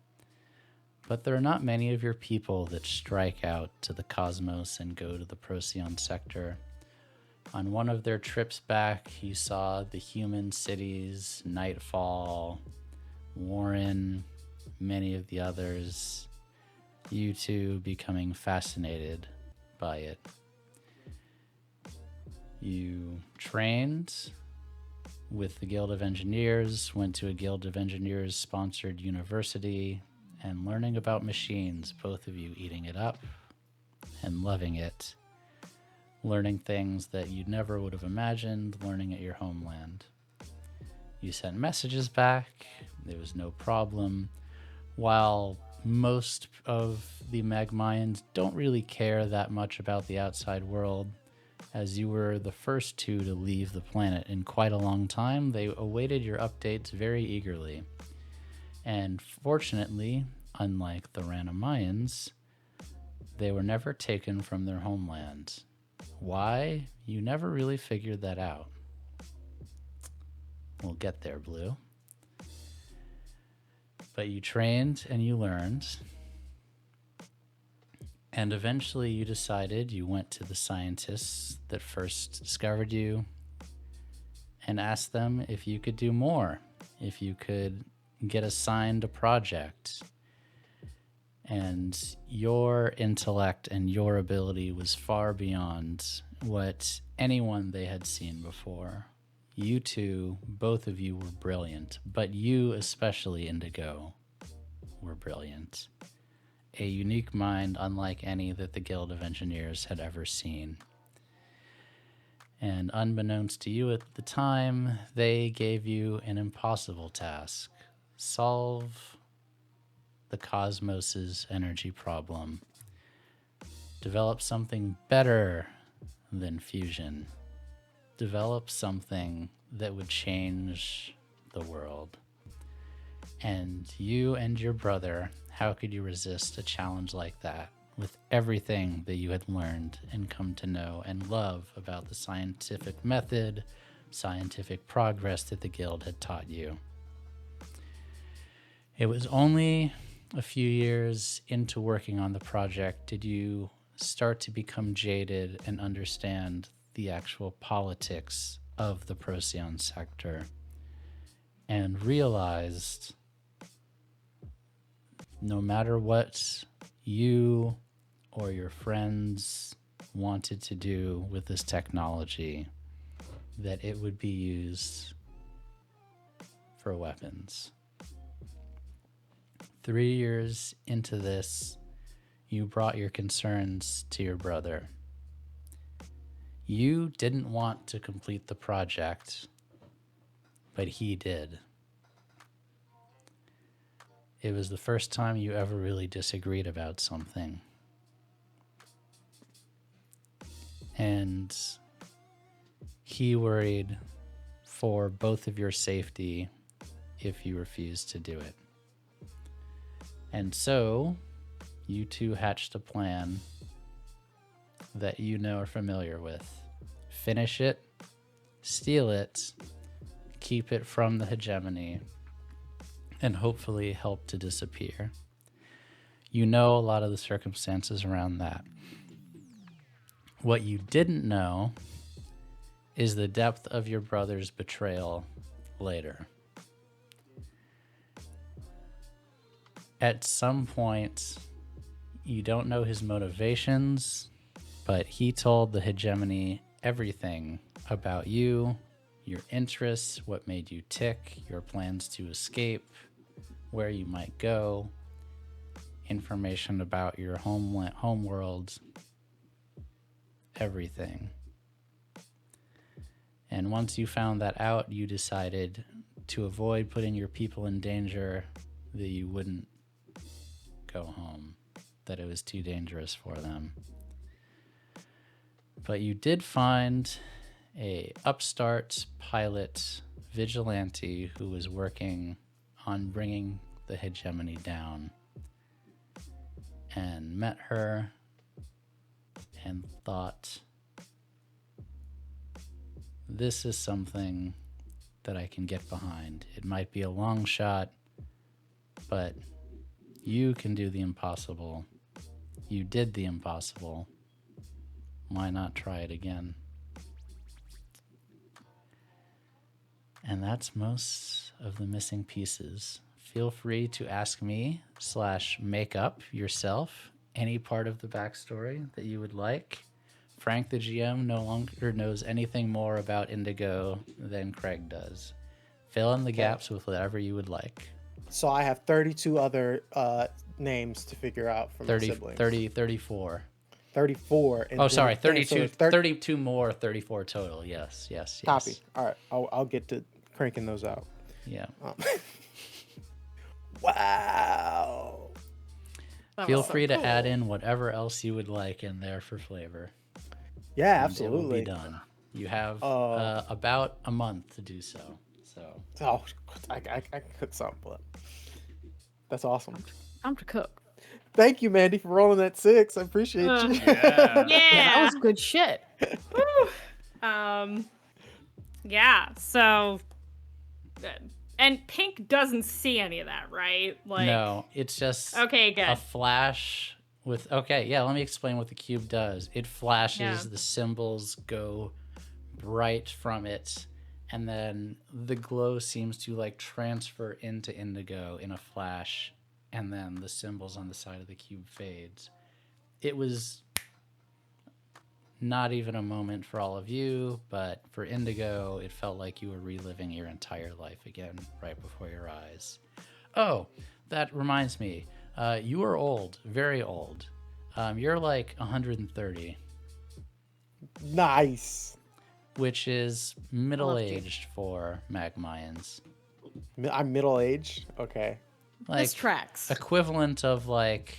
But there are not many of your people that strike out to the cosmos and go to the Procyon sector. On one of their trips back, you saw the human cities, Nightfall, Warren, many of the others. You two becoming fascinated by it. You trained with the Guild of Engineers, went to a Guild of Engineers sponsored university, and learning about machines, both of you eating it up and loving it. Learning things that you never would have imagined learning at your homeland. You sent messages back, there was no problem. While most of the Magmayans don't really care that much about the outside world, as you were the first two to leave the planet in quite a long time, they awaited your updates very eagerly. And fortunately, unlike the Ranamayans, they were never taken from their homeland. Why? You never really figured that out. We'll get there, Blue. But you trained and you learned. And eventually you decided, you went to the scientists that first discovered you and asked them if you could do more, if you could get assigned a project. And your intellect and your ability was far beyond what anyone they had seen before. You two, both of you were brilliant, but you, especially Indigo, were brilliant. A unique mind unlike any that the Guild of Engineers had ever seen. And unbeknownst to you at the time, they gave you an impossible task. Solve the cosmos's energy problem. Develop something better than fusion. Develop something that would change the world. And you and your brother, how could you resist a challenge like that with everything that you had learned and come to know and love about the scientific method, scientific progress that the guild had taught you. It was only a few years into working on the project did you start to become jaded and understand the actual politics of the Procyon sector and realized no matter what you or your friends wanted to do with this technology, that it would be used for weapons. 3 years into this, you brought your concerns to your brother. You didn't want to complete the project, but he did. It was the first time you ever really disagreed about something. And he worried for both of your safety if you refused to do it. And so, you two hatched a plan that you know are familiar with. Finish it, steal it, keep it from the hegemony, and hopefully help to disappear. You know a lot of the circumstances around that. What you didn't know is the depth of your brother's betrayal later. At some point, you don't know his motivations, but he told the hegemony everything about you, your interests, what made you tick, your plans to escape, where you might go, information about your home world, everything. And once you found that out, you decided to avoid putting your people in danger, that you wouldn't go home, that it was too dangerous for them. But you did find a upstart pilot vigilante who was working on bringing the hegemony down, and met her and thought, this is something that I can get behind. It might be a long shot, but you can do the impossible. You did the impossible. Why not try it again? And that's most of the missing pieces. Feel free to ask me / make up yourself any part of the backstory that you would like. Frank, the GM, no longer knows anything more about Indigo than Craig does. Fill in the gaps with whatever you would like. So I have 32 other names to figure out from my siblings. 34. 34. Oh, sorry, so 32, 32 more, 34 total. Yes. Copy. All right, I'll get to cranking those out. Yeah. Wow. Feel free to add in whatever else you would like in there for flavor. Yeah, And absolutely. it will be done. You have about a month to do so. Oh, I can cook something, but that's awesome. Time to cook. Thank you, Mandy, for rolling that 6. I appreciate you. Yeah. Yeah, that was good shit. Yeah, so and Pink doesn't see any of that, right? Like, no, it's just okay, good. a flash with, okay, yeah, let me explain what the cube does. It flashes, Yeah. the symbols go bright from it, and then the glow seems to like transfer into Indigo in a flash, and then the symbols on the side of the cube fades. It was not even a moment for all of you, but for Indigo, it felt like you were reliving your entire life again right before your eyes. Oh, that reminds me. You are old, very old. You're like 130, Nice. which is middle-aged for Magmayans. I'm middle-aged. Okay. Like This tracks. equivalent of like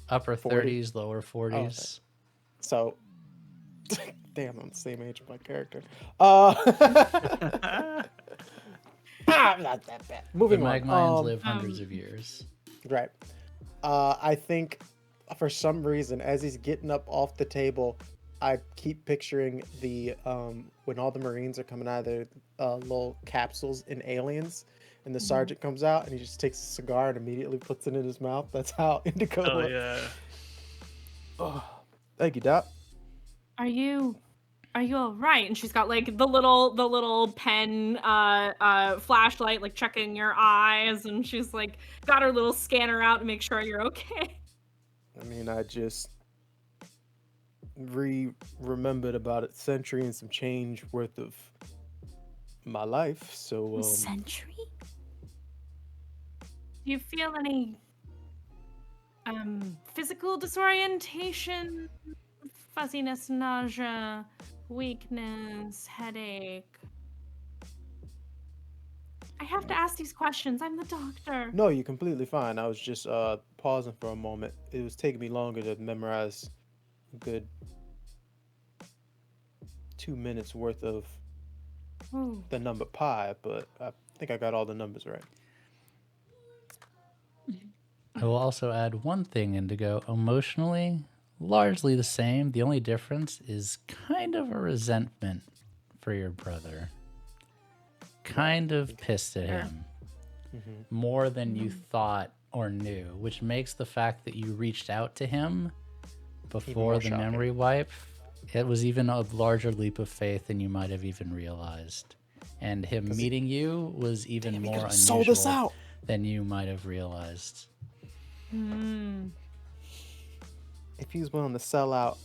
upper 40? 30s, lower 40s. So, damn, I'm the same age as my character. I'm not that bad. The Moving on. Magmayans live hundreds of years. Right. I think for some reason, as he's getting up off the table, I keep picturing the when all the Marines are coming out of their little capsules in Aliens, and the sergeant comes out and he just takes a cigar and immediately puts it in his mouth. That's how Indigo Oh looks. yeah. Oh, thank you, Doc. Are you all right? And she's got like the little pen flashlight, like checking your eyes, and she's like got her little scanner out to make sure you're okay. I mean, I just remembered about a century and some change worth of my life. So Century? Do you feel any physical disorientation, fuzziness, nausea, weakness, headache? I have to ask these questions. I'm the doctor. no, you're completely fine. I was just pausing for a moment. It was taking me longer to memorize a good 2 minutes worth of Ooh. the number pi, but I think I got all the numbers right. I will also add one thing, Indigo. Emotionally, largely the same. The only difference is kind of a resentment for your brother. Kind of pissed at him more than you thought or knew, which makes the fact that you reached out to him before the shocking. memory wipe, it was even a larger leap of faith than you might have even realized. And him meeting you was even more unusual sold us out. than you might have realized. If he was willing to sell out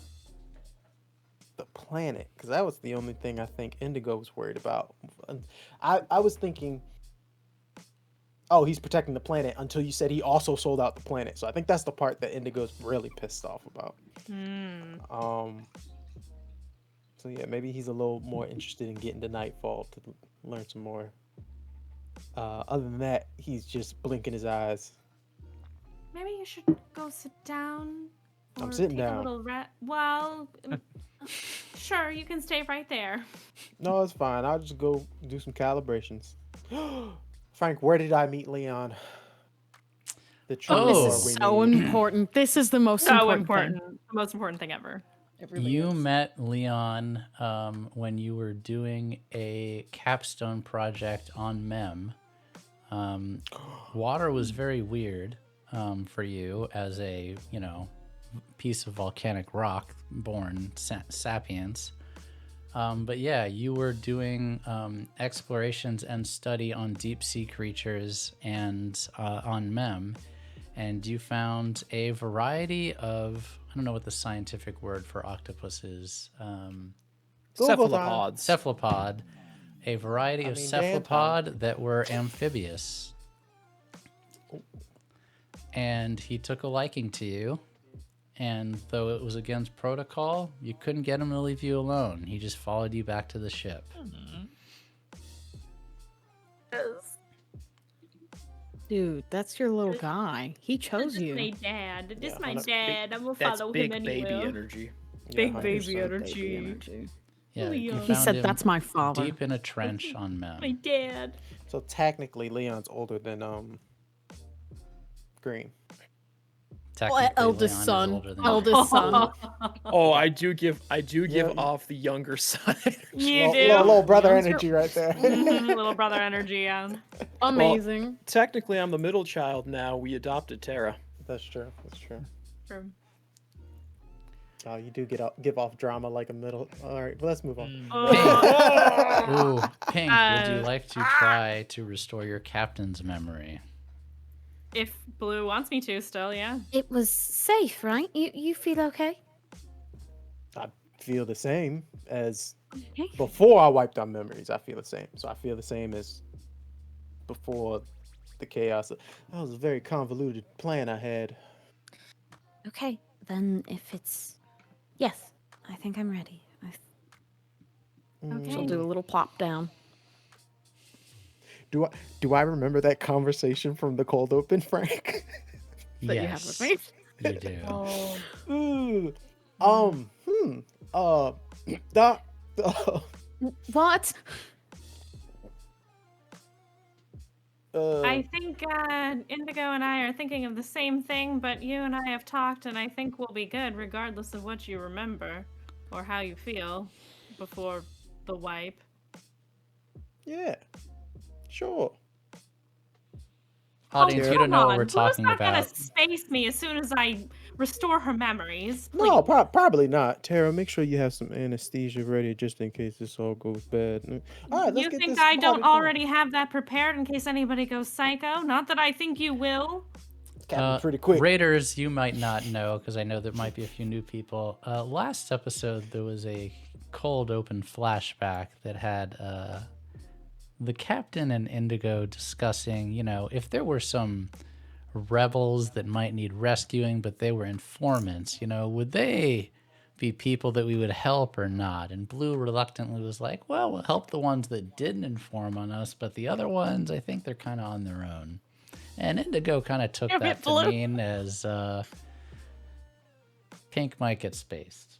the planet, because that was the only thing I think Indigo was worried about. I was thinking, oh, he's protecting the planet, until you said he also sold out the planet. So I think that's the part that Indigo's really pissed off about. So yeah, maybe he's a little more interested in getting to Nightfall to learn some more. Other than that, he's just blinking his eyes. Maybe you should go sit down. I'm or sitting take down. A little well, sure, you can stay right there. No, it's fine. I'll just go do some calibrations. Frank, where did I meet Leon? The true Oh, This lore is we so need. important. This is the most So important. important. The most important thing ever. It really You is. met Leon when you were doing a capstone project on Mem. Water was very weird for you as a, piece of volcanic rock born sapiens. But yeah, you were doing explorations and study on deep sea creatures and on Mem. And you found a variety of, I don't know what the scientific word for octopus is. Cephalopods. Cephalopod. A variety of Dan cephalopod that were amphibious. And he took a liking to you. And though it was against protocol, you couldn't get him to leave you alone. He just followed you back to the ship. Dude, that's your little guy. He chose This is you. my dad. This Yeah, is my that's dad. I'm gonna That's follow big him baby anywhere. energy. Big 100% baby energy. Energy. Yeah, you Leon. He found said, him "That's my father." deep in a trench on My Mem. dad. So technically, Leon's older than Green. Technically, eldest Leon is son. older than Eldest son. Oh, I do give Yeah. off the younger son. You do. Little brother Leon's energy right there. Little brother energy, yeah. Amazing. Technically, I'm the middle child now. We adopted Tara. That's true. That's true. True. Oh, you do give off drama like a middle. All right, well, let's move on. Ooh, Pink, would you Uh, like to try to restore your captain's memory? If Blue wants me to, still, yeah. It was safe, right? You feel okay? I feel the same as Okay. before I wiped out memories. I feel the same. So I feel the same as before the chaos. That was a very convoluted plan I had. Okay. Then if it's yes, I think I'm ready. Okay. She'll do a little plop down. Do I remember that conversation from the cold open, Frank? That you have with me. You do. Ooh. Doc. What? I think Indigo and I are thinking of the same thing, but you and I have talked, and I think we'll be good regardless of what you remember or how you feel before the wipe. Yeah, sure. Audience, you don't know what we're Blue's talking not gonna about. space me as soon as I restore her memories. No, please. probably not. Tara, make sure you have some anesthesia ready just in case this all goes bad. All right, let's You get think this I don't party already have that prepared in case anybody goes psycho? Not that I think you will. It's gotta be pretty quick. Raiders, you might not know because I know there might be a few new people. Last episode, there was a cold open flashback that had the captain and Indigo discussing, if there were some rebels that might need rescuing, but they were informants, would they be people that we would help or not? And Blue reluctantly was like, well, we'll help the ones that didn't inform on us, but the other ones, I think they're kind of on their own. And Indigo kind of took that to mean as Pink might get spaced.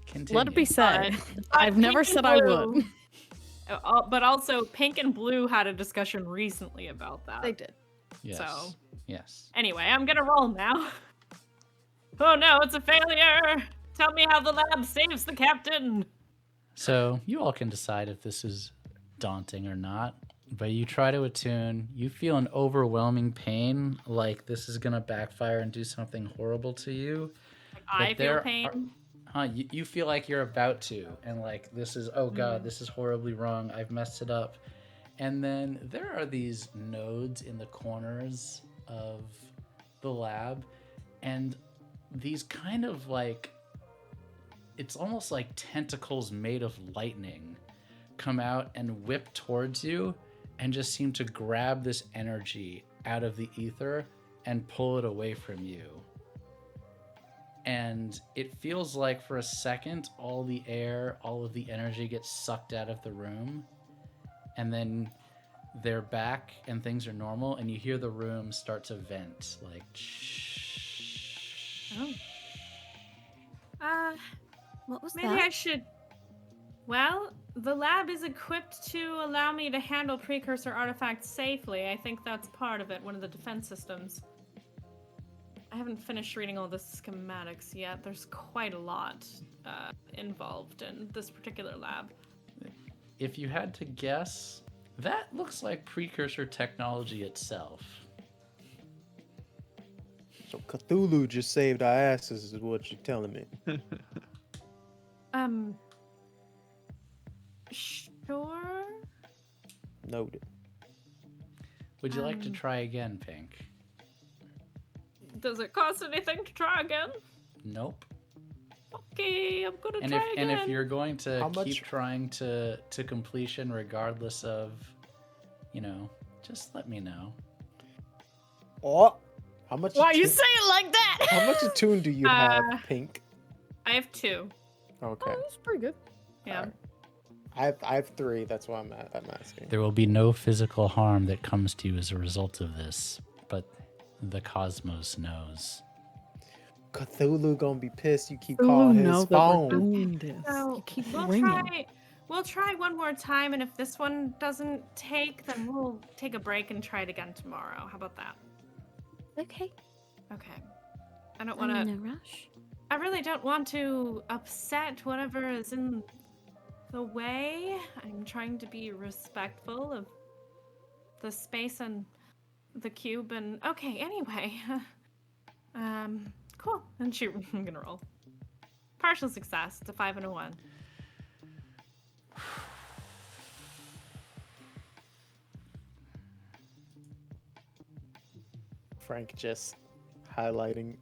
Continue. Let it be said. I've never said I would. But also, Pink and Blue had a discussion recently about that. They did. Yes. So. Yes. Anyway, I'm gonna roll now. Oh no, it's a failure! Tell me how the lab saves the captain! So, you all can decide if this is daunting or not, but you try to attune. You feel an overwhelming pain, like this is gonna backfire and do something horrible to you. I feel pain. You feel like you're about to, and like this is, oh god, this is horribly wrong. I've messed it up. And then there are these nodes in the corners of the lab, and these kind of like, it's almost like tentacles made of lightning come out and whip towards you and just seem to grab this energy out of the ether and pull it away from you. And it feels like for a second, all the air, all of the energy gets sucked out of the room. And then they're back and things are normal. And you hear the room start to vent. Like, shh. Oh. What was Maybe that? I should... Well, the lab is equipped to allow me to handle precursor artifacts safely. I think that's part of it, one of the defense systems. I haven't finished reading all the schematics yet. There's quite a lot involved in this particular lab. If you had to guess, that looks like precursor technology itself. So Cthulhu just saved our asses, is what you're telling me. Sure? Noted. Would you like to try again, Pink? Does it cost anything to try again? Nope. Okay, I'm gonna try again. And if you're going to How keep much- trying to completion regardless of, just let me know. Oh, how much? Why you say it like that? How much attune do you have, Pink? I have 2. Okay, That's pretty good. Yeah. Alright. I have 3. That's why I'm asking. There will be no physical harm that comes to you as a result of this, but the cosmos knows. Cthulhu gonna be pissed. You keep calling his phone. doing this. So You keep we'll ringing. we'll try one more time, and if this one doesn't take, then we'll take a break and try it again tomorrow. How about that? Okay. Okay. I don't I'm want in to. no rush. I really don't want to upset whatever is in the way. I'm trying to be respectful of the space and the cube. And okay. Anyway. Cool. And I'm gonna roll. Partial success. It's a 5 and a 1. Frank just highlighting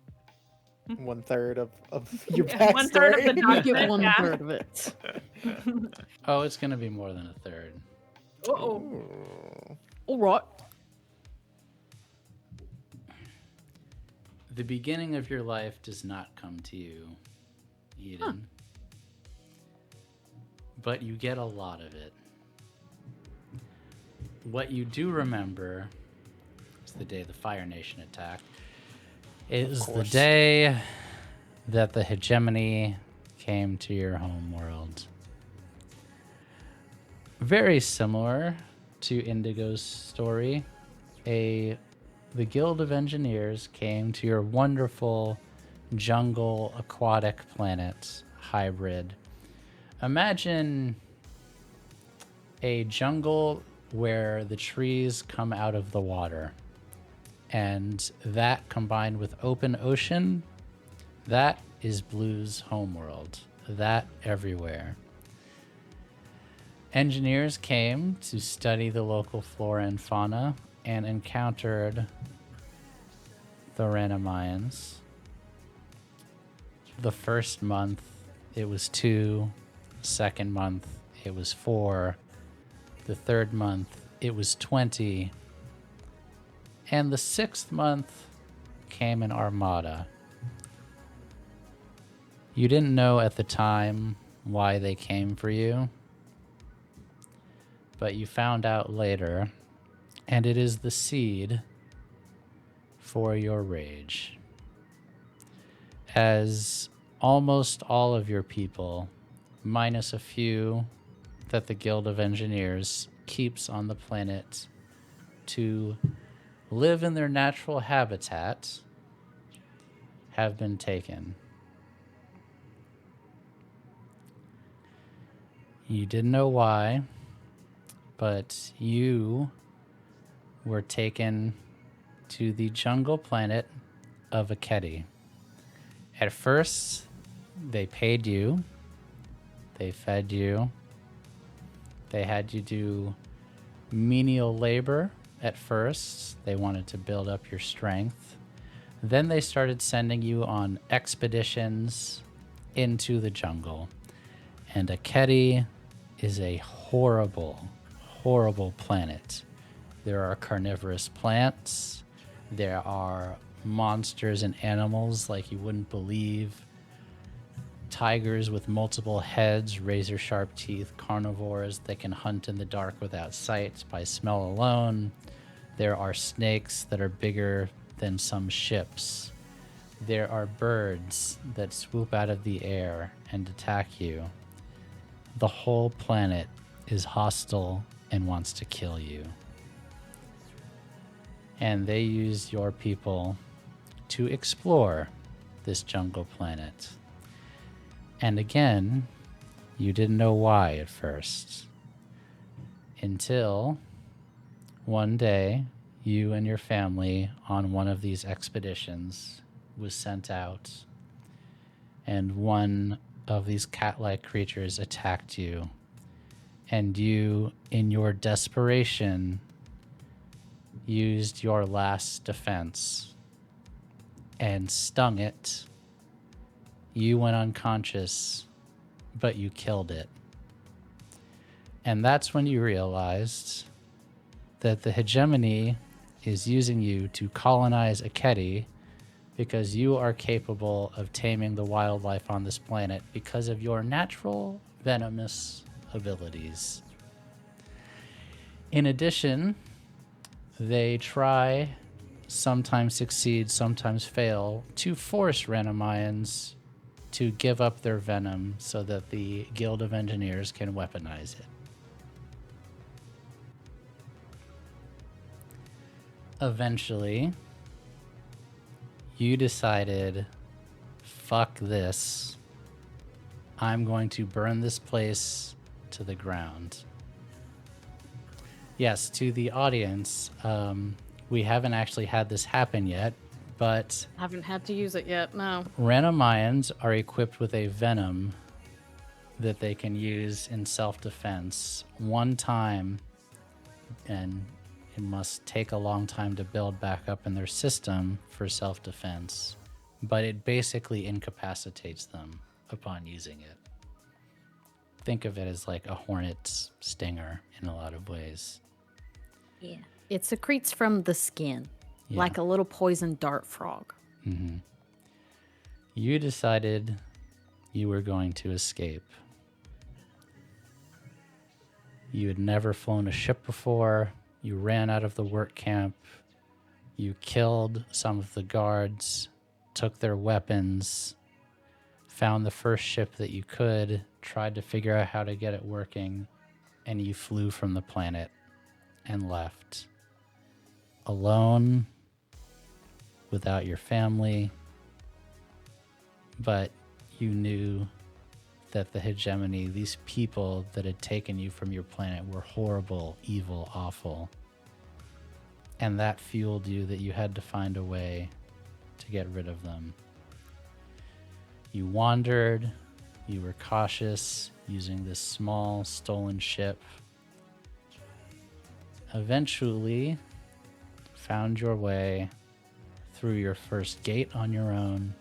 1/3 of your Yeah, 1/3 of the backstory. You document. get one Yeah. third of it. Oh, it's going to be more than a third. Uh-oh. Ooh. All right. The beginning of your life does not come to you, Eden. But you get a lot of it. What you do remember is the day the Fire Nation attacked. It is the course. day that the hegemony came to your home world. very similar to Indigo's story, the Guild of Engineers came to your wonderful jungle aquatic planet hybrid. Imagine a jungle where the trees come out of the water, and that combined with open ocean, that is Blue's homeworld. That everywhere. Engineers came to study the local flora and fauna and encountered the Ranamians. The first month, it was 2. Second month, it was 4. The third month, it was 20. And the 6th month came an armada. You didn't know at the time why they came for you, but you found out later, and it is the seed for your rage. As almost all of your people, minus a few that the Guild of Engineers keeps on the planet to live in their natural habitat, have been taken. You didn't know why, but you were taken to the jungle planet of Aketi. At first, they paid you, they fed you, they had you do menial labor at first. They wanted to build up your strength. Then they started sending you on expeditions into the jungle. And Aketi is a horrible, horrible planet. There are carnivorous plants. There are monsters and animals like you wouldn't believe. Tigers with multiple heads, razor-sharp teeth, carnivores that can hunt in the dark without sight by smell alone. There are snakes that are bigger than some ships. There are birds that swoop out of the air and attack you. The whole planet is hostile and wants to kill you. And they use your people to explore this jungle planet. And again, you didn't know why at first. Until one day, you and your family on one of these expeditions was sent out, and one of these cat-like creatures attacked you, and you, in your desperation, used your last defense and stung it. You went unconscious, but you killed it. And that's when you realized that the hegemony is using you to colonize Aketi because you are capable of taming the wildlife on this planet because of your natural venomous abilities. In addition, they try, sometimes succeed, sometimes fail, to force Ranamians to give up their venom so that the Guild of Engineers can weaponize it. Eventually, you decided, fuck this. I'm going to burn this place to the ground. Yes, to the audience, we haven't actually had this happen yet, but Haven't had to use it yet, no. Ranamians are equipped with a venom that they can use in self-defense one time, and it must take a long time to build back up in their system for self-defense, but it basically incapacitates them upon using it. Think of it as like a hornet's stinger in a lot of ways. Yeah. It secretes from the skin, Yeah. like a little poison dart frog. Mm-hmm. You decided you were going to escape. You had never flown a ship before. You ran out of the work camp. You killed some of the guards, took their weapons, found the first ship that you could, tried to figure out how to get it working, and you flew from the planet and left. Alone, without your family, but you knew that the hegemony, these people that had taken you from your planet, were horrible, evil, awful. And that fueled you that you had to find a way to get rid of them. You wandered, you were cautious, using this small stolen ship. Eventually, found your way through your first gate on your own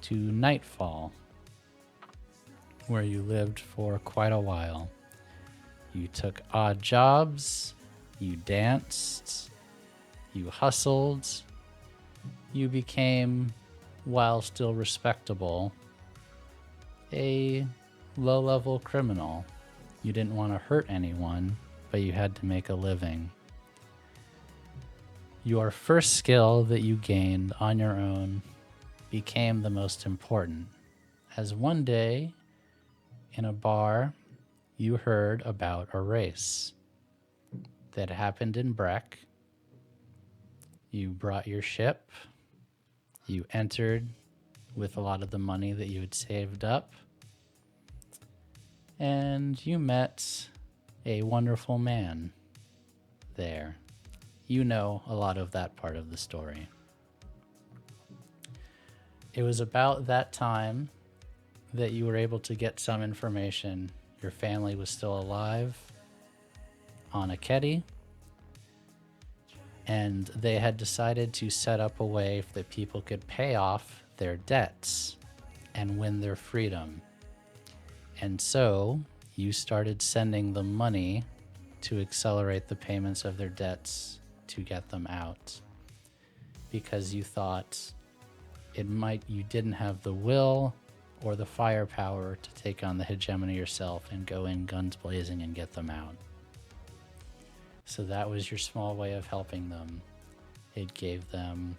to Nightfall, where you lived for quite a while. You took odd jobs, you danced, you hustled, you became, while still respectable, a low-level criminal. You didn't want to hurt anyone, but you had to make a living. Your first skill that you gained on your own became the most important, as one day in a bar you heard about a race that happened in Breck. You brought your ship, you entered with a lot of the money that you had saved up, and you met a wonderful man there. You know a lot of that part of the story. It was about that time that you were able to get some information. Your family was still alive on Aketi, and they had decided to set up a way that people could pay off their debts and win their freedom. And so you started sending them money to accelerate the payments of their debts to get them out, because you thought you didn't have the will or the firepower to take on the hegemony yourself and go in guns blazing and get them out. So that was your small way of helping them. It gave them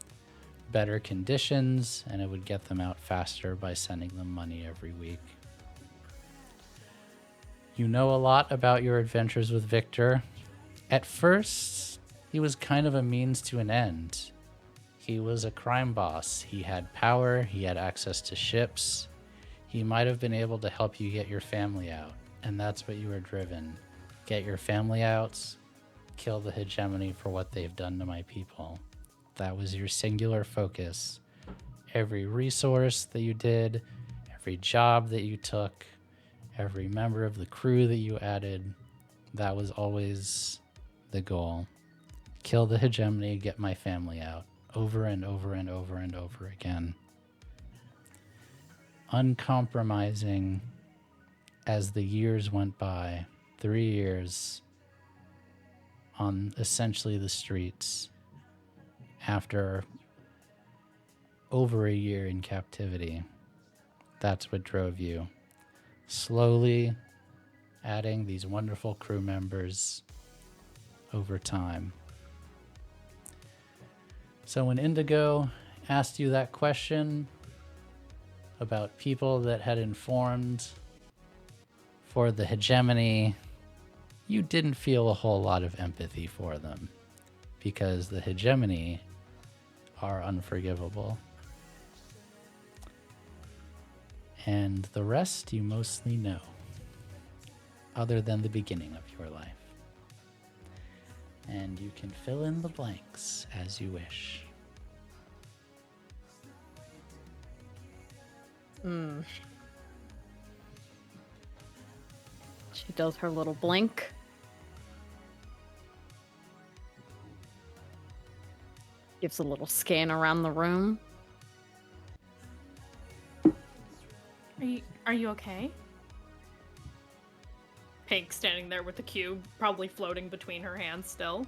better conditions, and it would get them out faster by sending them money every week. You know a lot about your adventures with Victor. At first, he was kind of a means to an end. He was a crime boss. He had power, he had access to ships. He might have been able to help you get your family out, and that's what you were driven. Get your family out, kill the hegemony for what they've done to my people. That was your singular focus. Every resource that you did, every job that you took, every member of the crew that you added, that was always the goal. Kill the hegemony, get my family out, over and over and over and over again. Uncompromising as the years went by, 3 years on essentially the streets after over a year in captivity. That's what drove you. Slowly adding these wonderful crew members over time. So when Indigo asked you that question about people that had informed for the hegemony, you didn't feel a whole lot of empathy for them, because the hegemony are unforgivable. And the rest you mostly know, other than the beginning of your life. And you can fill in the blanks as you wish. She does her little blink. Gives a little scan around the room. Are you okay? Pink standing there with the cube, probably floating between her hands still.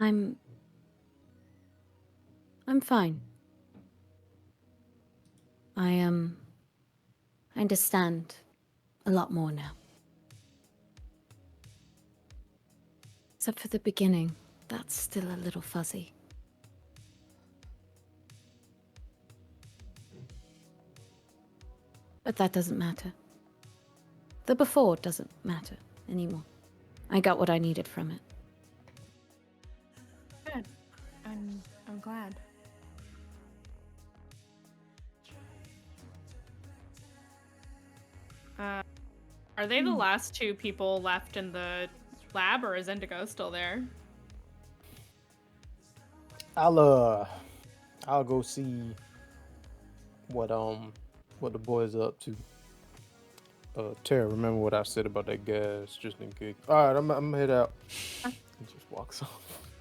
I'm fine. I understand a lot more now. Except for the beginning, that's still a little fuzzy. But that doesn't matter. The before doesn't matter anymore. I got what I needed from it. Good. I'm glad. Are they the last two people left in the lab, or is Indigo still there? I'll go see what the boys are up to. Tara, remember what I said about that gas, just in case. All right, I'm gonna head out. He just walks off.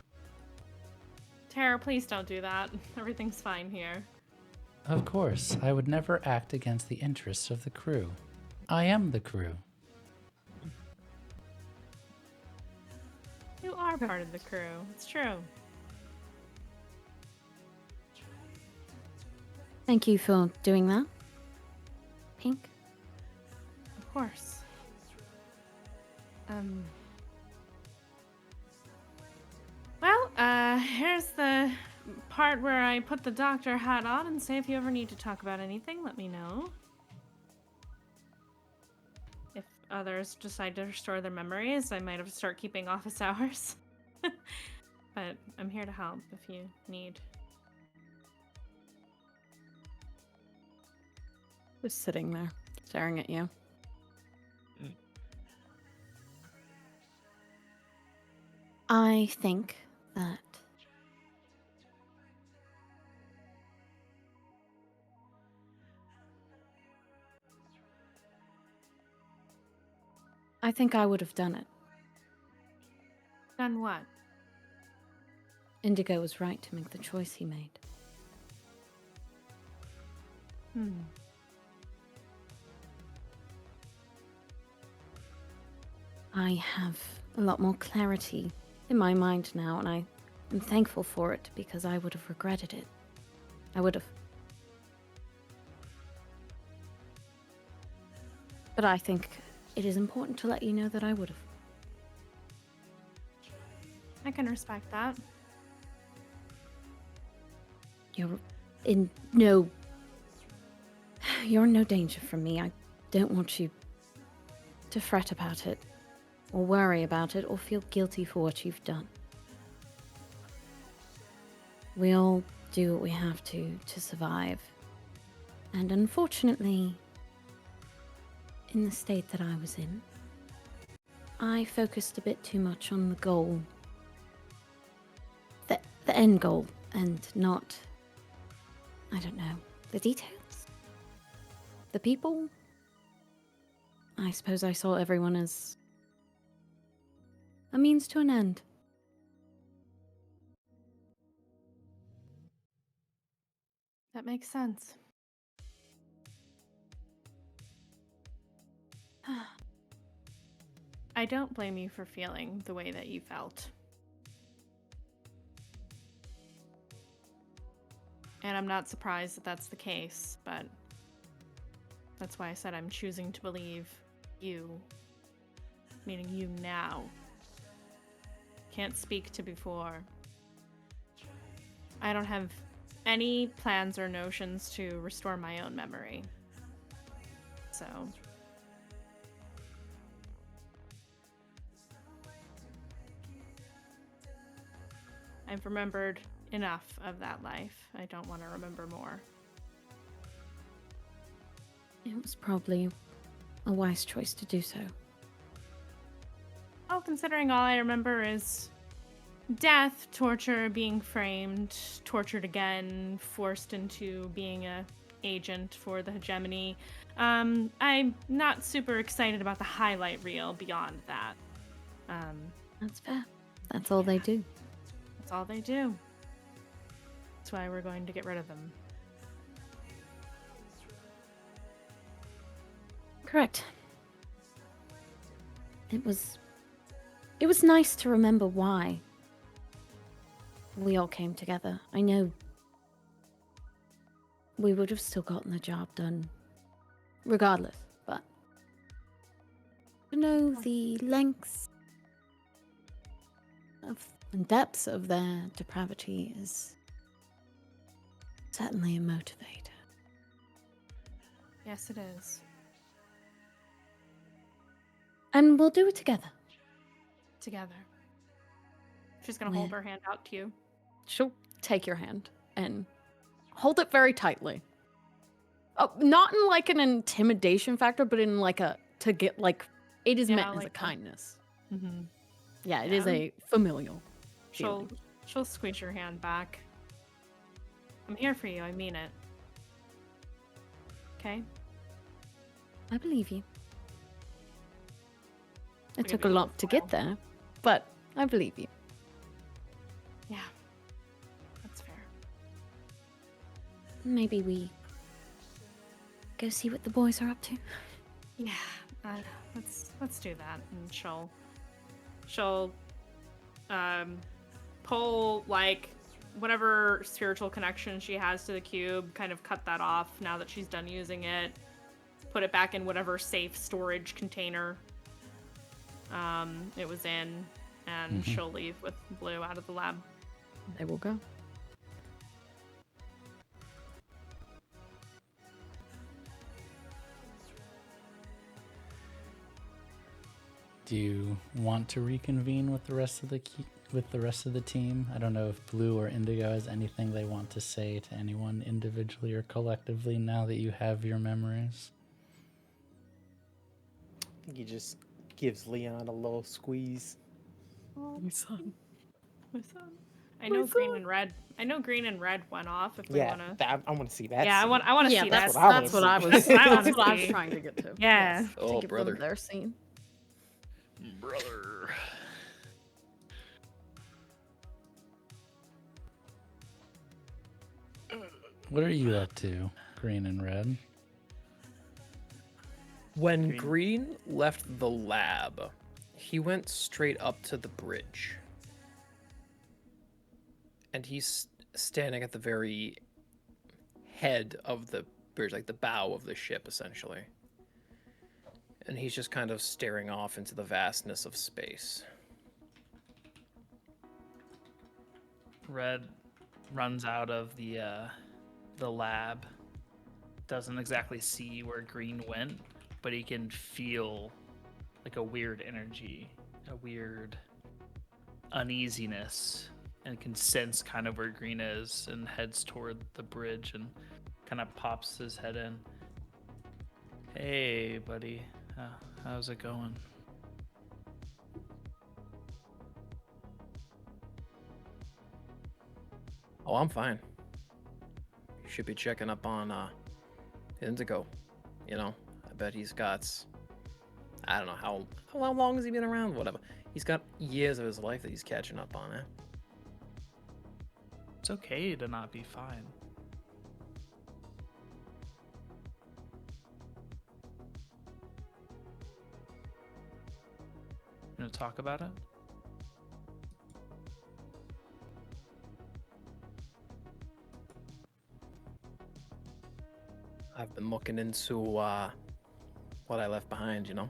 Tara, please don't do that. Everything's fine here. Of course, I would never act against the interests of the crew. I am the crew. You are part of the crew. It's true. Thank you for doing that. Pink? Of course. Well, here's the part where I put the doctor hat on and say if you ever need to talk about anything, let me know. If others decide to restore their memories, I might have to start keeping office hours. But I'm here to help if you need. Just sitting there, staring at you. I think that I would have done it. Done what? Indigo was right to make the choice he made. I have a lot more clarity in my mind now, and I am thankful for it because I would have regretted it. I would have. But I think it is important to let you know that I would have. I can respect that. You're in no danger from me. I don't want you to fret about it, or worry about it, or feel guilty for what you've done. We all do what we have to survive. And unfortunately, in the state that I was in, I focused a bit too much on the goal. The end goal, and not, I don't know, the details? The people? I suppose I saw everyone as a means to an end. That makes sense. I don't blame you for feeling the way that you felt. And I'm not surprised that that's the case, but that's why I said I'm choosing to believe you. Meaning you now. Can't speak to before. I don't have any plans or notions to restore my own memory. So I've remembered enough of that life. I don't want to remember more. It was probably a wise choice to do so. Well, considering all I remember is death, torture, being framed, tortured again, forced into being a agent for the hegemony. I'm not super excited about the highlight reel beyond that. That's fair. That's all they do. That's all they do. That's why we're going to get rid of them. Correct. It was nice to remember why we all came together. I know we would have still gotten the job done regardless, but to know the lengths of and depths of their depravity is certainly a motivator. Yes, it is. And we'll do it together. Together. She's gonna hold Where? her hand out to you. She'll take your hand and hold it very tightly. Not in like an intimidation factor, but in like a to get like it is Yeah, meant as like a a- kindness. Mm-hmm. Yeah, it is a familial. She'll feeling. squeeze your hand back. I'm here for you. I mean it. Okay. I believe you. It Give took you a a lot little to get smile. there, but I believe you. Yeah. That's fair. Maybe we go see what the boys are up to. Yeah. Let's do that. And she'll pull like whatever spiritual connection she has to the cube, kind of cut that off now that she's done using it. Put it back in whatever safe storage container it was in, and she'll leave with Blue out of the lab. They will go. Do you want to reconvene with the rest of the team? I don't know if Blue or Indigo has anything they want to say to anyone individually or collectively now that you have your memories. I think he just gives Leon a little squeeze. My son. I know green and red. I know green and red went off. If we Yeah, wanna. I want to see that. Yeah, I scene. want to Yeah, see that's that. what I that's wanna what I see. was. I wanna That's what I was see. trying to get to. Yeah. Yes, to Oh, give brother. them their scene. Brother. What are you up to, Green and Red? When Green left the lab, he went straight up to the bridge. And he's standing at the very head of the bridge, like the bow of the ship, essentially. And he's just kind of staring off into the vastness of space. Red runs out of the lab. Doesn't exactly see where Green went, but he can feel like a weird energy, a weird uneasiness, and can sense kind of where Green is and heads toward the bridge and kind of pops his head in. Hey, buddy. How's it going? Oh, I'm fine. You should be checking up on Indigo. You know, I bet he's got, I don't know, how long has he been around? Whatever. He's got years of his life that he's catching up on, eh? It's okay to not be fine. You want to talk about it? I've been looking into what I left behind, you know?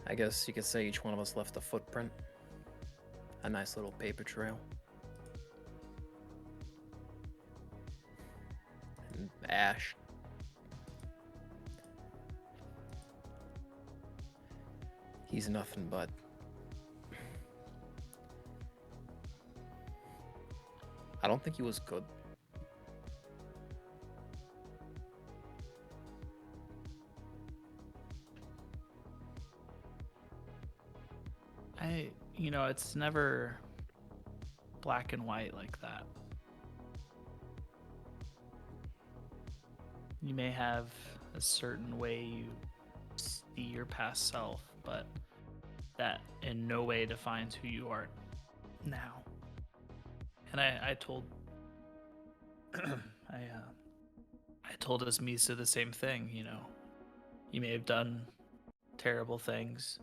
I guess you could say each one of us left a footprint. A nice little paper trail. And ash. He's nothing but... I don't think he was good. It's never black and white like that. You may have a certain way you see your past self, but that in no way defines who you are now. And I told I told Misa the same thing, you know. You may have done terrible things,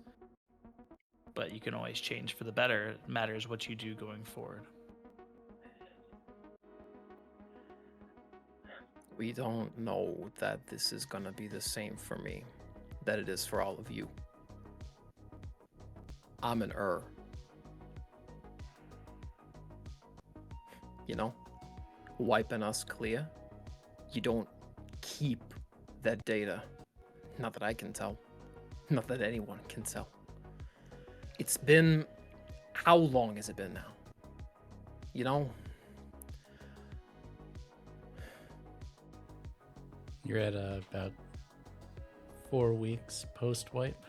but you can always change for the better. It matters what you do going forward. We don't know that this is gonna be the same for me that it is for all of you. I'm an You know? wiping us clear, you don't keep that data. Not that I can tell. Not that anyone can tell. It's been... How long has it been now? You know? You're at about 4 weeks post-wipe.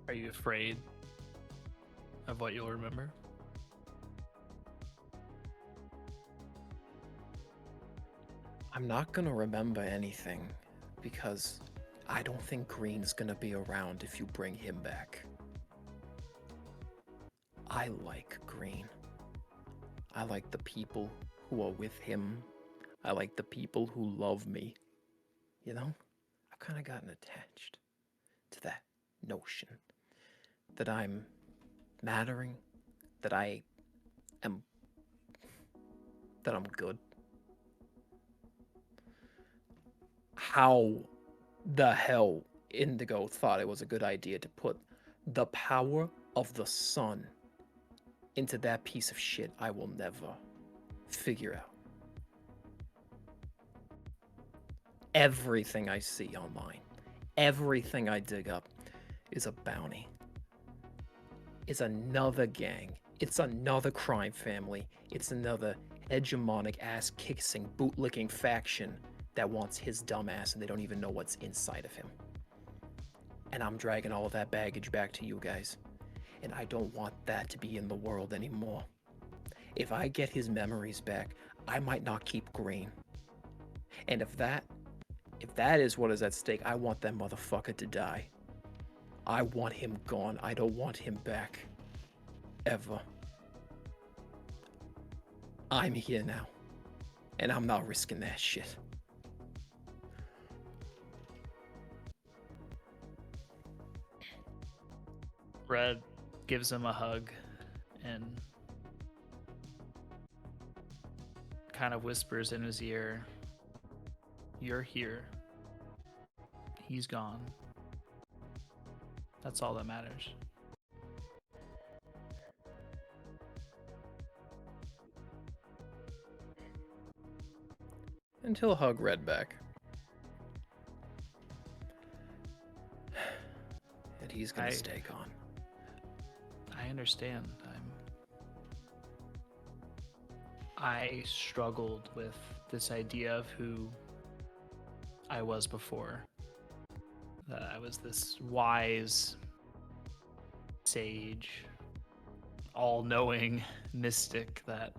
Are you afraid of what you'll remember? I'm not gonna remember anything because I don't think Green's gonna be around if you bring him back. I like Green. I like the people who are with him. I like the people who love me. You know? I've kind of gotten attached to that notion that I'm mattering, that I'm good. How the hell Indigo thought it was a good idea to put the power of the sun into that piece of shit, I will never figure out. Everything I see online, everything I dig up is a bounty. It's another gang. It's another crime family. It's another hegemonic ass-kissing, bootlicking faction that wants his dumb ass and they don't even know what's inside of him. And I'm dragging all of that baggage back to you guys. And I don't want that to be in the world anymore. If I get his memories back, I might not keep Green. And if that is what is at stake, I want that motherfucker to die. I want him gone. I don't want him back. Ever. I'm here now. And I'm not risking that shit. Red gives him a hug and kind of whispers in his ear, "You're here. He's gone. That's all that matters." And he'll hug Red back. And he's gonna stay gone. I understand. I struggled with this idea of who I was before. That I was this wise sage, all-knowing mystic that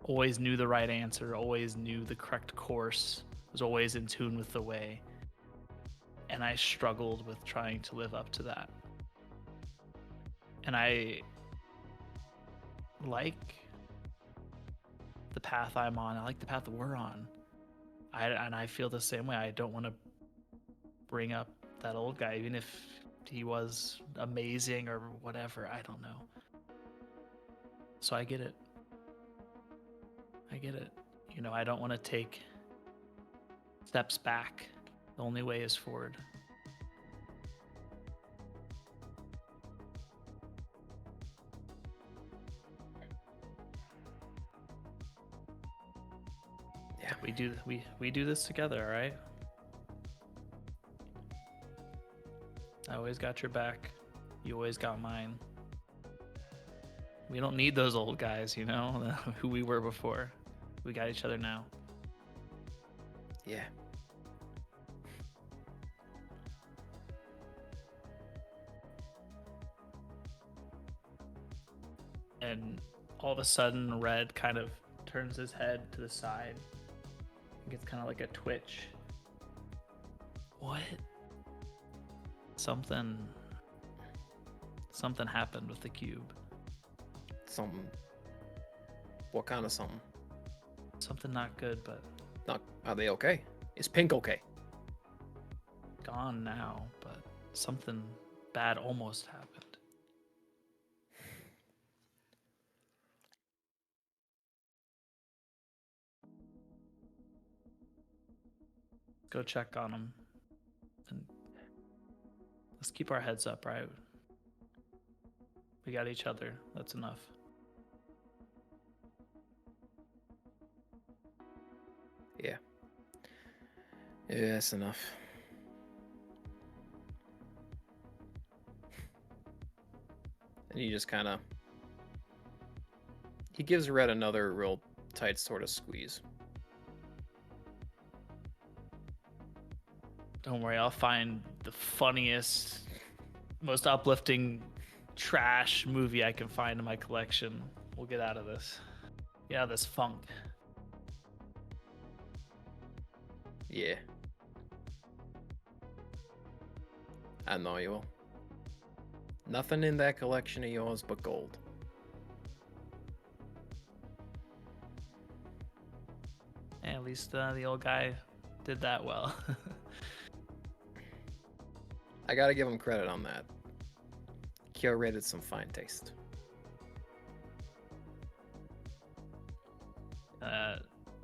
always knew the right answer, always knew the correct course, was always in tune with the way. And I struggled with trying to live up to that. And I like the path I'm on. I like the path that we're on. And I feel the same way. I don't want to bring up that old guy, even if he was amazing or whatever. I don't know. So I get it. I get it. You know, I don't want to take steps back. The only way is forward. Yeah. We do this together, all right? I always got your back. You always got mine. We don't need those old guys, you know, who we were before. We got each other now. Yeah. And all of a sudden, Red kind of turns his head to the side. Gets kind of like a twitch. What? Something happened with the cube. Something. What kind of something? Something not good, but Not. Are they okay? Is Pink okay? gone now. But something bad almost happened. Go check on him. And let's keep our heads up, right? We got each other. That's enough. Yeah. Yeah, that's enough. And he just kind of... He gives Red another real tight sort of squeeze. Don't worry, I'll find the funniest, most uplifting trash movie I can find in my collection. We'll get out of this. Get out of this funk. Yeah. I know you will. Nothing in that collection of yours but gold. At least the old guy did that well. I gotta give him credit on that. Curated some fine taste.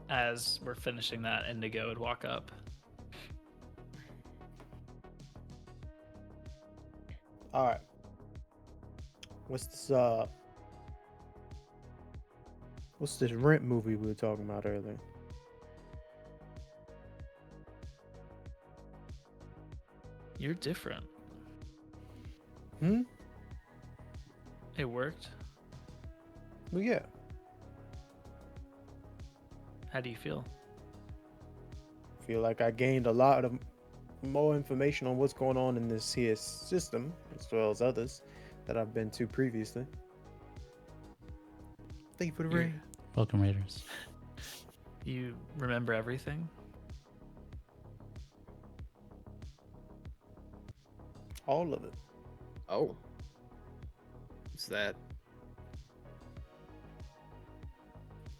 As we're finishing that, Indigo would walk up. All right. What's this? What's this Rent movie we were talking about earlier? You're different. Hmm. It worked. Well, yeah. How do you feel? Feel like I gained a lot of more information on what's going on in this here system, as well as others that I've been to previously. Thank you for the You're- rain. Welcome, Raiders. You remember everything? All of it. Oh. Is that...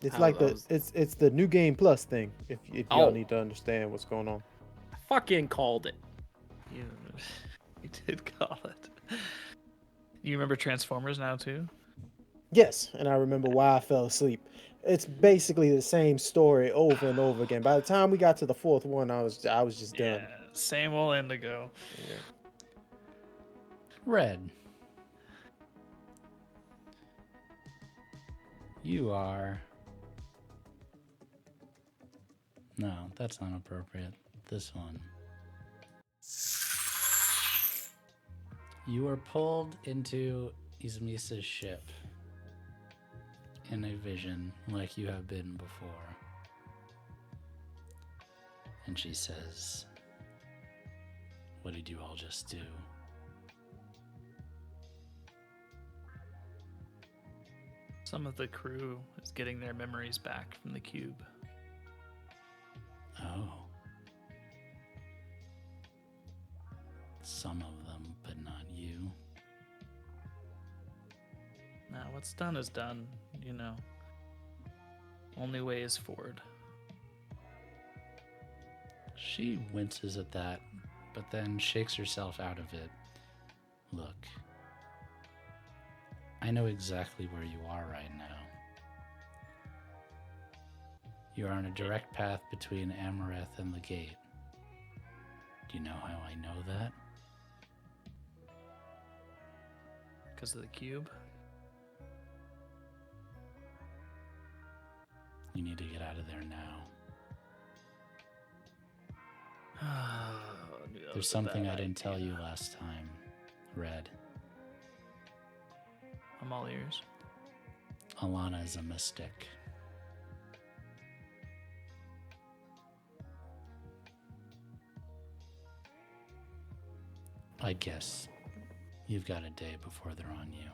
It's How like the those- it's the new game plus thing. If y'all Oh. need to understand what's going on. I fucking called it. You, you did call it. You remember Transformers now too? Yes, and I remember why I fell asleep. It's basically the same story over and over again. By the time we got to the fourth one, I was just done. Yeah, same old Indigo. Yeah. Red. You are... No, that's not appropriate. This one. You are pulled into Izmisa's ship in a vision like you have been before. And she says, "What did you all just do?" Some of the crew is getting their memories back from the cube. Oh. Some of them, but not you. Now, what's done is done, you know. Only way is forward. She winces at that, but then shakes herself out of it. Look, I know exactly where you are right now. You are on a direct path between Amareth and the gate. Do you know how I know that? Because of the cube? You need to get out of there now. Knew that There's was a something bad I didn't tell idea. you last time, Red. I'm all ears. Alana is a mystic. I guess you've got a day before they're on you.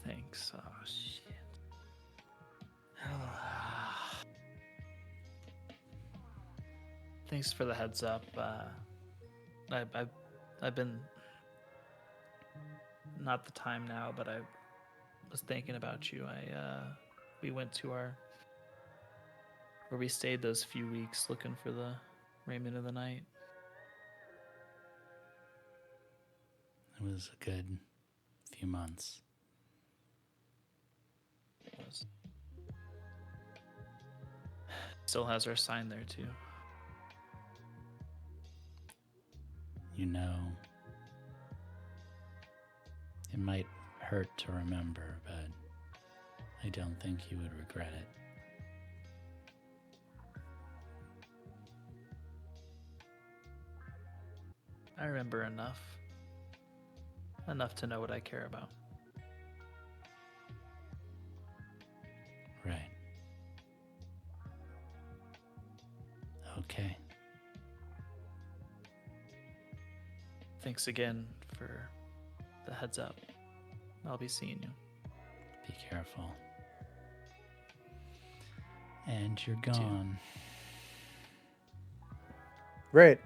Thanks. Oh, shit. Thanks for the heads up. I've been... Not the time now, but I was thinking about you. We went to where we stayed those few weeks looking for the Raiment of the Night. It was a good few months. It was. Still has our sign there too. you know. It might hurt to remember, but I don't think you would regret it. I remember enough. Enough to know what I care about. Right. Okay. Thanks again for the heads up. I'll be seeing you. Be careful. And you're gone. Red.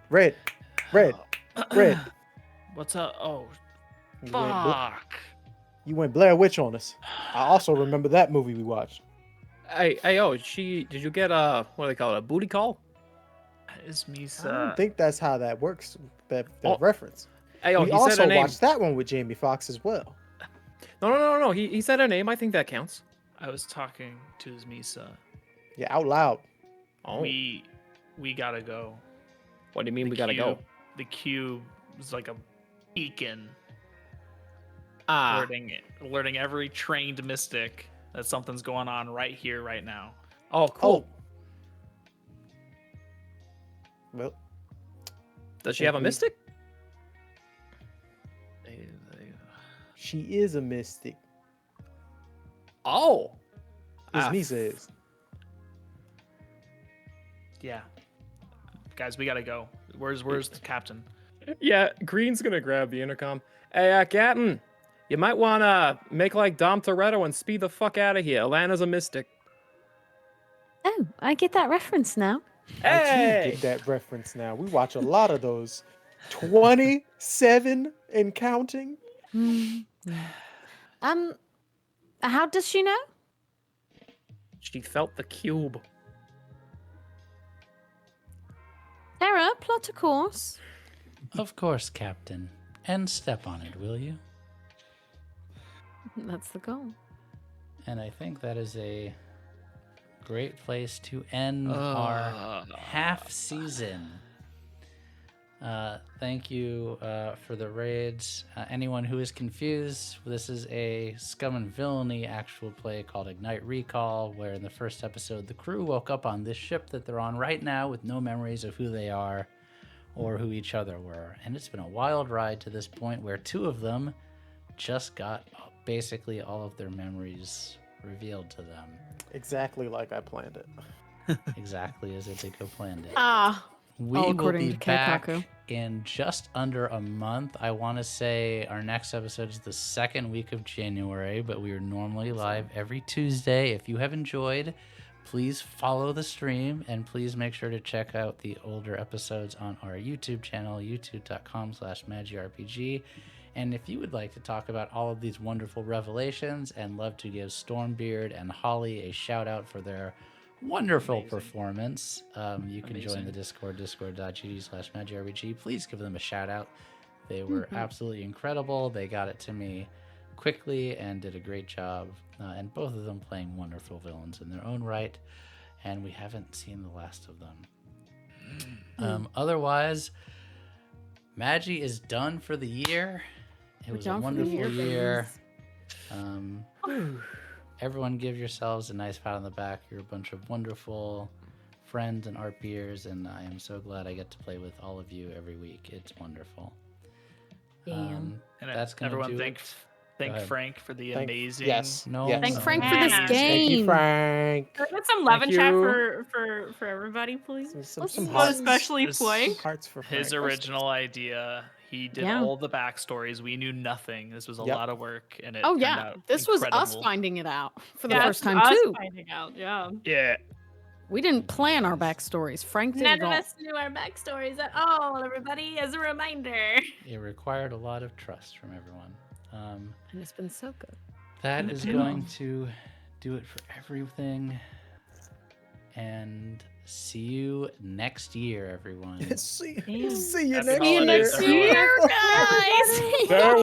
What's up? Oh, You went, Bla- fuck. you went Blair Witch on us. I also remember that movie we watched. Hey, did you get what do they call it, a booty call? Is I Misa? don't think that's how that works. That Oh, reference. Hey, we he said also her name. watched that one with Jamie Foxx as well. No. He said her name. I think that counts. I was talking to his Misa. Yeah, out loud. Oh, We gotta go. what do you mean The we gotta go? cube- The cube is like a beacon, Ah, alerting every trained mystic that something's going on right here, right now. oh, cool. Well, Does she have a mystic? she is a mystic. Oh, His Ah, Misa is. Yeah, guys, we gotta go. Where's the captain? yeah. Green's gonna grab the intercom. Hey, Captain, you might wanna make like Dom Toretto and speed the fuck out of here. Alana's a mystic. Oh, I get that reference now. I Hey! do get that reference now. We watch a lot of those. 27 and counting. Hmm. How does she know? She felt the cube. Sarah, plot a course. Of course, Captain. And step on it, will you? That's the goal. And I think that is a great place to end our half season. Thank you for the raids. Anyone who is confused, this is a Scum and Villainy actual play called Ignite Recall, where in the first episode the crew woke up on this ship that they're on right now with no memories of who they are or who each other were. And it's been a wild ride to this point where two of them just got basically all of their memories revealed to them. Exactly like I planned it. Exactly as Indigo planned it. all We will according be to back Keikaku. in just under a month. I want to say our next episode is the second week of January, but we are normally live every Tuesday. If you have enjoyed, please follow the stream and please make sure to check out the older episodes on our YouTube channel, youtube.com/MagiRPG. And if you would like to talk about all of these wonderful revelations and love to give Stormbeard and Holly a shout out for their wonderful performance, you can join the Discord, discord.gg/MagiRPG. Please give them a shout out. They were absolutely incredible. They got it to me quickly and did a great job. And both of them playing wonderful villains in their own right. And we haven't seen the last of them. Otherwise, Magi is done for the year. It was a done for the wonderful year, year. Everyone give yourselves a nice pat on the back. You're a bunch of wonderful friends and art peers, and I am so glad I get to play with all of you every week. It's wonderful. Damn. And That's gonna everyone do thank it. Thank Go ahead. Frank for the Thank- amazing. Yes. No, yes. Thank no. Frank for this Yeah. Thank you, game. Frank. Can I get some love Thank and chat you. for everybody, please? Some What hearts. especially This- Plank? Hearts for Frank. His original idea. He did Yeah. all the backstories. We knew nothing. This was a Yep. lot of work, and it Oh turned yeah, out this was us incredible. finding it out for the Yeah, first time us too. finding out, yeah. Yeah. We didn't plan our backstories. Frank did None it of all. us knew our backstories at all, everybody, as a reminder. It required a lot of trust from everyone. And it's been so good. That is Yeah. going to do it for everything. And see you next year, everyone. see Damn. you Happy next holidays, year. everyone. Here, guys! There